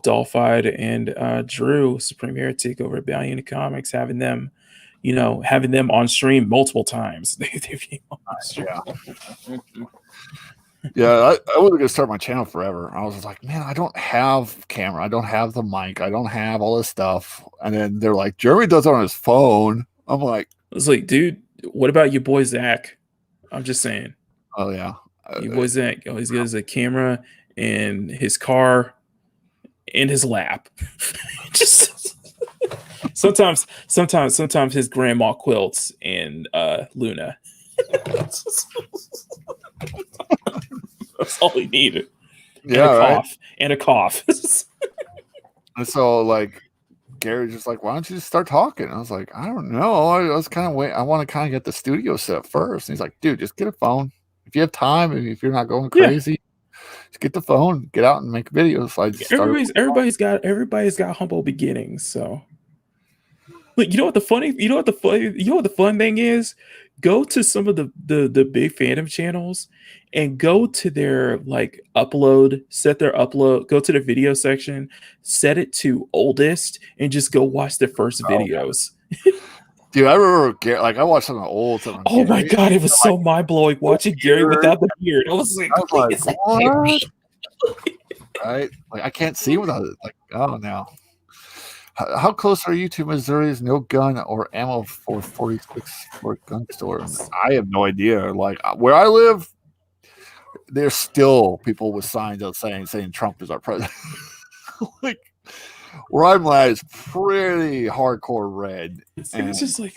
Dolphide and Drew, Supreme Heretic over at Valiant Comics, having them on stream multiple times. I was gonna start my channel forever. I was just like, man, I don't have camera, I don't have the mic, I don't have all this stuff. And then they're like, Jeremy does it on his phone. I'm like, I was like, dude, what about your boy Zach? I'm just saying. Oh yeah, your boy Zach. He's got a camera in his car, in his lap. Just sometimes his grandma quilts and Luna. That's all he needed. And a cough. And so Gary's just like, why don't you just start talking? I was like, I don't know. I was kind of waiting. I want to kind of get the studio set up first. And he's like, dude, just get a phone. If you have time and if you're not going crazy, just get the phone, get out and make videos. So everybody's got humble beginnings. So you know what the fun thing is? Go to some of the big fandom channels and go to their set their upload, go to the video section, set it to oldest, and just go watch their first videos. Dude, I remember I watched some of the old stuff. Oh my God, it was so mind blowing watching Gary without the beard. I was like what? Right? I can't see without it. Oh no. How close are you to Missouri's no gun or ammo for 46 for gun store? I have no idea. Where I live, there's still people with signs out saying Trump is our president. Where I'm at is pretty hardcore red. It's just I'm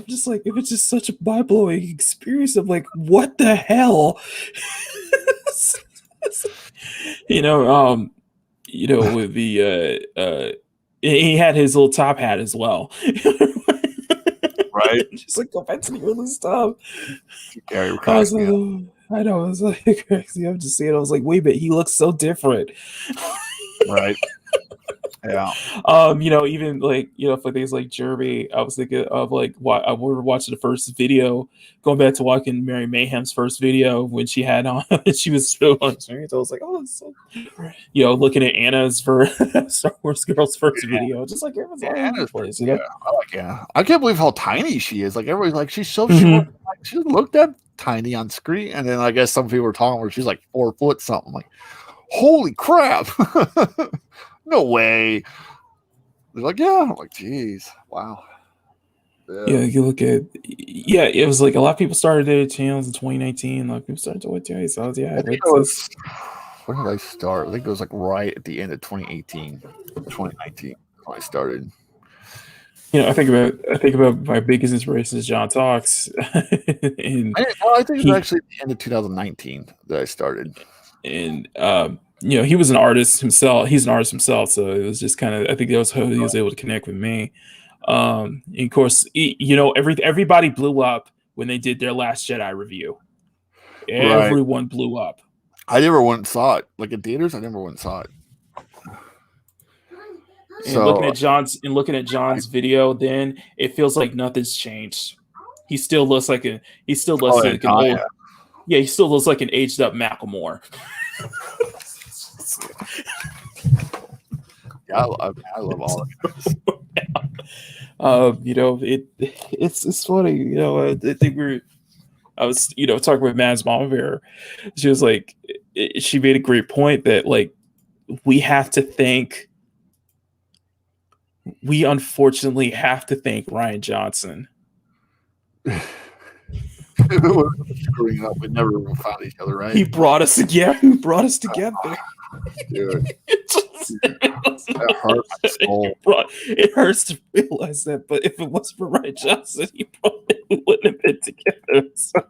just like, it was just such a mind blowing experience of what the hell, with the he had his little top hat as well. Right? Just go back to the early stuff. Gary, I was like, I know, I was crazy. I'm just saying, I was like, wait a minute, he looks so different. Right. Yeah. Even like, for things like Jeremy, I was thinking of like what I were watching the first video, going back to watching Mary Mayhem's first video when she had on, she was still on experience. I was like, oh, that's so, looking at Anna's for Star Wars Girls first video, just like everyone's all over the place. Yeah, I like Anna. I can't believe how tiny she is. Like everybody's like, she's so short. Like, she looked that tiny on screen, and then I guess some people were talking where she's like 4 foot something. Like, holy crap! No way. They're like, yeah. I'm like, geez, wow. Yeah, you look at, it was like a lot of people started their channels in 2019. Like people started to watch it. So yeah, when did I start? I think it was like right at the end of 2018, 2019 when I started. I think about my biggest inspiration is John Talks. I think it's actually the end of 2019 that I started. And he was an artist himself. He's an artist himself, so it was just kind of, I think that was how he was able to connect with me. And of course, everybody blew up when they did their Last Jedi review. Everyone blew up. I never went and saw it. Like in theaters, I never went and saw it. And looking at John's video, then it feels like nothing's changed. He still looks like an old. Yeah, he still looks like an aged up Macklemore. Yeah, I love all of it. It's funny. I think I was talking with Mad's mom here. She was like, she made a great point that like we unfortunately have to thank Rian Johnson. Screwing up, we never found each other, right? He brought us together. Dude. That hurts my soul. It hurts to realize that, but if it wasn't for Rian Johnson, he probably wouldn't have been together. So.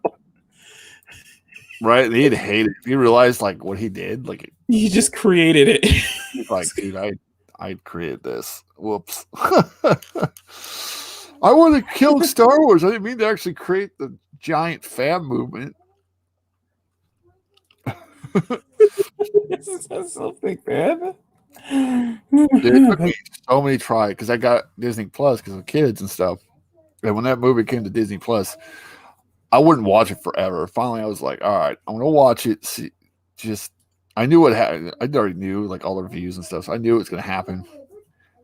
Right? He'd hate it. If he realized like what he did, like he just created it. He's like, dude, I created this. Whoops. I want to kill Star Wars. I didn't mean to actually create the giant fan movement. That's something, man. Dude, it took me so many tries because I got Disney Plus because of kids and stuff. And when that movie came to Disney Plus, I wouldn't watch it forever. Finally, I was like, all right, I'm gonna watch it. See, I knew what happened. I already knew like all the reviews and stuff, so I knew it was gonna happen.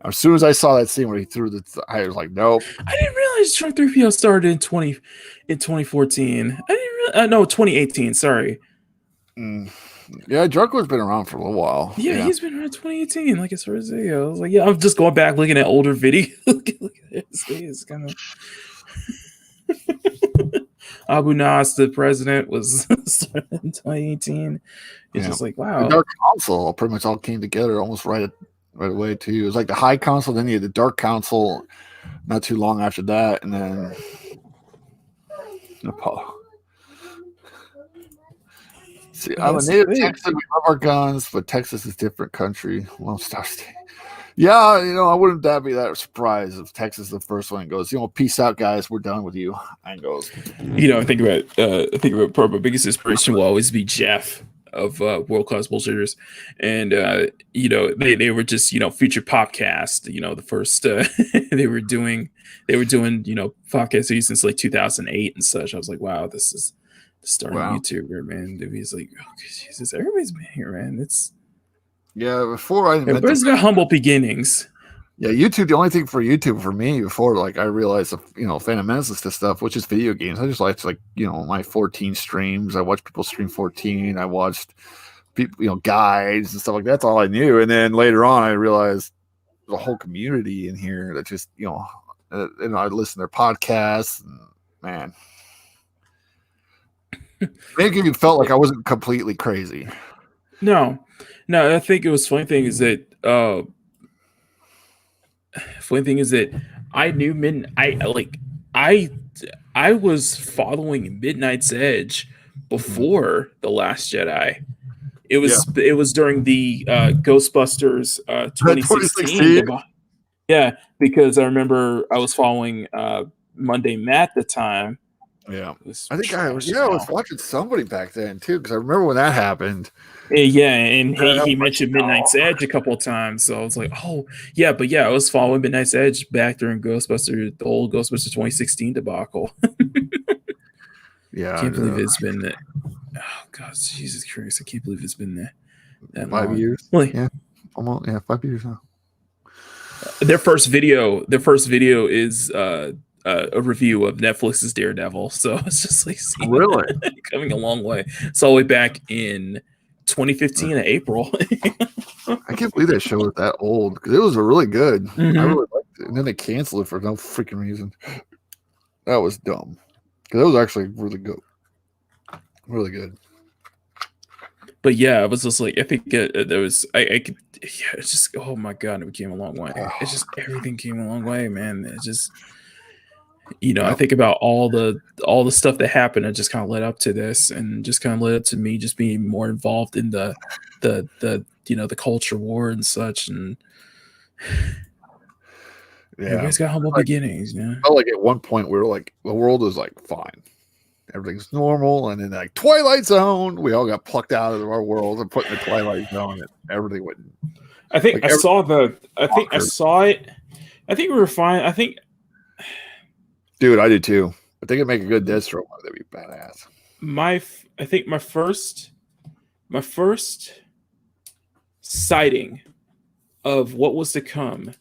As soon as I saw that scene where he threw I was like, nope. I didn't realize Truck 3PO started in 2014. I didn't no 2018. Sorry. Yeah, Draco's been around for a little while. Yeah, he's been around 2018. Like as far as I was like, yeah, I'm just going back looking at older videos. Look at this. It's kind of Abu Nas, the president, was started in 2018. It's just like, wow. The Dark Council pretty much all came together almost right away too. It was like the High Council, then you had the Dark Council not too long after that, and then Nepal. See, I'm a native Texan. We love our guns, but Texas is a different country. Lone Star State. Yeah, I wouldn't be that surprised if Texas is the first one and goes, peace out, guys. We're done with you. And goes. I think about probably my biggest inspiration will always be Jeff of World Class Bullshitters, and they were just Future Popcast. The first they were doing podcast since like 2008 and such. I was like, wow, this is the start of YouTuber, man. He's like, oh, Jesus, everybody's been here, man. It's before everybody's got humble beginnings. Yeah, YouTube. The only thing for YouTube for me before, like, I realized, Phantom Menace and stuff, which is video games. I just liked, my 14 streams. I watched people stream 14. I watched people, guides and stuff like that. That's all I knew. And then later on, I realized there's a whole community in here that just, and I listen to their podcasts. And, man, maybe it felt like I wasn't completely crazy. No. I think it was funny thing is that I knew I was following Midnight's Edge before The Last Jedi. It was during the Ghostbusters 2016. Yeah, because I remember I was following Monday Matt at the time, Yeah, I think I was watching somebody back then too, because I remember when that happened. Yeah, and he mentioned Midnight's Edge a couple of times, so I was like, oh yeah, but yeah, I was following Midnight's Edge back during the old Ghostbusters 2016 debacle. Yeah, I can't believe it's been that. Oh God, Jesus Christ! I can't believe it's been that 5 long. years. Well, yeah, almost 5 years now. Their first video is a review of Netflix's Daredevil. So it's just like really coming a long way. It's all the way back in 2015 in April. I can't believe that show was that old because it was really good. Mm-hmm. I really liked it, and then they canceled it for no freaking reason. That was dumb because it was actually really good, really good. But yeah, I was just like, I think there was, I could, yeah, it's just, oh my God, it came a long way. It's just, everything came a long way, man. It's just, I think about all the stuff that happened and just kind of led up to this and just kind of led up to me just being more involved in the the culture war and such. And everybody's got humble beginnings. Yeah. I felt like at one point we were like, the world is like fine. Everything's normal, and then like Twilight Zone, we all got plucked out of our world and put in the Twilight Zone, and everything went. I think I saw it. I think we were fine. Dude, I do too. I think it'd make a good Deathstroke. That'd be badass. I think my first sighting of what was to come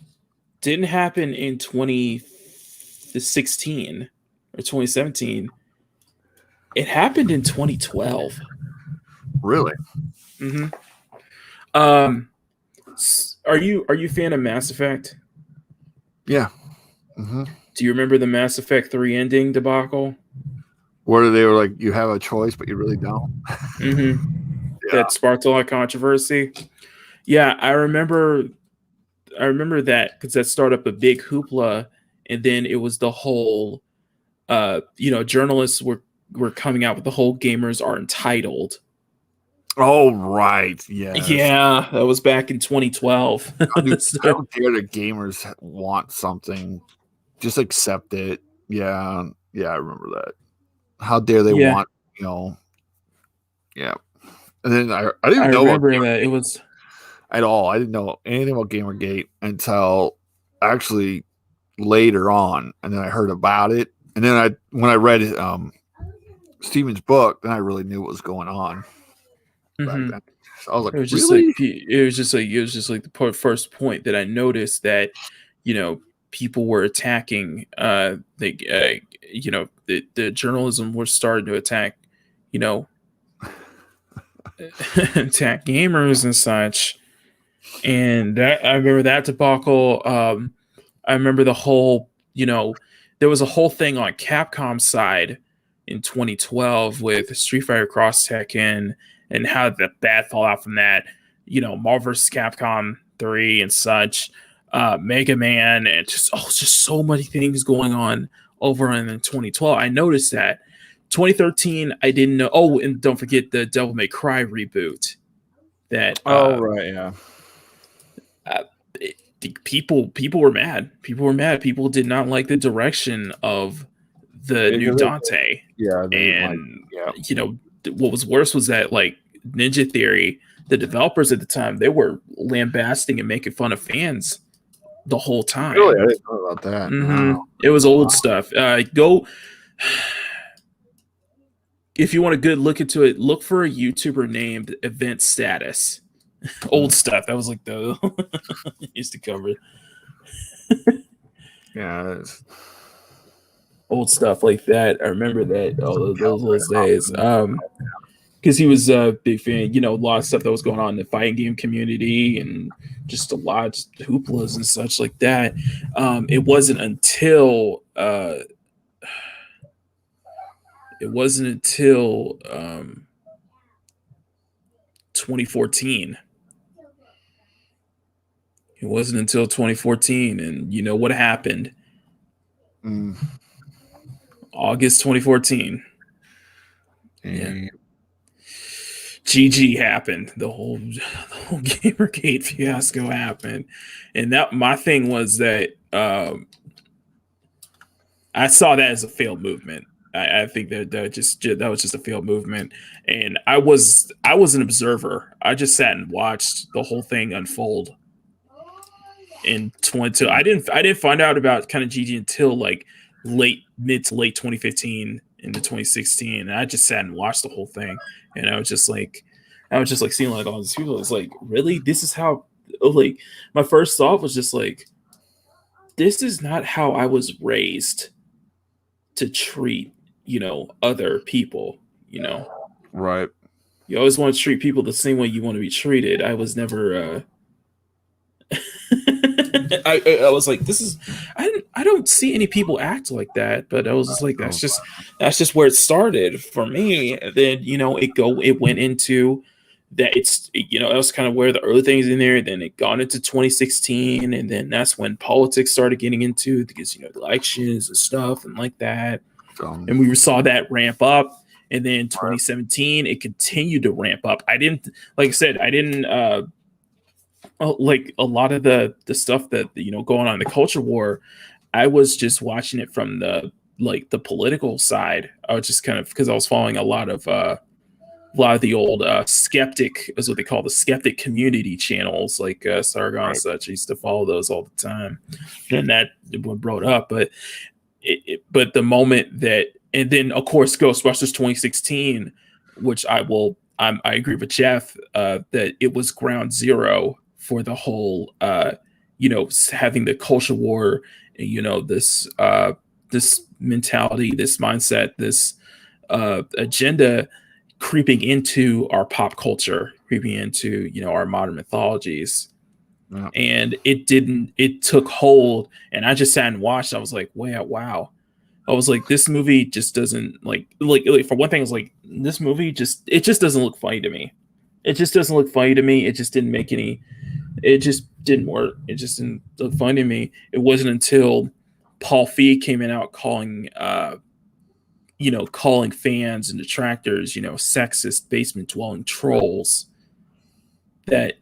didn't happen in 2016 or 2017. It happened in 2012. Really? Mm-hmm. Are you a fan of Mass Effect? Yeah. Mm-hmm. Do you remember the Mass Effect 3 ending debacle? Where they were like, you have a choice, but you really don't. Mm-hmm. Yeah. That sparked a lot of controversy. Yeah, I remember that because that started up a big hoopla, and then it was the whole, journalists were coming out with the whole gamers are entitled. Oh, right. Yeah, that was back in 2012. I don't care that gamers want something. Just accept it. Yeah, I remember that. How dare they want, yeah. And then I didn't know remember that it was at all. I didn't know anything about Gamergate until actually later on, and then I heard about it. And then when I read Steven's book, then I really knew what was going on. Mm-hmm. So I was like, it was just like the first point that I noticed that, people were attacking, the journalism was starting to attack, attack gamers and such. And I remember that debacle. I remember the whole, there was a whole thing on Capcom's side in 2012 with Street Fighter Cross Tekken and how the bad fallout from that, Marvel vs. Capcom 3 and such, Mega Man, and just so many things going on over in 2012. I noticed that. 2013, I didn't know. Oh, and don't forget the Devil May Cry reboot. That right, yeah. People were mad. People did not like the direction of the new Dante. Yeah, and what was worse was that like Ninja Theory, the developers at the time, they were lambasting and making fun of fans the whole time. Really, I didn't know about that. Mm-hmm. Wow. It was old stuff. Go if you want a good look into it. Look for a YouTuber named Event Status. Old stuff. That was like the used to cover. Yeah, old stuff like that. I remember that all those days. Because he was a big fan, a lot of stuff that was going on in the fighting game community and just a lot of hooplas and such like that. It wasn't until 2014. It wasn't until 2014, and you know what happened? August 2014. Yeah. GG happened. The whole Gamergate fiasco happened, and that my thing was that I saw that as a failed movement. I think that was just a failed movement, and I was an observer. I just sat and watched the whole thing unfold. In 22, I didn't find out about kind of Gigi until like mid to late 2015 into 2016, and I just sat and watched the whole thing, and I was just like seeing like all these people. It's like, really, this is how, like, my first thought was just like, this is not how I was raised to treat, other people, Right. You always want to treat people the same way you want to be treated. I was never I was like, this is, I don't see any people act like that, but I was just like, that's just where it started for me. And then, it went into that. That was kind of where the early things in there. Then it got into 2016, and then that's when politics started getting into, because the elections and stuff and like that. And we saw that ramp up, and then 2017 it continued to ramp up. I didn't, like I said, like a lot of the stuff that going on in the culture war, I was just watching it from the political side. I was just kind of, because I was following a lot of the old skeptic, is what they call the skeptic community channels, like Sargon and such. I used to follow those all the time, and that brought up. But but the moment that, and then of course Ghostbusters 2016, which I agree with Jeff that it was ground zero for the whole having the culture war, this mentality, this mindset, this agenda creeping into our pop culture, creeping into our modern mythologies. Yeah. And it took hold, and I just sat and watched. I was like, wow. I was like, this movie just doesn't like for one thing, I was like, this movie just doesn't look funny to me. It just doesn't look funny to me. It just didn't make any, it just didn't work. It just didn't look funny to me. It wasn't until Paul Feig came out calling fans and detractors, sexist basement dwelling trolls, that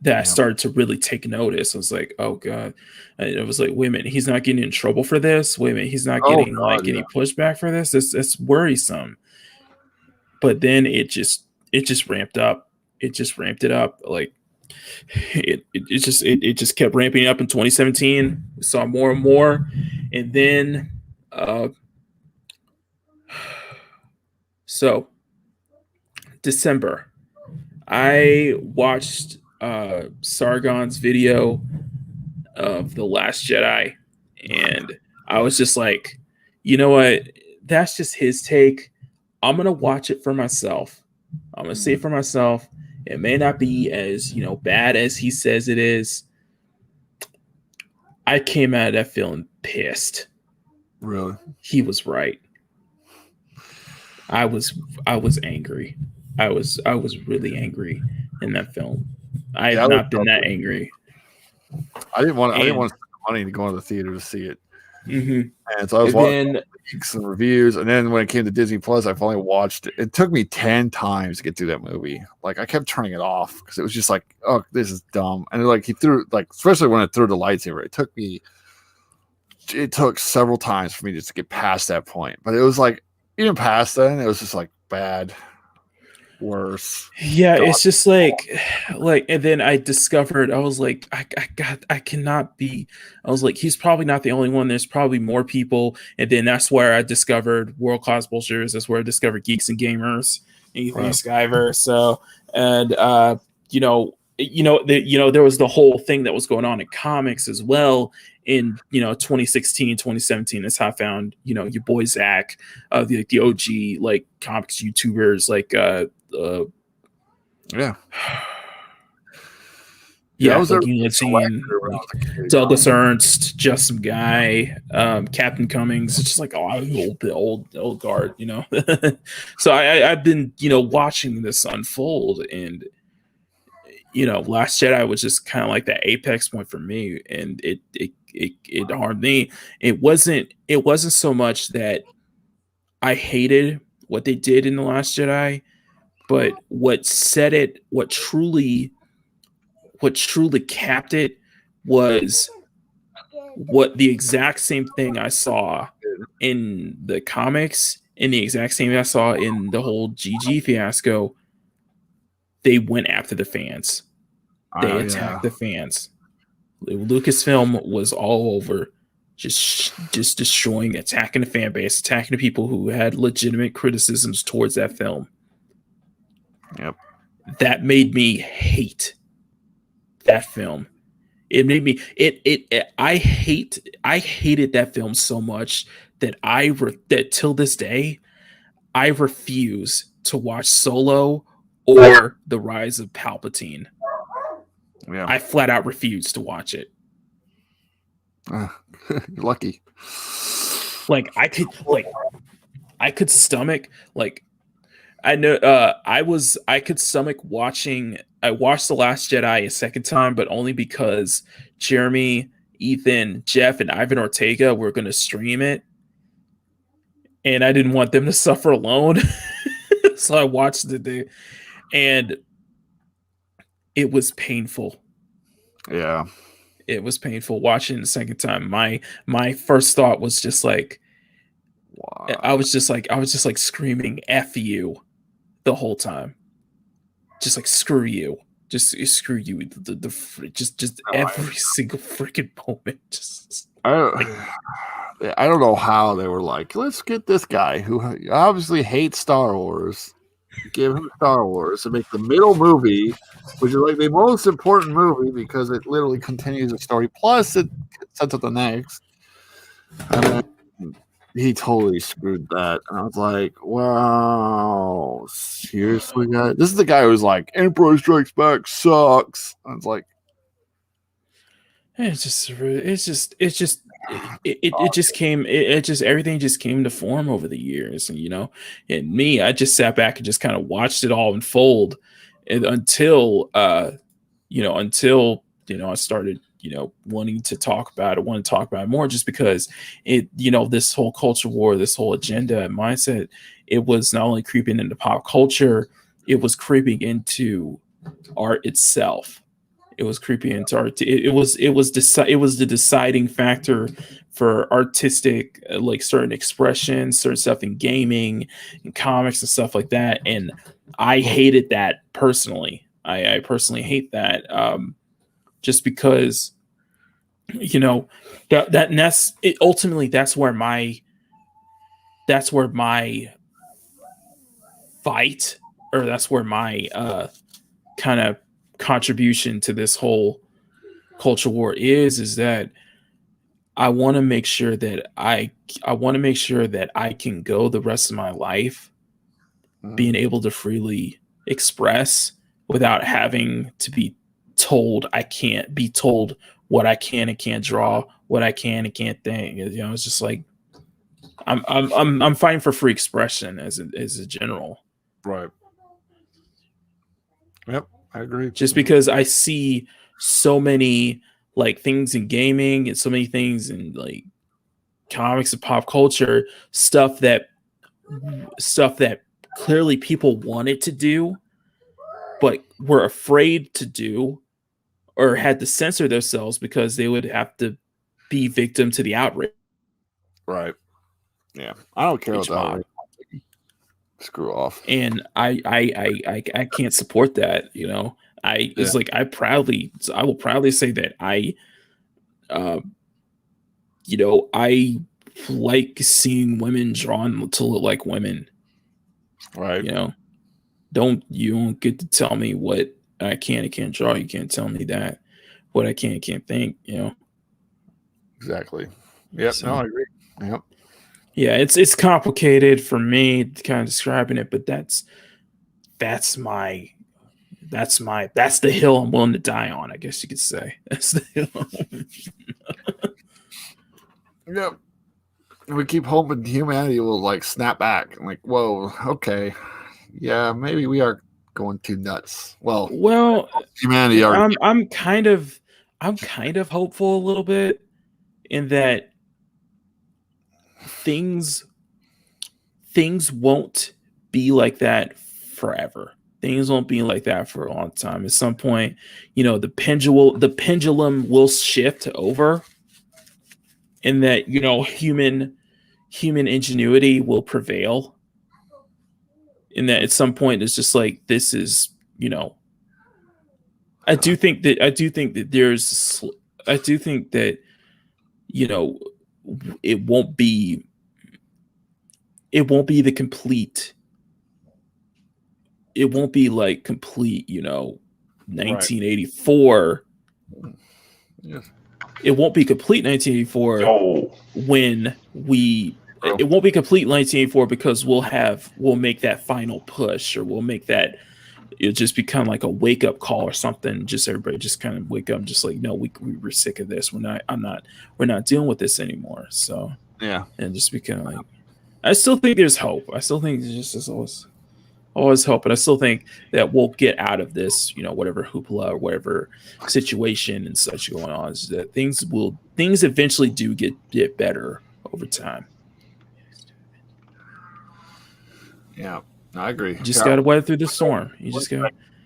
I started to really take notice. I was like, oh God. And it was like, wait a minute, he's not getting in trouble for this. Wait a minute, he's not getting any pushback for this. It's worrisome. But then it just ramped up. It just ramped it up. Like it just kept ramping up in 2017. We saw more and more. And then so December, I watched Sargon's video of The Last Jedi, and I was just like, you know what? That's just his take. I'm gonna watch it for myself. I'm gonna see it for myself. It may not be as bad as he says it is. I came out of that feeling pissed. Really? He was right. I was angry. I was really angry in that film. I have not been that angry. I didn't want to spend money to go into the theater to see it. Mm-hmm. And so I was watching some reviews, and then when it came to Disney Plus, I finally watched it. It took me 10 times to get through that movie. Like, I kept turning it off because it was just like, oh, this is dumb. And like, he threw, like, especially when it threw the lightsaber, it took several times for me just to get past that point. But it was like, even past then, it was just like bad, worse. Yeah, it's just like, and then I discovered, I was like, I cannot be. I was like, he's probably not the only one. There's probably more people. And then that's where I discovered World Class Bullshitters. That's where I discovered Geeks and Gamers, Ethan Skyver. So, and there was the whole thing that was going on in comics as well in 2016, 2017. That's how I found your boy Zach, the OG like comics YouTubers, like I was like, Douglas Ernst, just some guy, Captain Cummings. It's just like, the old guard, So I've been watching this unfold, and Last Jedi was just kind of like that apex point for me, and it harmed me. It wasn't so much that I hated what they did in The Last Jedi, but what truly capped it was what the exact same thing I saw in the comics, in the exact same I saw in the whole GG fiasco, they went after the fans. They attacked the fans. Lucasfilm was all over, just destroying, attacking the fan base, attacking the people who had legitimate criticisms towards that film. Yep. That made me hate that film. It made me I hated that film so much that that till this day I refuse to watch Solo or The Rise of Palpatine. Yeah. I flat out refuse to watch it. You're lucky. Like I could stomach, like, I know I could stomach watching. I watched The Last Jedi a second time, but only because Jeremy, Ethan, Jeff, and Ivan Ortega were going to stream it, and I didn't want them to suffer alone. So I watched it, and it was painful. Yeah, it was painful watching it the second time. My first thought was just like, wow. I was just like screaming "F you" the whole time. Just like, screw you. Just screw you. Just every single freaking moment. I don't know how they were like, let's get this guy who obviously hates Star Wars, give him Star Wars, and make the middle movie, which is like the most important movie because it literally continues the story. Plus, it sets up the next. And then he totally screwed that. And I was like, wow, seriously, guys? This is the guy who was like, Empire Strikes Back sucks. I was like, everything just came to form over the years. And, and me, I just sat back and just kind of watched it all unfold until I started, wanting to talk about it more, just because this whole culture war, this whole agenda and mindset, it was not only creeping into pop culture, it was creeping into art itself. It was creeping into art. It was the deciding factor for artistic, like certain expressions, certain stuff in gaming and comics and stuff like that. And I hated that personally. I personally hate that. Just because, ultimately that's where my fight, or that's where my kind of contribution to this whole culture war is that I want to make sure that I can go the rest of my life being able to freely express without having to be told what I can and can't draw, what I can and can't think. It's just like I'm fighting for free expression as a general. Right. Yep, I agree. Just because I see so many like things in gaming and so many things in like comics and pop culture, stuff that clearly people wanted to do, but were afraid to do, or had to censor themselves because they would have to be victim to the outrage. Right. Yeah. I don't care about that. Screw off. And I can't support that. It's like I will proudly say that I like seeing women drawn to look like women. Right. You don't get to tell me what I can and can't draw. You can't tell me that what I can and can't think. Exactly. Yep. So, no, I agree. Yep. Yeah, it's complicated for me kind of describing it, but that's the hill I'm willing to die on, I guess you could say. That's the hill. Yep. We keep hoping humanity will like snap back. I'm like, whoa, okay. Yeah, maybe we are going too nuts. Well, humanity are. I'm kind of hopeful a little bit in that things won't be like that forever. Things won't be like that for a long time. At some point, the pendulum will shift over, and that human human ingenuity will prevail. In that, at some point, it's just like this is, you know. I do think that you know, it won't be the complete. It won't be like complete, you know, 1984. Right. Yes. It won't be complete 1984 when we. It won't be complete 1984 because we'll make that final push, or we'll make that. It'll just become like a wake up call or something. Just everybody just kind of wake up, just like, no, we're sick of this. We're not dealing with this anymore. So yeah, and just become like, I still think there's hope. I still think there's always hope, and I still think that we'll get out of this, you know, whatever hoopla or whatever situation and such going on. Is that things eventually do get better over time. Yeah, I agree. You just got to weather through the storm. You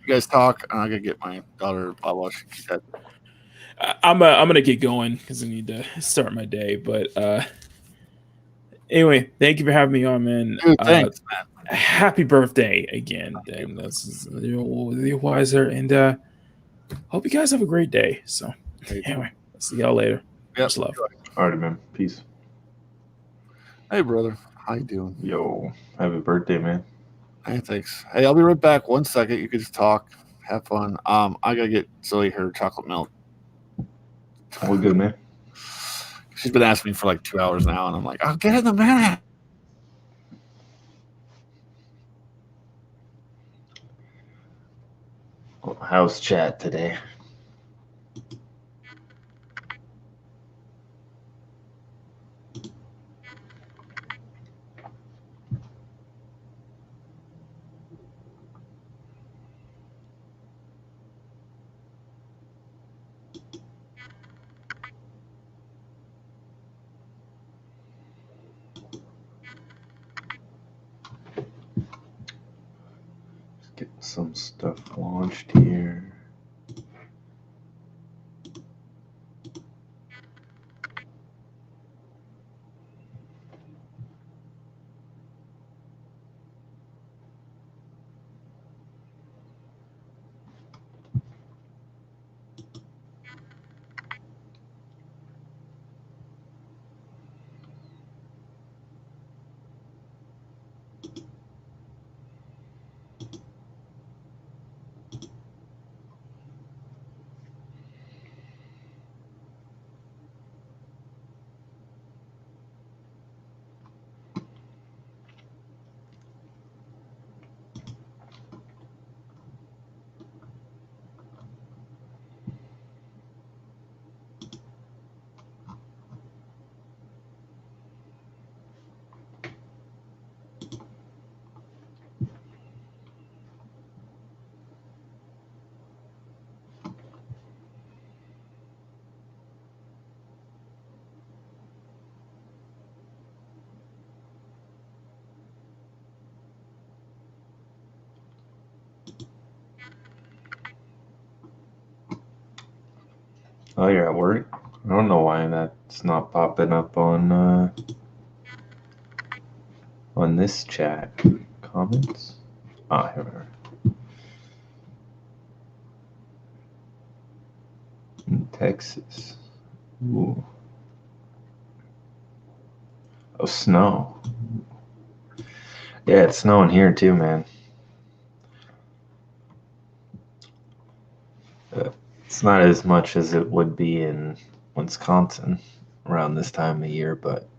guys talk, and I gotta get my daughter watch. I'm gonna get going because I need to start my day. But anyway, thank you for having me on, man. Dude, thanks, man. Happy birthday again, and you're wiser, and hope you guys have a great day. So anyway, see y'all later. Much love. All right, man. Peace. Hey, brother. How you doing? Yo, happy birthday, man. Hey, thanks. Hey, I'll be right back. 1 second. You can just talk. Have fun. I gotta get Zoe her chocolate milk. All good, man. She's been asking me for like 2 hours now, and I'm like, I'll get it in a minute. How's chat today? Get some stuff launched here. Oh, you're at work? I don't know why that's not popping up on this chat. Comments? Ah, here we are. In Texas. Ooh. Oh, snow. Yeah, it's snowing here too, man. It's not as much as it would be in Wisconsin around this time of year, but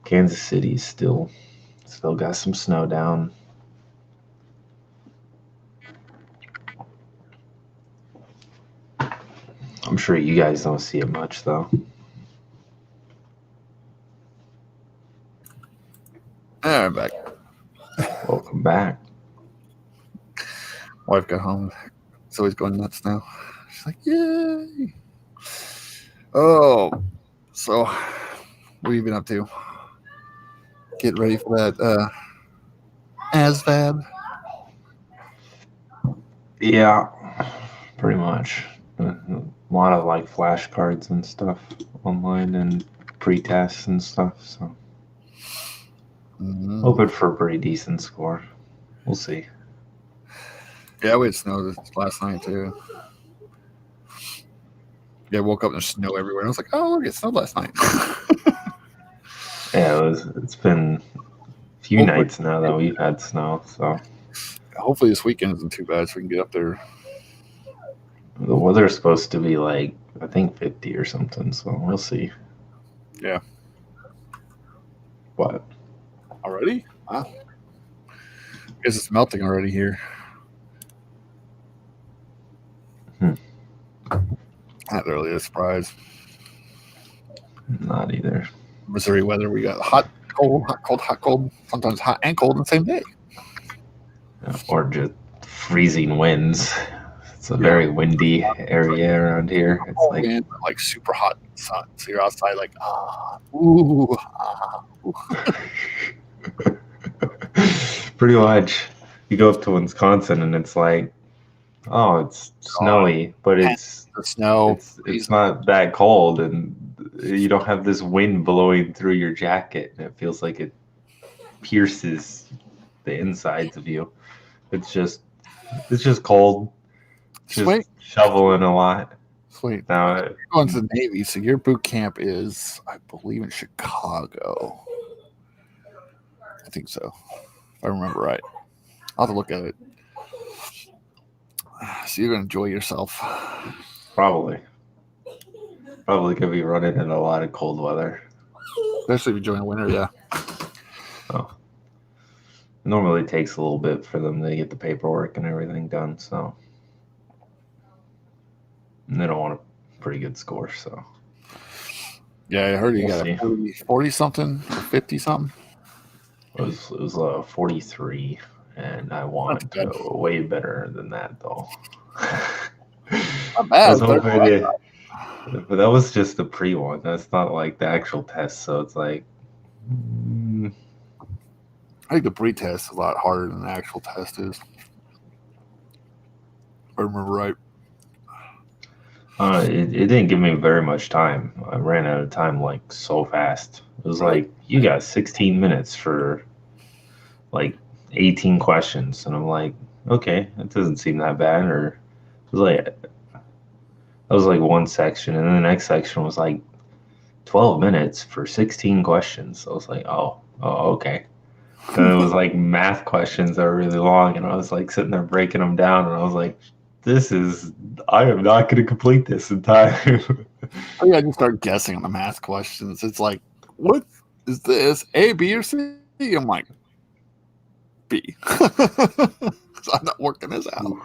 Kansas City's still got some snow down. I'm sure you guys don't see it much though. All right, back. Welcome back. Wife got home. Zoe's going nuts now. She's like, yay. Oh, so what have you been up to? Get ready for that ASVAB? Yeah, pretty much. A lot of like flashcards and stuff online and pre-tests and stuff. So hoping for a pretty decent score. We'll see. Yeah, we had snow last night too. Yeah, I woke up and there's snow everywhere. I was like, oh, look, it snowed last night. Yeah, it's been a few nights now that we've had snow. So hopefully this weekend isn't too bad so we can get up there. The weather's supposed to be like, I think 50 or something. So we'll see. Yeah. What? Already? Wow. I guess it's melting already here. Not really a surprise. Not either. Missouri weather, we got hot, cold, hot, cold, hot, cold. Sometimes hot and cold in the same day. Or just freezing winds. It's a very windy area around here. It's like super hot sun. So you're outside like, ooh. Pretty much. You go up to Wisconsin and it's like, oh, it's snowy, but it's the snow. It's not that cold, and you don't have this wind blowing through your jacket, and it feels like it pierces the insides of you. It's just cold. Just shoveling a lot. Sweet. Now you're going to the Navy, so your boot camp is, I believe, in Chicago. I think so, if I remember right. I'll have to look at it. So you're gonna enjoy yourself. Probably gonna be running in a lot of cold weather. Especially if you're enjoying winter, yeah. Oh. It normally takes a little bit for them to get the paperwork and everything done, so. And they don't want a pretty good score, so. Yeah, I heard you got a 40 something or 50 something. It was 43, and I want way better than that though. Not bad. But that was just the pre one. That's not like the actual test. So it's like, I think the pre-test is a lot harder than the actual test is. If I remember right. It didn't give me very much time. I ran out of time like so fast. It was like, you got 16 minutes for like 18 questions, and I'm like, okay, that doesn't seem that bad. Or it was like, that was like one section, and then the next section was like 12 minutes for 16 questions. So I was like, oh, okay. And it was like math questions that were really long, and I was like sitting there breaking them down, and I was like, I am not going to complete this in time. Oh, I just start guessing on the math questions. It's like, what is this? A, B, or C? I'm like, B. So I'm not working this out.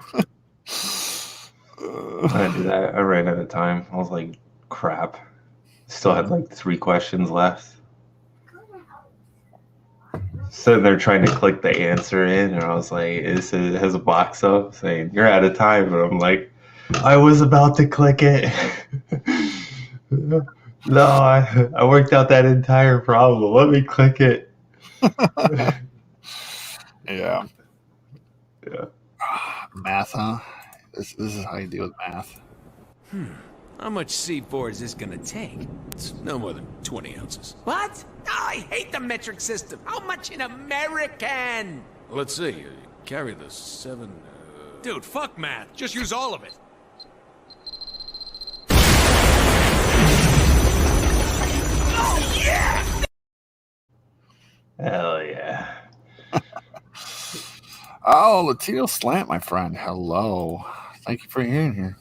I did that. I ran out of time. I was like, crap. Still had like 3 questions left. Sitting there trying to click the answer in, and I was like, it has a box up saying, you're out of time. And I'm like, I was about to click it. No, I worked out that entire problem. Let me click it. Yeah. Math, huh? This is how you deal with math. How much C4 is this gonna take? It's no more than 20 ounces. What? Oh, I hate the metric system. How much in American? Let's see. Carry the 7... Dude, fuck math. Just use all of it. Oh, yeah! Hell yeah. Oh, Latino Slant, my friend. Hello. Thank you for being here.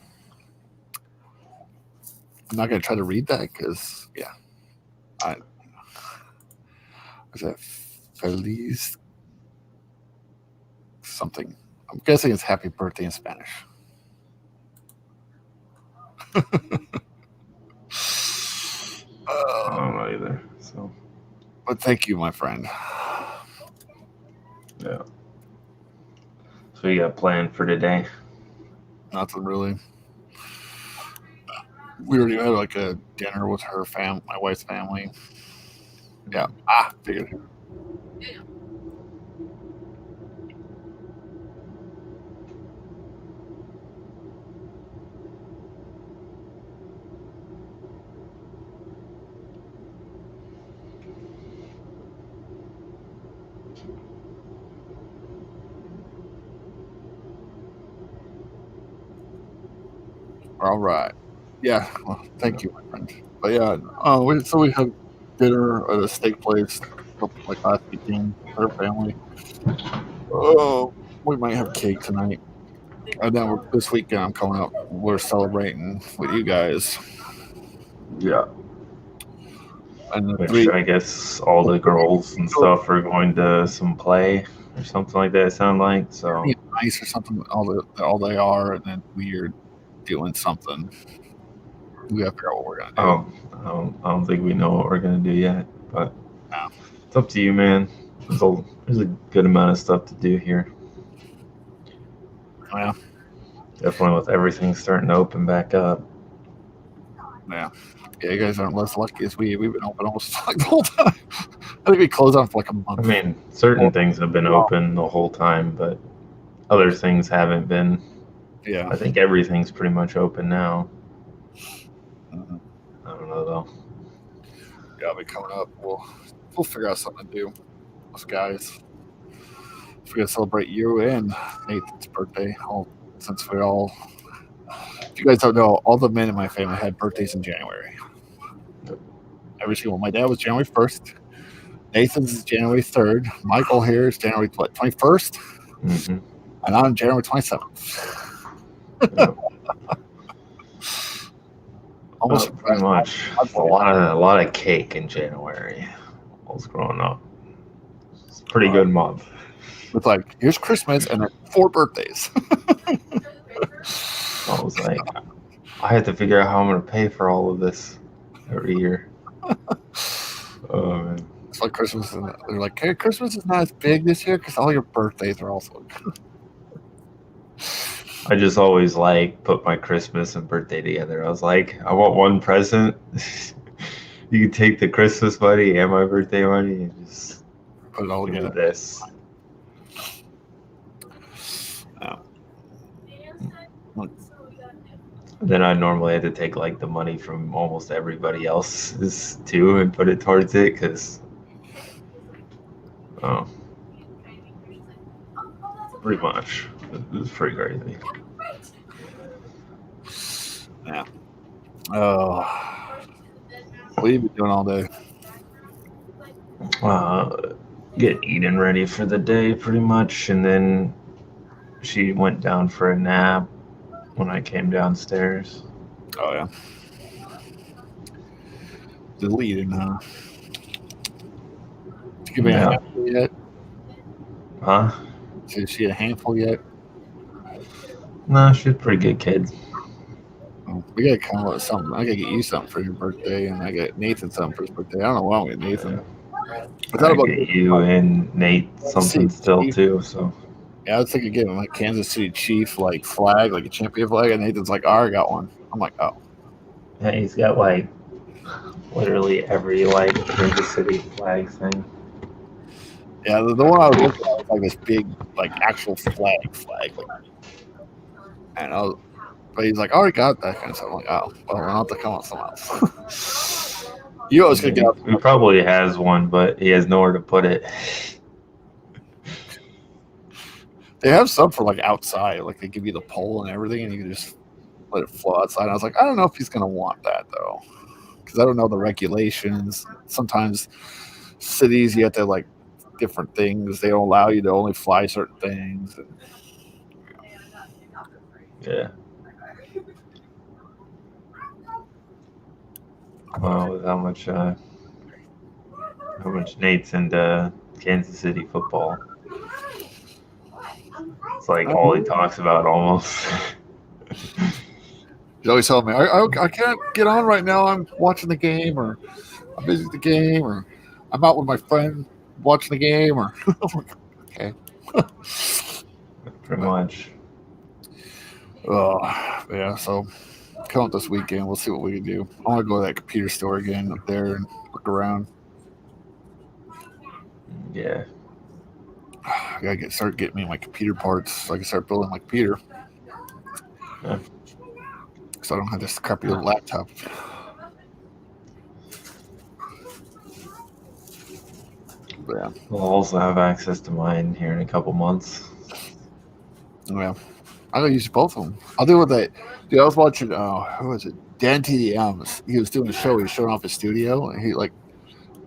I'm not going to try to read that because, was that Feliz something? I'm guessing it's happy birthday in Spanish. I don't know either. So, but thank you, my friend. Yeah. So you got planned for today? Nothing really. We already had like a dinner with her my wife's family. Yeah. Figured. All right. Yeah. Well, thank you, my friend. But yeah, we had dinner at a steak place like last weekend with our family. Oh, we might have cake tonight. And then this weekend I'm coming up. We're celebrating with you guys. Yeah. And which I guess all the girls and stuff are going to some play or something like that. It sound like so nice or something. All they are, and then we're doing something. We got to figure out what we're gonna do. I don't think we know what we're gonna do yet, but it's up to you, man. There's a good amount of stuff to do here. Yeah, definitely with everything starting to open back up. Yeah, you guys aren't less lucky as we've been open almost like the whole time. I think we closed on for like a month. I mean, certain things have been open the whole time, but other things haven't been. Yeah, I think everything's pretty much open now. I don't know though. Yeah, I'll be coming up. We'll figure out something to do, us guys. We're gonna celebrate you and Nathan's birthday. Since we're all, if you guys don't know, all the men in my family had birthdays in January. Every single one. My dad was January 1st. Nathan's is January 3rd. Michael here is January 21st. Mm-hmm. And I'm January 27th. Yep. Almost pretty much. A lot of cake in January. I was growing up. It's a pretty good month. It's like, here's Christmas and then 4 birthdays. I was like, I had to figure out how I'm going to pay for all of this every year. Oh, man. It's like Christmas. And they're like, hey, Christmas is not as big this year because all your birthdays are also. I just always put my Christmas and birthday together. I was like, I want one present. You can take the Christmas money and my birthday money and just put it all together. This. Then I normally had to take the money from almost everybody else's too and put it towards it because pretty much it was pretty crazy. Yeah. What have you been doing all day? Get Eden ready for the day pretty much, and then she went down for a nap when I came downstairs. Oh yeah. Deleting, huh? Did you give me a handful yet? Huh? Is she a handful yet? No, she's a pretty good kid. We gotta come up with something. I gotta get you something for your birthday, and I got Nathan something for his birthday. I don't know what I'm gonna get Nathan. I get you and Nate something still too. So yeah, I was thinking of getting like Kansas City Chief flag, like a champion flag, and Nathan's like, "Oh, I got one." I'm like, "Oh." Yeah, he's got literally every Kansas City flag thing. Yeah, the one I was looking at was like this big, actual flag. And but he's like, "I already got that kind of stuff." I'm like, "Oh, well, we'll have to come up with something else." You always gonna get. He probably has one, but he has nowhere to put it. They have some for outside, they give you the pole and everything, and you can just let it flow outside. And I was like, I don't know if he's gonna want that though, because I don't know the regulations. Sometimes cities you have to different things. They don't allow you to only fly certain things. And, yeah. Well, with how much Nate's into Kansas City football. It's all he talks about almost. He's always telling me, I can't get on right now. I'm watching the game, or I'm busy with the game, or I'm out with my friend watching the game, or okay. Pretty much. Yeah, so come up this weekend. We'll see what we can do. I want to go to that computer store again up there and look around. Yeah. I gotta start getting me my computer parts so I can start building my computer. Yeah. So I don't have this crappy little laptop. But yeah. We'll also have access to mine here in a couple months. Yeah. I gotta use both of them. I'll do what they. Dude, I was watching. Who was it? Dan TDMs. He was doing a show. He was showing off his studio, and he like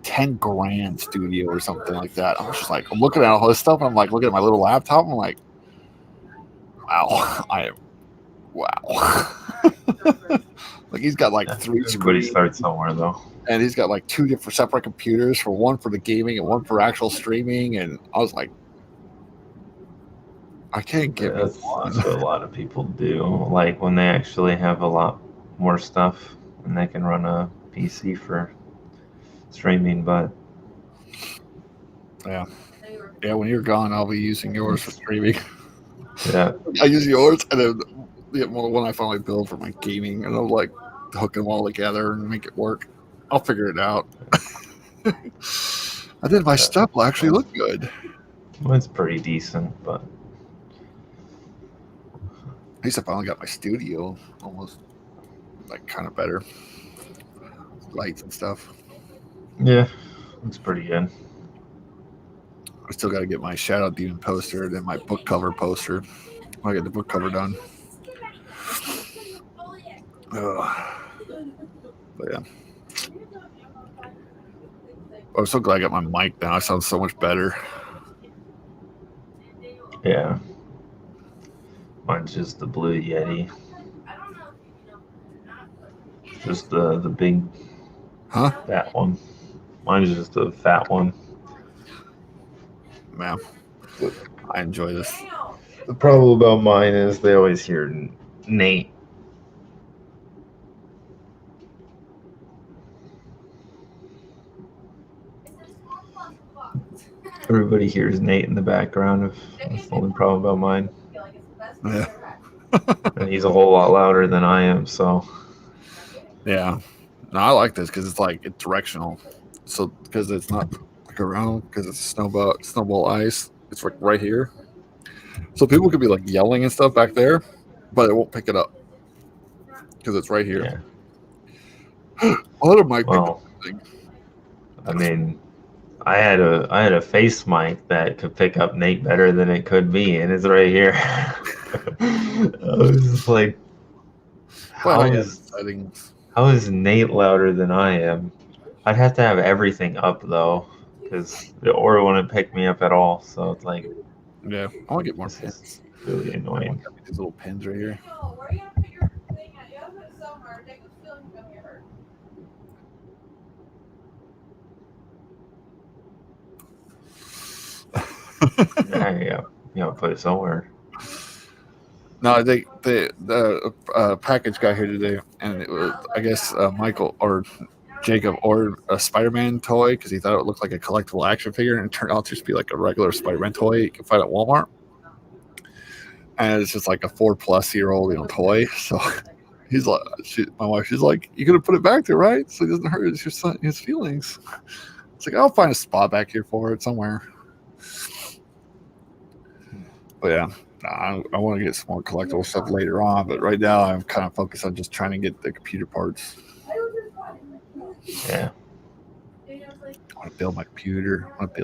10 grand studio or something like that. I was just like, I'm looking at all this stuff. I'm like looking at my little laptop. I'm like, wow, wow. Like he's got like 3 Everybody screens. starts somewhere though. And he's got like 2 different separate computers, for one for the gaming and one for actual streaming. And I was like, I can't get That's what a lot of people do. Like when they actually have a lot more stuff and they can run a PC for streaming, but yeah. When you're gone, I'll be using yours for streaming. yeah, I use yours, and then when I finally build for my gaming, and I'm like hooking them all together and make it work. I'll figure it out. And then my stuff will actually look good. well, it's pretty decent, but At least I finally got my studio almost like kind of better. Lights and stuff. yeah, it's pretty good. I still got to get my Shadow Demon poster and then my book cover poster. I get the book cover done. But yeah. I'm so glad I got my mic now. It sounds so much better. Yeah. Mine's just the Blue Yeti. Just the big fat one. Mine's just the fat one. Man, I enjoy this. The problem about mine is they always hear Nate. Everybody hears Nate in the background. That's the only problem about mine. Yeah. And he's a whole lot louder than I am, so. Yeah. No, I like this because it's directional. So because it's not like around, because it's snowball ice, it's like right here. So people could be like yelling and stuff back there, but it won't pick it up because it's right here. Yeah. A lot of mic Well, I mean, I had a face mic that could pick up Nate better than it could me, and it's right here. I was just like, how is Nate louder than I am? I'd have to have everything up though, because the Aura wouldn't pick me up at all. So it's like, yeah, I want to get more pins. Really annoying. These little pins right here. Yeah, put it somewhere. No, the package got here today, and it was, I guess, Michael or Jacob ordered a Spider-Man toy because he thought it looked like a collectible action figure, and it turned out to just be like a regular Spider-Man toy you can find at Walmart. And it's just like a 4+-year-old toy. So he's like, my wife, she's like, "You gonna put it back there, right? So it doesn't hurt his feelings." It's like, I'll find a spot back here for it somewhere. But yeah, I want to get some more collectible stuff later on. But right now, I'm kind of focused on just trying to get the computer parts. Yeah. I want to build my computer. I want to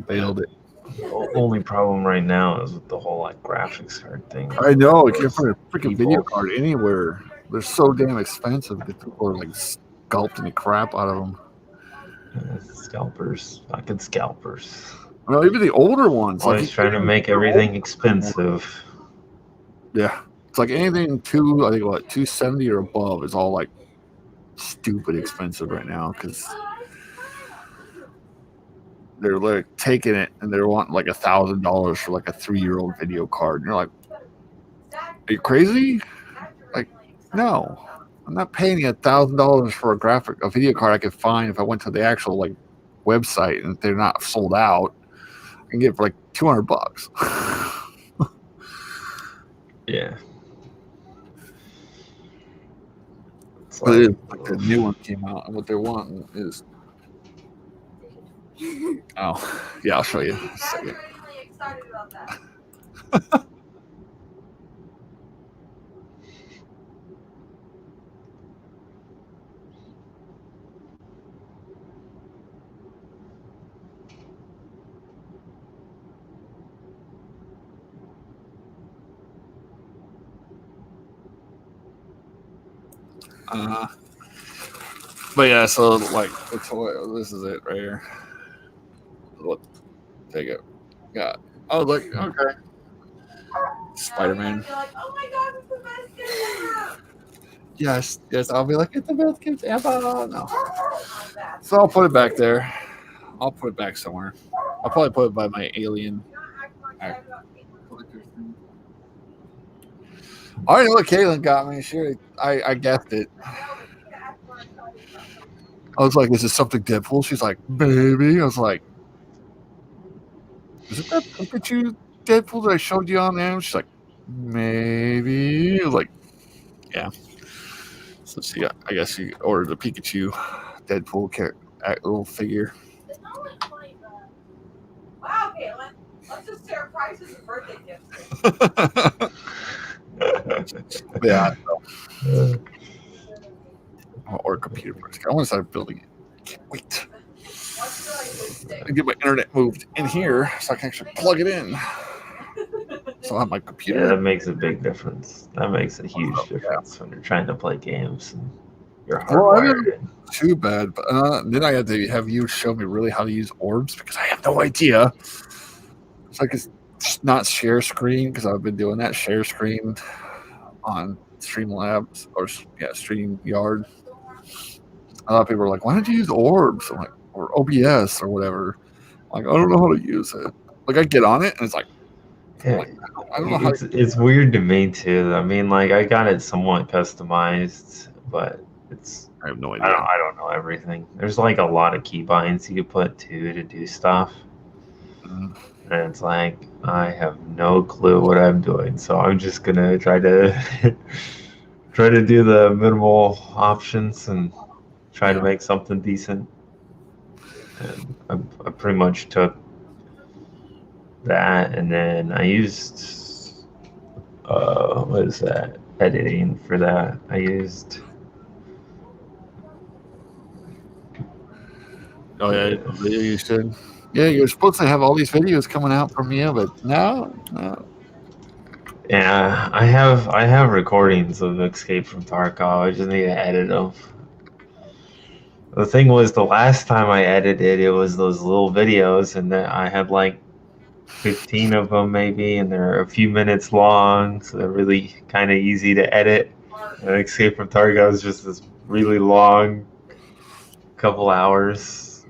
build it. The only problem right now is with the whole graphics card thing. I know. You can't find a freaking video card anywhere. They're so damn expensive that people are sculpting the crap out of them. Scalpers. Fucking scalpers. Well, even the older ones. Always trying to make everything expensive. Yeah. It's like anything I think 270 or above is all stupid expensive right now because they're taking it and they're wanting $1,000 for a 3-year-old video card. And you're like, are you crazy? No. I'm not paying $1,000 for a video card I could find if I went to the actual website and if they're not sold out. I can get it for $200. Yeah. But it is the new one came out, and what they're wanting is. Oh, yeah, I'll show you. In a second. But yeah, so like the toy. This is it right here. Look, take it. Yeah. Oh, look. Okay. Spider-Man. Like, oh my god, it's the best gift ever. Yes. I'll be like, it's the best gift ever. No. So I'll put it back there. I'll put it back somewhere. I'll probably put it by my alien. I already know what Caitlin got me. Sure, I guessed it. I was like, is this something Deadpool? She's like, baby. I was like, is it that Pikachu Deadpool that I showed you on there? She's like, maybe. I was like, yeah. So she, I guess she ordered a Pikachu Deadpool little figure. It's not like funny, but wow, Caitlin. Let's just share prices and birthday gifts. Yeah. I'll order a computer first. I want to start building it. Can't wait. I get my internet moved in here so I can actually plug it in. So I have my computer. Yeah, that makes a big difference. That makes a huge difference when you're trying to play games and you're hardwired in. Too bad, but then I had to have you show me really how to use orbs because I have no idea. It's like it's not share screen because I've been doing that share screen on Streamlabs or StreamYard. A lot of people are like, "Why don't you use orbs?" I'm like, or OBS or whatever. Like, I don't know how to use it. Like, I get on it and it's like, yeah, I don't know how. It's weird to me too. I mean, like, I got it somewhat customized, but it's. I have no idea. I don't know everything. There's like a lot of keybinds you could put to do stuff. And it's like I have no clue what I'm doing, so I'm just gonna try to do the minimal options and try to make something decent. And I pretty much took that, and then I used what is that editing for that? I used. Oh yeah, you should. Yeah, you're supposed to have all these videos coming out from you, but no. Yeah, I have recordings of Escape from Tarkov. I just need to edit them. The thing was, the last time I edited, it was those little videos, and then I had like 15 of them maybe, and they're a few minutes long, so they're really kind of easy to edit. And Escape from Tarkov is just this really long couple hours.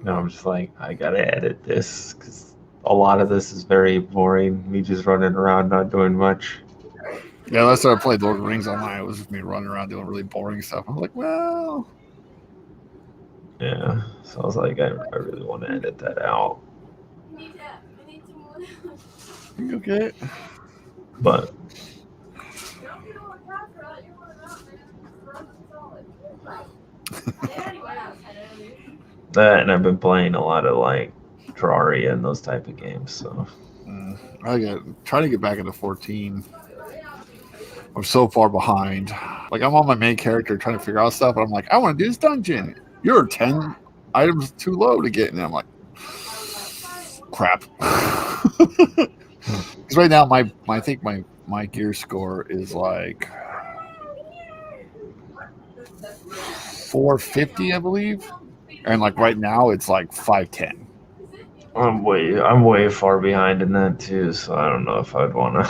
And I'm just like, I gotta edit this because a lot of this is very boring. Me just running around not doing much. Yeah, last time I played Lord of the Rings online, it was just me running around doing really boring stuff. I'm like, well, yeah. So I was like, I really want to edit that out. Okay. But that, and I've been playing a lot of like Terraria and those type of games. So trying to get back into 14. I'm so far behind. Like, I'm on my main character trying to figure out stuff, and I'm like, I want to do this dungeon. You're 10 items too low to get in. And I'm like, crap. Because right now, I think my gear score is like 450, I believe. And like right now, it's like 510. I'm way far behind in that too. So I don't know if I'd want to.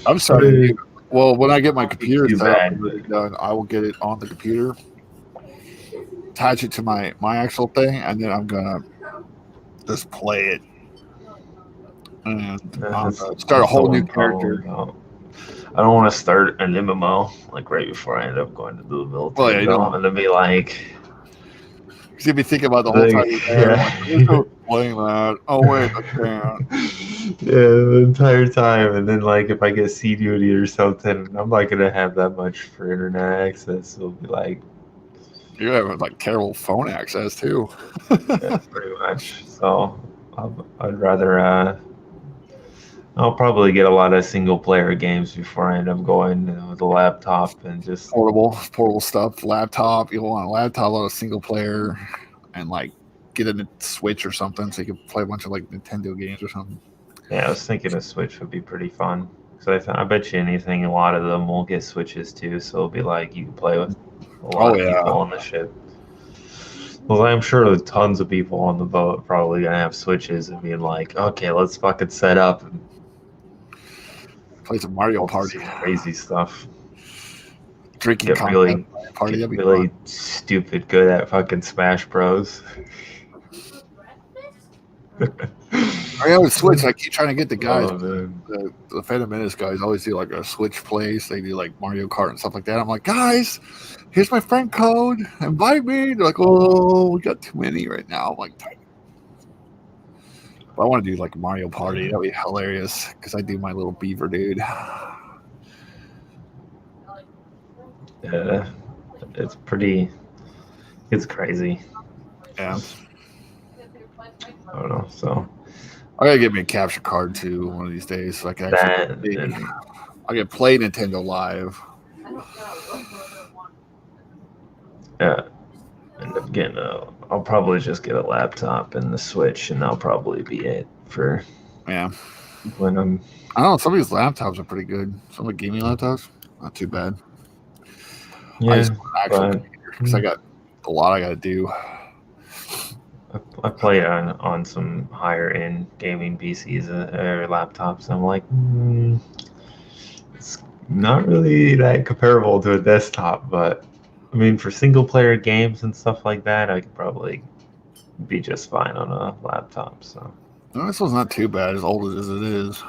I'm starting. Well, when I get my computer done, I will get it on the computer, attach it to my actual thing, and then I'm gonna just play it and start a whole new character. I don't want to start an MMO like right before I end up going to do the military. Well, yeah, I'm gonna be like. You'll be thinking about the whole time. Yeah. Playing that. Oh wait, I can't. Yeah, the entire time, and then like if I get C duty or something, I'm not gonna have that much for internet access. It'll be like you have like terrible phone access too. Yeah, pretty much. So I'd rather. I'll probably get a lot of single player games before I end up going with a laptop and just portable stuff. Laptop, you'll want a laptop, a lot of single player, and like get a Switch or something so you can play a bunch of like Nintendo games or something. Yeah, I was thinking a Switch would be pretty fun. So I bet you anything, a lot of them will get Switches too. So it'll be like you can play with a lot of people on the ship. Well, I'm sure tons of people on the boat probably gonna have Switches and being like, okay, let's fucking set up and play some Mario Party, crazy stuff. Drinking get really, party, get really stupid good at fucking Smash Bros. I always Switch. I keep trying to get the guys, the Phantom Menace guys always do like a Switch place. They do like Mario Kart and stuff like that. I'm like, guys, here's my friend code. Invite me. They're like, oh, we got too many right now. I'm like, but I want to do like Mario Party. That'd be hilarious because I do my little beaver dude. Yeah, it's crazy. Yeah. I don't know. So I gotta get me a capture card too one of these days, so I can actually I can play Nintendo Live. Yeah, end up getting I'll probably just get a laptop and the Switch, and that'll probably be it for when I'm. I don't know. Some of these laptops are pretty good. Some of the gaming laptops, not too bad. Yeah, I just want an actual computer because I got a lot I got to do. I play on some higher end gaming PCs or laptops. I'm like, it's not really that comparable to a desktop, but I mean, for single player games and stuff like that, I could probably be just fine on a laptop. So this one's not too bad, as old as it is.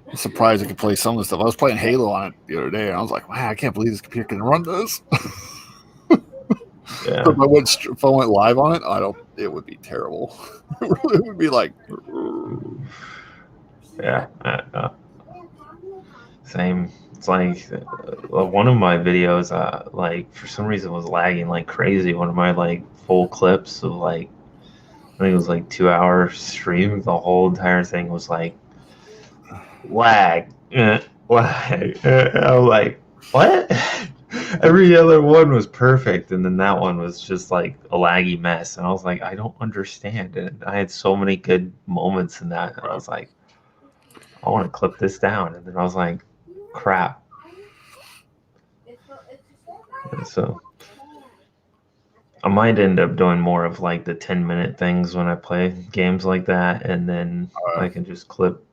I'm surprised I could play some of the stuff. I was playing Halo on it the other day, and I was like, man, I can't believe this computer can run this. Yeah. If I went live on it, it would be terrible. It would be like, yeah, same. It's like one of my videos, like for some reason was lagging like crazy. One of my like full clips of like, I think it was like 2-hour stream. The whole entire thing was like lag. I was like, what? Every other one was perfect, and then that one was just like a laggy mess. And I was like, I don't understand. And I had so many good moments in that. And I was like, I want to clip this down. And then I was like, crap. And so I might end up doing more of like the 10-minute things when I play games like that, and then I can just clip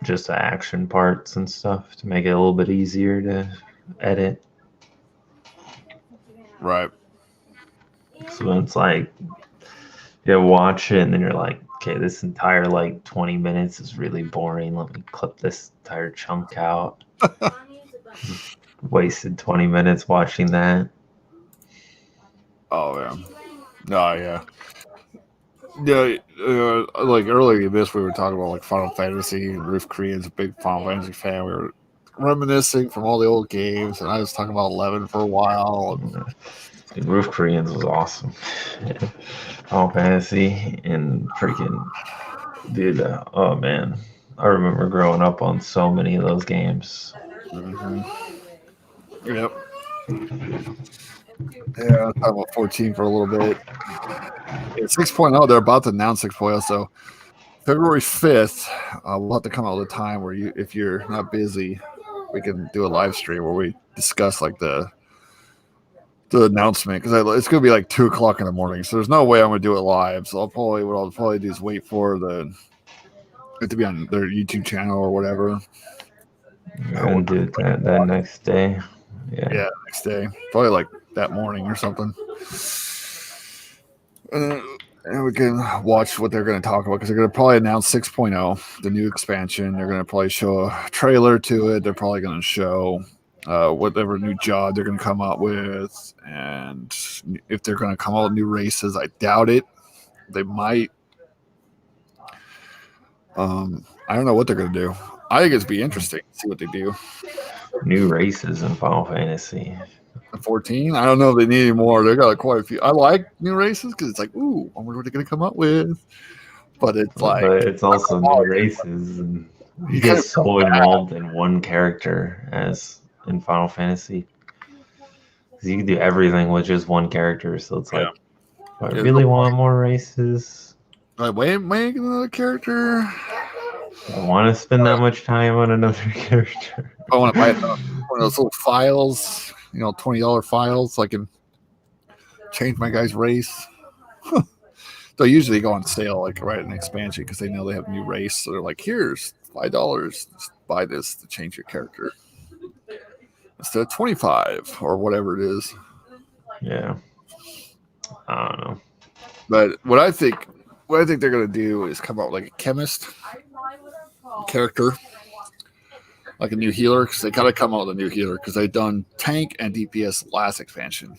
just the action parts and stuff to make it a little bit easier to edit. Right. So it's like you watch it and then you're like, okay, this entire like 20 minutes is really boring. Let me clip this entire chunk out. Wasted 20 minutes watching that. Oh yeah. No, yeah. Yeah, like earlier in this, we were talking about like Final Fantasy. Roof Korean's a big Final Fantasy fan. We were reminiscing from all the old games, and I was talking about 11 for a while. Dude, Roof Koreans was awesome. Final Fantasy and freaking dude. Oh man, I remember growing up on so many of those games. Mm-hmm. Yep. Yeah, I was talking about 14 for a little bit. Yeah, 6.0, they're about to announce 6.0, so February 5th, we'll have to come out with a time where if you're not busy, we can do a live stream where we discuss like the announcement, because it's going to be like 2 o'clock in the morning, so there's no way I'm going to do it live. So what I'll probably do is wait for it to be on their YouTube channel or whatever. And do it that next day. Yeah, next day. Probably like that morning or something. And we can watch what they're going to talk about, because they're going to probably announce 6.0, the new expansion. They're going to probably show a trailer to it. They're probably going to show whatever new job they're going to come out with. And if they're going to come out with new races, I doubt it. They might. I don't know what they're going to do. I think it'd be interesting to see what they do. New races in Final Fantasy 14. I don't know if they need any more. They got quite a few. I like new races because it's like, ooh, I wonder what they're going to come up with. But it's like, but it's also new races, and you get so involved in one character as in Final Fantasy. Because you can do everything with just one character. So it's like, I really want more races. Like, wait, make another character. I want to spend that much time on another character. I want to buy one of those little files, $20 files, so I can change my guy's race. So usually go on sale, like right in expansion, because they know they have a new race. So they're like, here's $5. Just buy this to change your character instead of 25 or whatever it is. Yeah. I don't know. But what I think they're gonna do is come out with like a chemist character, like a new healer, because they gotta come out with a new healer because they've done tank and DPS last expansion.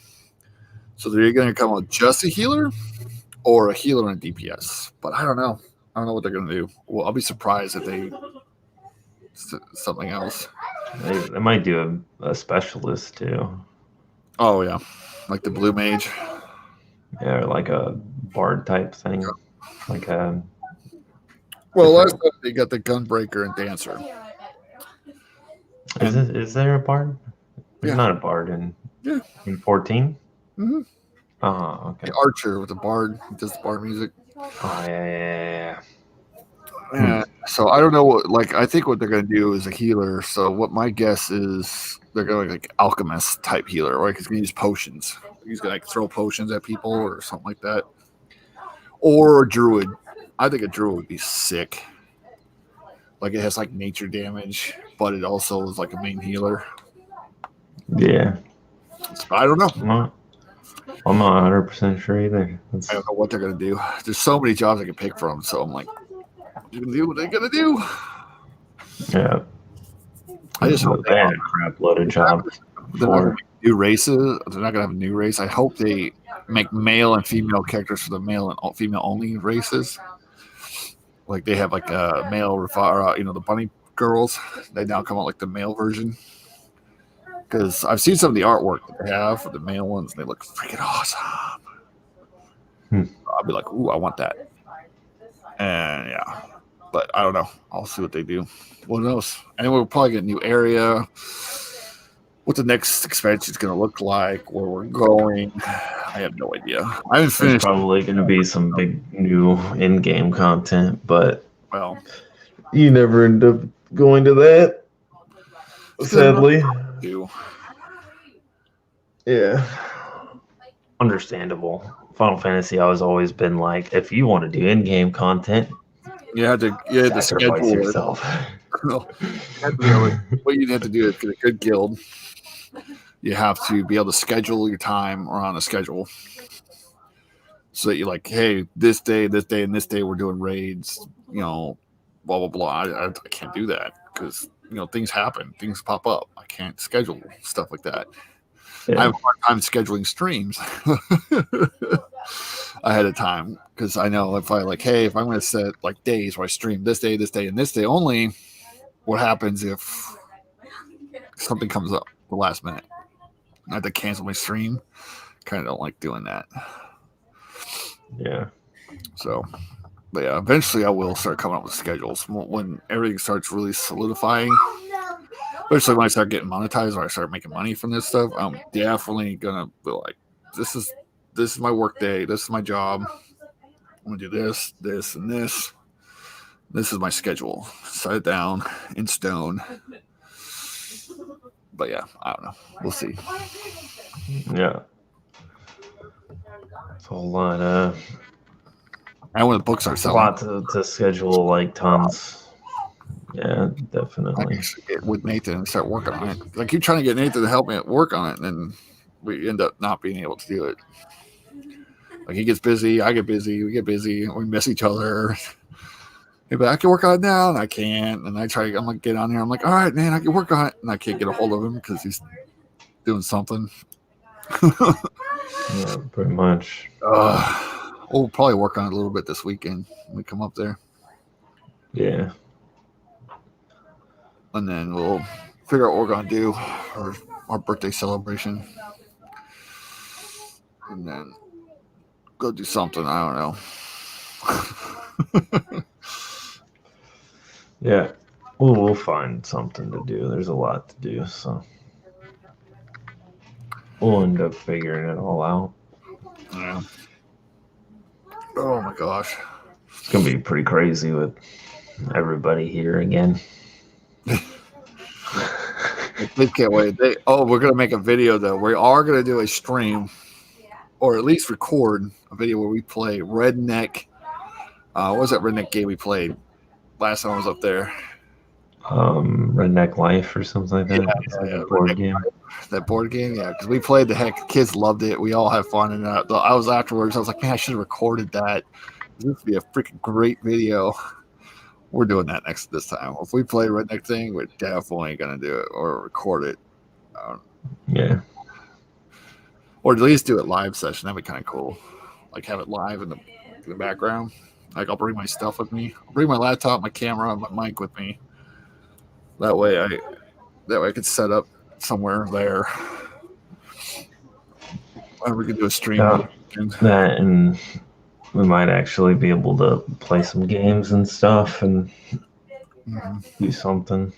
So they're gonna come out with just a healer or a healer and DPS. But I don't know. I don't know what they're gonna do. Well, I'll be surprised if they something else. They might do a specialist too. Oh yeah, like the blue mage. Yeah, or like a bard type thing. Like a. Well, last time they got the gunbreaker and dancer. Is there a bard? There's not a bard in 14. Mm-hmm. Oh, okay. The archer with the bard, he does the bard music. Oh yeah. So I don't know what. Like I think what they're gonna do is a healer. So what my guess is they're going like alchemist type healer, or like he's gonna use potions. He's gonna like throw potions at people or something like that. Or a druid. I think a druid would be sick. Like it has like nature damage, but it also is like a main healer. Yeah. I don't know. I'm not 100% sure either. I don't know what they're gonna do. There's so many jobs I can pick from, so I'm like, they're gonna do what they're gonna do. Yeah. I just hope they had a crap load of jobs. They're not gonna make new races. They're not gonna have a new race. I hope they make male and female characters for the male and female only races. Like they have like a male, the bunny girls. They now come out like the male version. Because I've seen some of the artwork that they have for the male ones, and they look freaking awesome. I'll be like, ooh, I want that. And yeah, but I don't know. I'll see what they do. What knows? And we'll probably get a new area. What the next expansion is going to look like, where we're going. I have no idea. I haven't finished. There's probably going to be some big new in-game content, but you never end up going to that. Sadly. Yeah. Understandable. Final Fantasy has always been like, if you want to do in-game content, you had to schedule yourself. What you'd have to do is get a good guild. You have to be able to schedule your time around a schedule. So that you're like, hey, this day, and this day we're doing raids, blah, blah, blah. I can't do that because, things happen. Things pop up. I can't schedule stuff like that. Yeah. I have a hard time scheduling streams ahead of time because I know if I'm going to set like days where I stream this day, and this day only, what happens if something comes up the last minute? I have to cancel my stream. Kind of don't like doing that. Yeah. So, but yeah, eventually I will start coming up with schedules when everything starts really solidifying. Especially when I start getting monetized or I start making money from this stuff, I'm definitely gonna be like, this is my work day. This is my job. I'm gonna do this, this, and this. This is my schedule. Set it down in stone. But yeah, I don't know. We'll see. Yeah. It's a whole lot. And when the books are selling, a lot to schedule, like tons. Yeah, definitely. I get with Nathan and start working on it. I keep trying to get Nathan to help me work on it, and then we end up not being able to do it. Like he gets busy, I get busy, we get busy, we miss each other. He'd be like, I can work on it now, and I can't. And I'm like, get on here. I'm like, all right, man, I can work on it, and I can't get a hold of him because he's doing something. Yeah, pretty much. We'll probably work on it a little bit this weekend when we come up there. Yeah. And then we'll figure out what we're going to do for our birthday celebration. And then go do something. I don't know. Yeah. We'll find something to do. There's a lot to do, so we'll end up figuring it all out. Yeah. Oh my gosh. It's gonna be pretty crazy with everybody here again. They can't wait. We're gonna make a video though. We are gonna do a stream, or at least record a video where we play Redneck. What was that Redneck game we played last time I was up there? Redneck Life or something like that. Yeah, board game. That board game, yeah, because we played the heck. Kids loved it. We all had fun, and I was afterwards. I was like, man, I should have recorded that. This would be a freaking great video. We're doing that this time. If we play Redneck thing, we're definitely gonna do it or record it. Yeah. Or at least do it live session. That'd be kind of cool. Like have it live in the background. Like I'll bring my stuff with me. I'll bring my laptop, my camera, and my mic with me. That way I could set up somewhere there. Or we could do a stream. That, and we might actually be able to play some games and stuff and do something.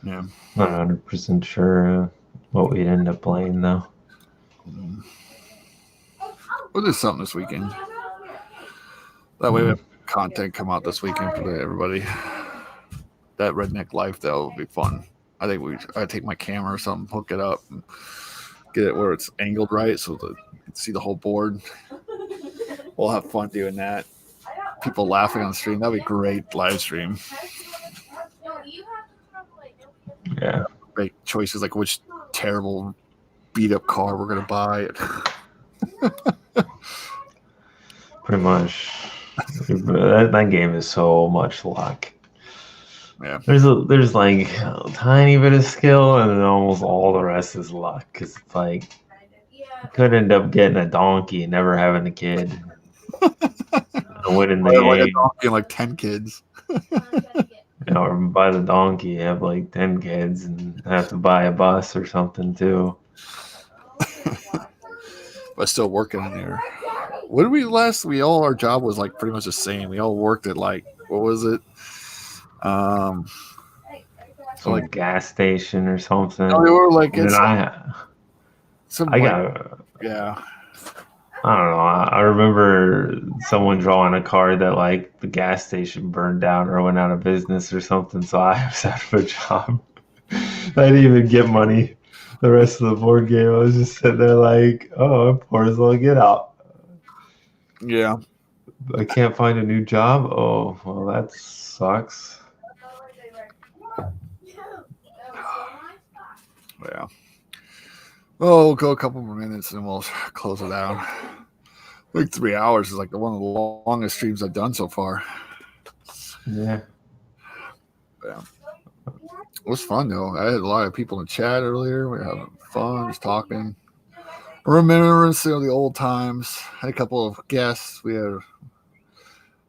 Yeah. Not 100% sure what we'd end up playing though. We'll do something this weekend. That way we have content come out this weekend for everybody. That Redneck Life though would be fun. I think I'd take my camera or something, hook it up, and get it where it's angled right so that you can see the whole board. We'll have fun doing that. People laughing on the stream. That'd be great live stream. Yeah. Make choices like which terrible beat up car we're gonna buy. Pretty much. That game is so much luck. Yeah. There's like a tiny bit of skill and then almost all the rest is luck. Because it's like could end up getting a donkey and never having a kid. Winning the game. Like a donkey and like 10 kids. Or buy the donkey, you have like 10 kids and have to buy a bus or something too. But still working in there. What did we our job was like pretty much the same. We all worked at like, what was it? Some like gas station or something. No, we were like, yeah. I don't know. I remember someone drawing a card that like the gas station burned down or went out of business or something. So I was out of a job. I didn't even get money the rest of the board game. I was just sitting there like, oh, poor as well get out. Yeah. I can't find a new job. Oh, well, that sucks. Yeah. Oh, we'll go a couple more minutes and we'll close it down. Like 3 hours is like one of the longest streams I've done so far. Yeah. Yeah. It was fun though. I had a lot of people in the chat earlier. We were having fun, just talking. Remembering the old times. Had a couple of guests. We had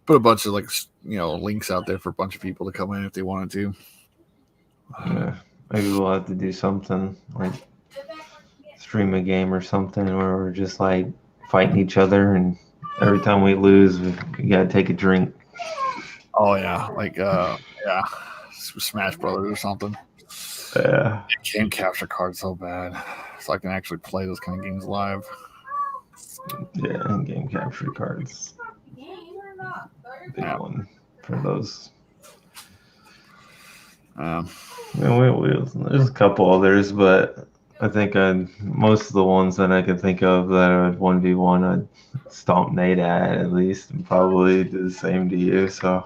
put a bunch of links out there for a bunch of people to come in if they wanted to. Yeah. Maybe we'll have to do something like stream a game or something where we're just like fighting each other and every time we lose we gotta take a drink. Oh yeah. Like Smash Brothers or something. Yeah. I can't capture cards so bad. So I can actually play those kind of games live. Yeah, game capture cards. Big one for those. There's a couple others, but I think most of the ones that I can think of that are 1v1, I'd stomp Nate at least, and probably do the same to you. So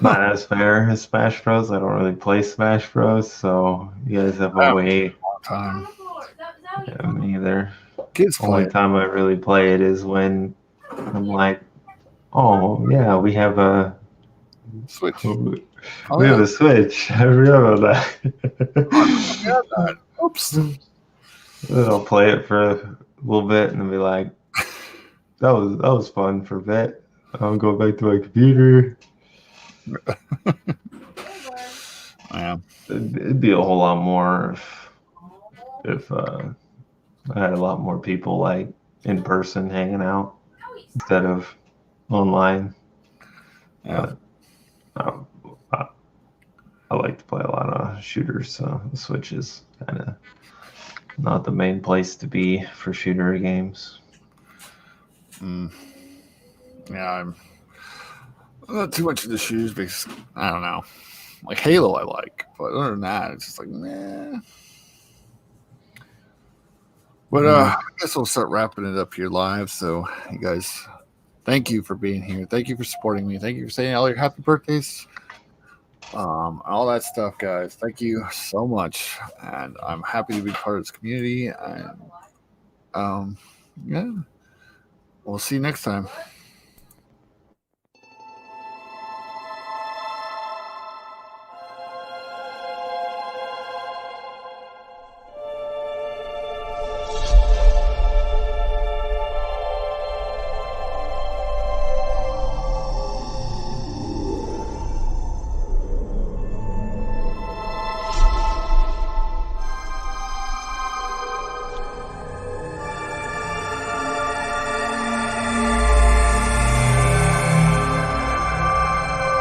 not as fair as Smash Bros. I don't really play Smash Bros. So you guys have a way. Time. Yeah, me either. Kids the only time I really play it is when I'm like, oh yeah, we have a Switch. We have a Switch. I remember that. Oops. Then I'll play it for a little bit and be like, that was fun for a bit. I'll go back to my computer. Yeah. It'd be a whole lot more if I had a lot more people like in person hanging out instead of online. Yeah. I like to play a lot of shooters, so the Switch is kind of not the main place to be for shooter games. Yeah, I'm not too much in the shoes because I don't know. Like Halo, I like, but other than that, it's just like meh. But I guess we'll start wrapping it up here live. So you guys, thank you for being here. Thank you for supporting me. Thank you for saying all your happy birthdays. All that stuff, guys. Thank you so much, and I'm happy to be part of this community. And yeah, we'll see you next time.